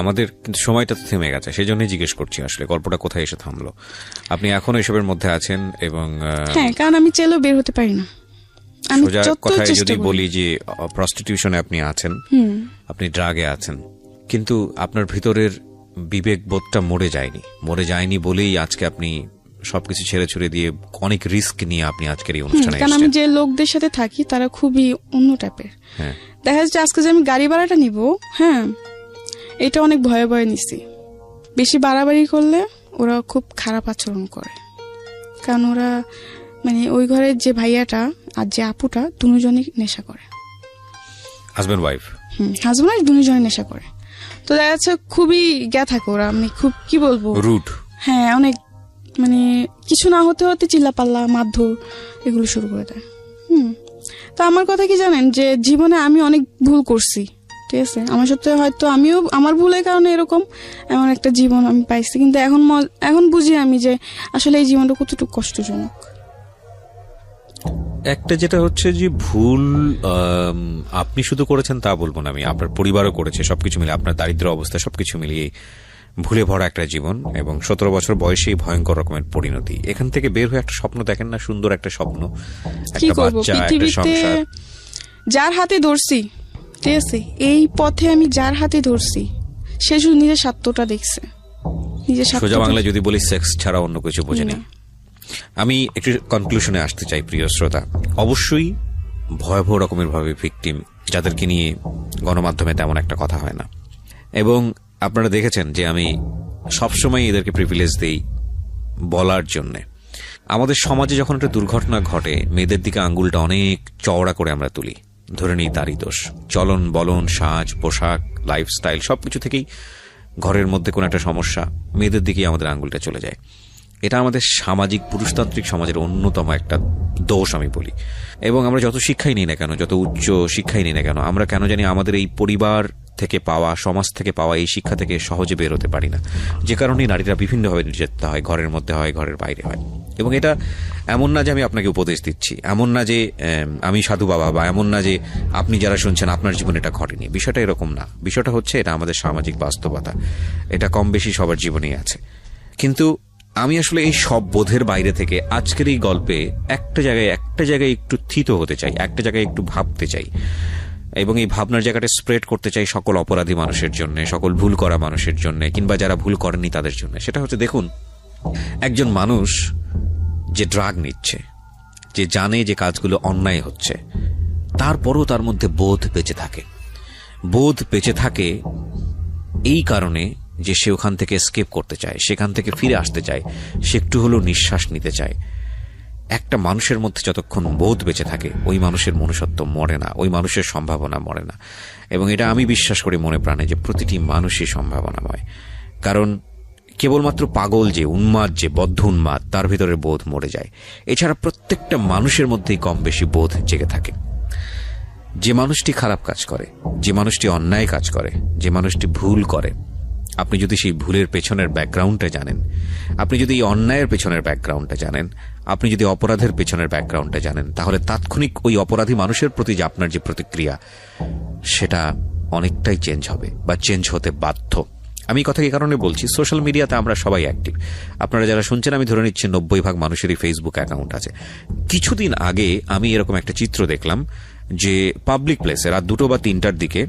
আমাদের কিন্তু সময়টা তো থেমে গেছে, সেই জন্যই জিজ্ঞেস করছি আসলে গল্পটা কোথায় এসে থামলো। আপনি এখনো এসবের মধ্যে আছেন এবং হ্যাঁ, কারণ আমি চাইলেও বের হতে পারি না। আমি সোজা যত কথায় চেষ্টা যদি করি। বলি যে প্রস্টিটিউশনে আপনি আছেন, আপনি ড্রাগে আছেন, কিন্তু আপনার ভিতরের বিবেক বোধটা মরে যায়নি বলেই আজকে আপনি সবকিছু ছেড়ে ছুড়ে দিয়ে অনেক রিস্ক নিয়ে আপনি আজকের এই অনুষ্ঠানে কারণ আমি এসেছেন। যে লোকদের সাথে থাকি তারা খুবই অন্য টাইপের। দেখা যাচ্ছে আজকে যে আমি গাড়ি ভাড়াটা নিব, হ্যাঁ, এটা অনেক ভয়ে নিছি। বেশি বাড়াবাড়ি করলে ওরা খুব খারাপ আচরণ করে, কারণ ওরা মানে ওই ঘরের যে ভাইয়াটা আর যে আপুটা দুজনই নেশা করে, হাজবেন্ড ওয়াইফ। হাজবেন্ড ওয়াইফ দুজনই নেশা করে। তো দেখা যাচ্ছে খুবই থাকে ওরা, মানে খুব কি বলবো, রুট। হ্যাঁ, অনেক মানে কিছু না হতে চিল্লাপাল্লা মারধর এগুলো শুরু করে দেয়। তো আমার কথা কি জানেন, যে জীবনে আমি অনেক ভুল করছি। ঠিক আছে, আমার সাথে হয়তো আমিও আমার ভুলের কারণে এরকম এমন একটা জীবন আমি পাইছি, কিন্তু এখন বুঝি আমি যে আসলে এই জীবনটা কতটুকু কষ্টজনক। একটা যেটা হচ্ছে যে ভুল আপনি শুধু করেছেন তা বলবো না আমি, আপনার পরিবারও করেছে, সবকিছু মিলিয়ে আপনার দারিদ্র অবস্থা সবকিছু মিলিয়ে ভুলে ভরা একটা জীবন এবং 17 বছর বয়সেই ভয়ঙ্কর রকমের পরিণতি। এখান থেকে বের হয়ে একটা স্বপ্ন দেখেন না, সুন্দর একটা স্বপ্ন, একটা বাচ্চা, একটা সংসার। যার হাতে ধরছি, ঠিক আছে, এই পথে আমি যার হাতে ধরছি সে শুধু নিজের স্বার্থটা দেখছে, নিজের সোজা বাংলায় যদি বলি সেক্স ছাড়া অন্য কিছু বোঝেনি। আমি একটু কনক্লুশনে আসতে চাই প্রিয় শ্রোতা। অবশ্যই ভয়াবহ রকমের ভাবে ভিকটিম, যাদেরকে নিয়ে গণমাধ্যমে তেমন একটা কথা হয় না, এবং আপনারা দেখেছেন যে আমি সবসময় এদেরকে প্রিভিলেজ দেই বলার জন্যে। আমাদের সমাজে যখন একটা দুর্ঘটনা ঘটে, মেয়েদের দিকে আঙ্গুলটা অনেক চওড়া করে আমরা তুলি, ধরে নিই তারই দোষ। চলন বলন, সাজ পোশাক, লাইফস্টাইল সবকিছু থেকেই ঘরের মধ্যে কোনো একটা সমস্যা, মেয়েদের দিকেই আমাদের আঙ্গুলটা চলে যায়। এটা আমাদের সামাজিক পুরুষতান্ত্রিক সমাজের অন্যতম একটা দোষ আমি বলি। এবং আমরা যত শিক্ষাই নিই না কেন, যত উচ্চ শিক্ষাই নিই না কেন, আমরা কেন জানি আমাদের এই পরিবার থেকে পাওয়া, সমাজ থেকে পাওয়া এই শিক্ষা থেকে সহজে বের হতে পারি না, যে কারণে নারীরা বিভিন্নভাবে নির্যাতিত হয়, ঘরের মধ্যে হয়, ঘরের বাইরে হয়। এবং এটা এমন না যে আমি আপনাকে উপদেশ দিচ্ছি, এমন না যে আমি সাধু বাবা, বা এমন না যে আপনি যারা শুনছেন আপনার জীবনে এটা ঘটেনি। বিষয়টা এরকম না। বিষয়টা হচ্ছে এটা আমাদের সামাজিক বাস্তবতা, এটা কম বেশি সবার জীবনেই আছে। কিন্তু আমি আসলে এই সব বোধের বাইরে থেকে আজকের এই গল্পে একটা জায়গায় একটু থিত হতে চাই, একটা জায়গায় একটু ভাবতে চাই, এবং এই ভাবনার জায়গাটা স্প্রেড করতে চাই সকল অপরাধী মানুষের জন্য, সকল ভুল করা মানুষের জন্য, কিংবা যারা ভুল করেননি তাদের জন্য। সেটা হচ্ছে, দেখুন, একজন মানুষ যে ড্রাগ নিচ্ছে, যে জানে যে কাজগুলো অন্যায় হচ্ছে, তারপরও তার মধ্যে বোধ বেঁচে থাকে। বোধ বেঁচে থাকে এই কারণে যে সে ওখান থেকে এস্কেপ করতে চায়, সেখান থেকে ফিরে আসতে চায়, সে একটু হলেও নিঃশ্বাস নিতে চায়। একটা মানুষের মধ্যে যতক্ষণ বোধ বেঁচে থাকে, ওই মানুষের মনুষ্যত্ব মরে না, ওই মানুষের সম্ভাবনা মরে না। এবং এটা আমি বিশ্বাস করি মনে প্রাণে যে প্রতিটি মানুষই সম্ভাবনাময়। কারণ কেবলমাত্র পাগল যে, উন্মাদ যে, বদ্ধ উন্মাদ, তার ভিতরে বোধ মরে যায়। এছাড়া প্রত্যেকটা মানুষের মধ্যেই কম বেশি বোধ জেগে থাকে। যে মানুষটি খারাপ কাজ করে, যে মানুষটি অন্যায় কাজ করে, যে মানুষটি ভুল করে, আপনি যদি সেই ভুলের পেছনের ব্যাকগ্রাউন্ডটা জানেন, আপনি যদি এই অন্যায়ের পেছনের ব্যাকগ্রাউন্ডটা জানেন, আপনি যদি অপরাধের পেছনের ব্যাকগ্রাউন্ডটা জানেন, তাহলে তাৎক্ষণিক ওই অপরাধী মানুষের প্রতি যে আপনার যে প্রতিক্রিয়া, সেটা অনেকটাই চেঞ্জ হবে, বা চেঞ্জ হতে বাধ্য। আমি কথা এই কারণে বলছি, সোশ্যাল মিডিয়াতে আমরা সবাই অ্যাক্টিভ। আপনারা যারা শুনছেন, আমি ধরে নিচ্ছি 90% মানুষেরই ফেসবুক অ্যাকাউন্ট আছে। কিছুদিন আগে আমি এরকম একটা চিত্র দেখলাম যে পাবলিক প্লেসে রাত 2টো বা 3টার দিকে,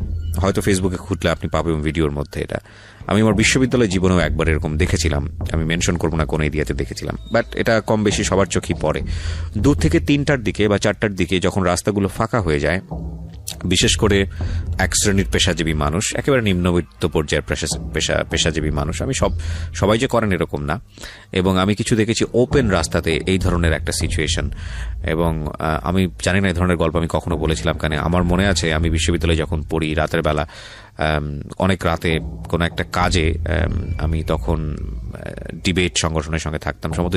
হয়তো ফেসবুকে খুঁজলে আপনি পাবেন ভিডিওর মধ্যে। এটা আমি আমার বিশ্ববিদ্যালয় জীবনেও একবার এরকম দেখেছিলাম। আমি মেনশন করবো না কোন এরিয়াতে দেখেছিলাম, বাট এটা কম বেশি সবার চোখেই পড়ে। 2 থেকে 3টার দিকে বা 4টার দিকে যখন রাস্তাগুলো ফাঁকা হয়ে যায়, বিশেষ করে এক শ্রেণীর পেশাজীবী মানুষ, একেবারে নিম্নবিত্ত পর্যায়ের পেশাজীবী মানুষ, আমি সবাই যে করেন এরকম না, এবং আমি কিছু দেখেছি ওপেন রাস্তাতে এই ধরনের একটা সিচুয়েশন। এবং আমি জানি না এই ধরনের গল্প আমি কখনো বলেছিলাম কেন। আমার মনে আছে আমি বিশ্ববিদ্যালয়ে যখন পড়ি, রাতের বেলা অনেক রাতে কোনো একটা কাজে, আমি তখন ডিবেট সংগঠনের সঙ্গে থাকতাম, সম্ভবত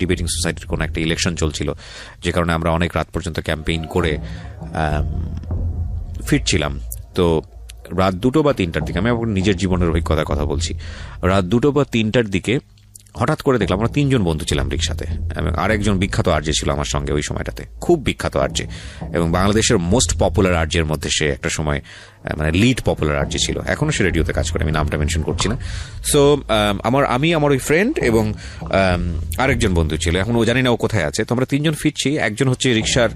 ডিবেটিং সোসাইটির কোনো একটা ইলেকশন চলছিল, যে কারণে আমরা অনেক রাত পর্যন্ত ক্যাম্পেইন করে ফিরছিলাম। তো রাত 2টো বা 3টার দিকে, আমি আমার নিজের জীবনের অভিজ্ঞতার কথা বলছি, রাত 2টো বা 3টার দিকে হঠাৎ করে দেখলাম, আমরা 3জন বন্ধু ছিলাম রিক্সাতে, এবং আরেকজন বিখ্যাত আরজে ছিল আমার সঙ্গে ওই সময়টাতে, খুব বিখ্যাত আরজে, এবং বাংলাদেশের মোস্ট পপুলার আরজের মধ্যে সে একটা সময় মানে লিড পপুলার আরজে ছিল। এখনো সে রেডিওতে কাজ করে, আমি নামটা মেনশন করছি না। সো আমার ওই ফ্রেন্ড এবং আরেকজন বন্ধু ছিল, এখন ও জানি না ও কোথায় আছে। তো আমরা 3জন ফিরছি, একজন হচ্ছে রিক্সার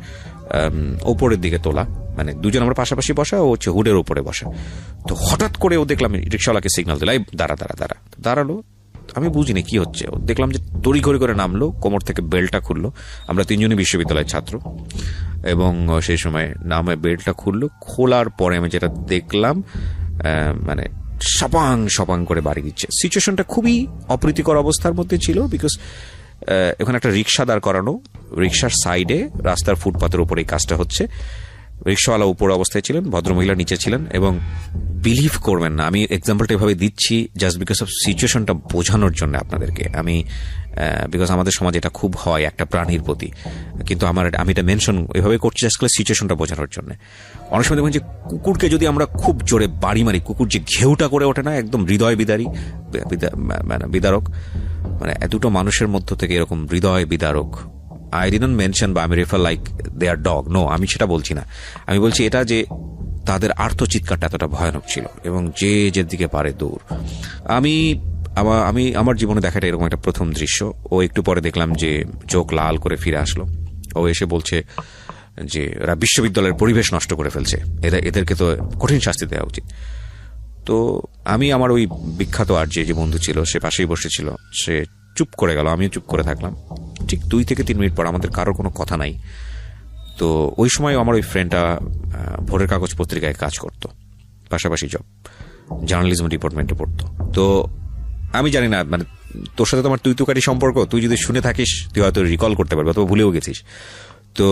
ওপরের দিকে তোলা, মানে দুজন আমরা পাশাপাশি বসা, ও হচ্ছে হুডের ওপরে বসা। তো হঠাৎ করে ও দেখলাম রিক্সাওয়ালাকে সিগন্যাল দিল, দাঁড়ালো। আমি বুঝিনি কি হচ্ছে, দেখলাম যে তড়িঘড়ি করে নামলো, কোমর থেকে বেল্টটা খুললো। আমরা 3জনই বিশ্ববিদ্যালয়ের ছাত্র, এবং সেই সময় নামে বেল্টটা খুললো। খোলার পরে আমি যেটা দেখলাম, মানে সপাং করে বাড়ি দিচ্ছে। সিচুয়েশনটা খুবই অপ্রীতিকর অবস্থার মধ্যে ছিল, বিকজ এখানে একটা রিক্সা দাঁড় করানো, রিক্সার সাইডে রাস্তার ফুটপাতের উপরে এই কাজটা হচ্ছে। রিক্সাওয়ালা উপরে অবস্থায় ছিলেন, ভদ্রমহিলা নিচে ছিলেন, এবং বিলিভ করবেন না, আমি এক্সাম্পলটা এভাবে দিচ্ছি জাস্ট বিকজ অফ সিচুয়েশনটা বোঝানোর জন্য আপনাদেরকে। আমি বিকজ আমাদের সমাজে এটা খুব হয় একটা প্রাণীর প্রতি, কিন্তু আমি এটা মেনশন এভাবে করছি জাস্ট সিচুয়েশনটা বোঝানোর জন্য। অনেক সময় দেখবেন যে কুকুরকে যদি আমরা খুব জোরে বাড়ি মারি, কুকুর যে ঘেউটা করে ওঠে না, একদম হৃদয় বিদারক, মানে দুটো মানুষের মধ্য থেকে এরকম হৃদয় বিদারক, I didn't mention বা আমি রেফার লাইক দে আর ডগ, নো, আমি সেটা বলছি না। আমি বলছি এটা যে তাদের আর্তচিৎকারটা এতটা ভয়ানক ছিল, এবং যে দিকে পারে দৌড়। আমি আমার জীবনে দেখাটা এরকম একটা প্রথম দৃশ্য। ও একটু পরে দেখলাম যে চোখ লাল করে ফিরে আসলো। ও এসে বলছে যে এরা বিশ্ববিদ্যালয়ের পরিবেশ নষ্ট করে ফেলছে, এদেরকে তো কঠিন শাস্তি দেওয়া উচিত। তো আমি আমার ওই বিখ্যাত আর যে বন্ধু ছিল, সে পাশেই বসেছিল, সে চুপ করে গেল, আমিও চুপ করে থাকলাম। ঠিক 2 থেকে 3 মিনিট পর আমাদের কারোর কোনো কথা নাই। তো ওই সময় আমার ওই ফ্রেন্ডটা ভোরের কাগজ পত্রিকায় কাজ করতো, পাশাপাশি জব, জার্নালিজম ডিপার্টমেন্টে পড়তো। তো আমি জানি না, মানে তোর সাথে তোমার তুই তুকারি সম্পর্ক, তুই যদি শুনে থাকিস তুই হয়তো রিকল করতে পারবি, অথবা ভুলেও গেছিস। তো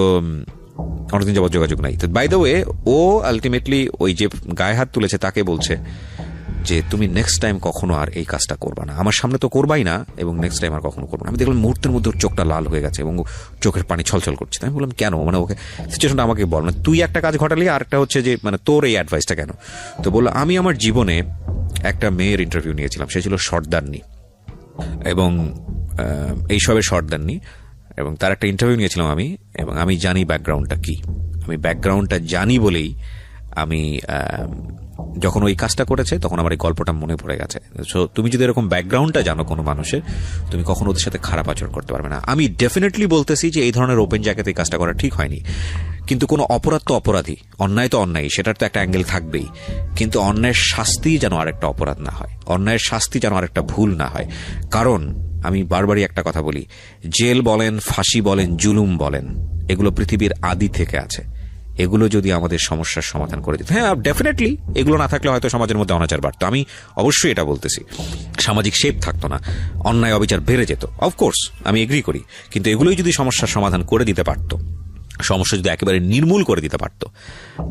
অনেকদিন যাবত যোগাযোগ নাই। তো বাই দ্য ওয়ে, ও আলটিমেটলি ওই যে গায়ে হাত তুলেছে তাকে বলছে যে তুমি নেক্সট টাইম কখনো আর এই কাজটা করবা না, আমার সামনে তো করবাই না, এবং নেক্সট টাইম আর কখনো করবো না। আমি দেখলাম মুহূর্তের মধ্যে ওর চোখটা লাল হয়ে গেছে এবং চোখের পানি ছলছল করছে। আমি বললাম কেন, মানে ওকে সিচুয়েশনটা আমাকে বল, মানে তুই একটা কাজ ঘটালি, আর একটা হচ্ছে যে মানে তোর এই অ্যাডভাইসটা কেন? তো বললো আমি আমার জীবনে একটা মেয়ের ইন্টারভিউ নিয়েছিলাম, সে ছিল সর্দারনি, এবং এইসবের শর্ট দেননি, এবং তার একটা ইন্টারভিউ নিয়েছিলাম আমি, এবং আমি জানি ব্যাকগ্রাউন্ডটা কি। আমি ব্যাকগ্রাউন্ডটা জানি বলেই আমি যখন ওই কাজটা করেছে তখন আমার এই গল্পটা মনে পড়ে গেছে। সো তুমি যদি এরকম ব্যাকগ্রাউন্ডটা জানো কোনো মানুষের, তুমি কখনো ওদের সাথে খারাপ আচরণ করতে পারবে না। আমি ডেফিনেটলি বলতেছি যে এই ধরনের ওপেন জায়গাতে এই কাজটা করা ঠিক হয়নি, কিন্তু কোনো অপরাধ তো অপরাধী, অন্যায় তো অন্যায়, সেটার তো একটা অ্যাঙ্গেল থাকবেই। কিন্তু অন্যায়ের শাস্তি যেন আরেকটা অপরাধ না হয়, অন্যায়ের শাস্তি যেন আরেকটা ভুল না হয়। কারণ আমি বারবারই একটা কথা বলি, জেল বলেন, ফাঁসি বলেন, জুলুম বলেন, এগুলো পৃথিবীর আদি থেকে আছে। এগুলো যদি আমাদের সমস্যার সমাধান করে দিত, হ্যাঁ ডেফিনেটলি এগুলো না থাকলে হয়তো সমাজের মধ্যে অনাচার বাড়তো, আমি অবশ্যই এটা বলতেছি, সামাজিক শেপ থাকতো না, অন্যায় অবিচার বেড়ে যেত, অফকোর্স আমি এগ্রি করি। কিন্তু এগুলোই যদি সমস্যার সমাধান করে দিতে পারতো, সমস্যা যদি একেবারে নির্মূল করে দিতে পারতো,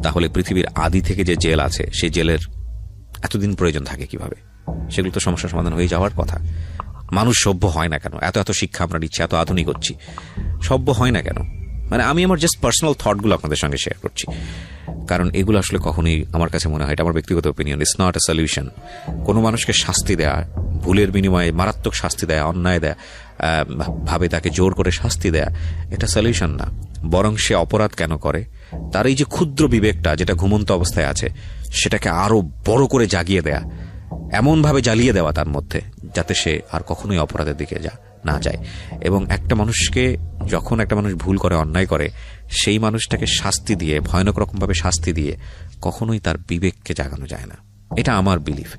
তাহলে পৃথিবীর আদি থেকে যে জেল আছে সেই জেলের এতদিন প্রয়োজন থাকে কিভাবে? সেগুলো তো সমস্যার সমাধান হয়ে যাওয়ার কথা। মানুষ সভ্য হয় না কেন? এত এত শিক্ষা আমরা নিচ্ছি, এত আধুনিক হচ্ছি, সভ্য হয় না কেন? মানে আমি আমার জাস্ট পার্সোনাল থটগুলো আপনাদের সঙ্গে শেয়ার করছি, কারণ এগুলো আসলে কখনোই আমার কাছে মনে হয়, এটা আমার ব্যক্তিগত opinion, it's not a solution. কোনো মানুষকে শাস্তি দেয়া, ভুলের বিনিময়ে মারাত্মক শাস্তি দেয়া, অন্যায় দেয়া, ভাবে তাকে জোর করে শাস্তি দেয়া, এটা সলিউশন না। বরং সে অপরাধ কেন করে, তার এই যে ক্ষুদ্র বিবেকটা যেটা ঘুমন্ত অবস্থায় আছে, সেটাকে আরো বড় করে জাগিয়ে দেয়া, এমনভাবে জ্বালিয়ে দেওয়া তার মধ্যে, যাতে সে আর কখনোই অপরাধের দিকে না যায়। এবং একটা মানুষকে, যখন একটা মানুষ ভুল করে, অন্যায় করে, সেই মানুষটাকে শাস্তি দিয়ে, ভয়ানক রকমভাবে শাস্তি দিয়ে কখনোই তার বিবেককে জাগানো যায় না। এটা আমার বিলিফ।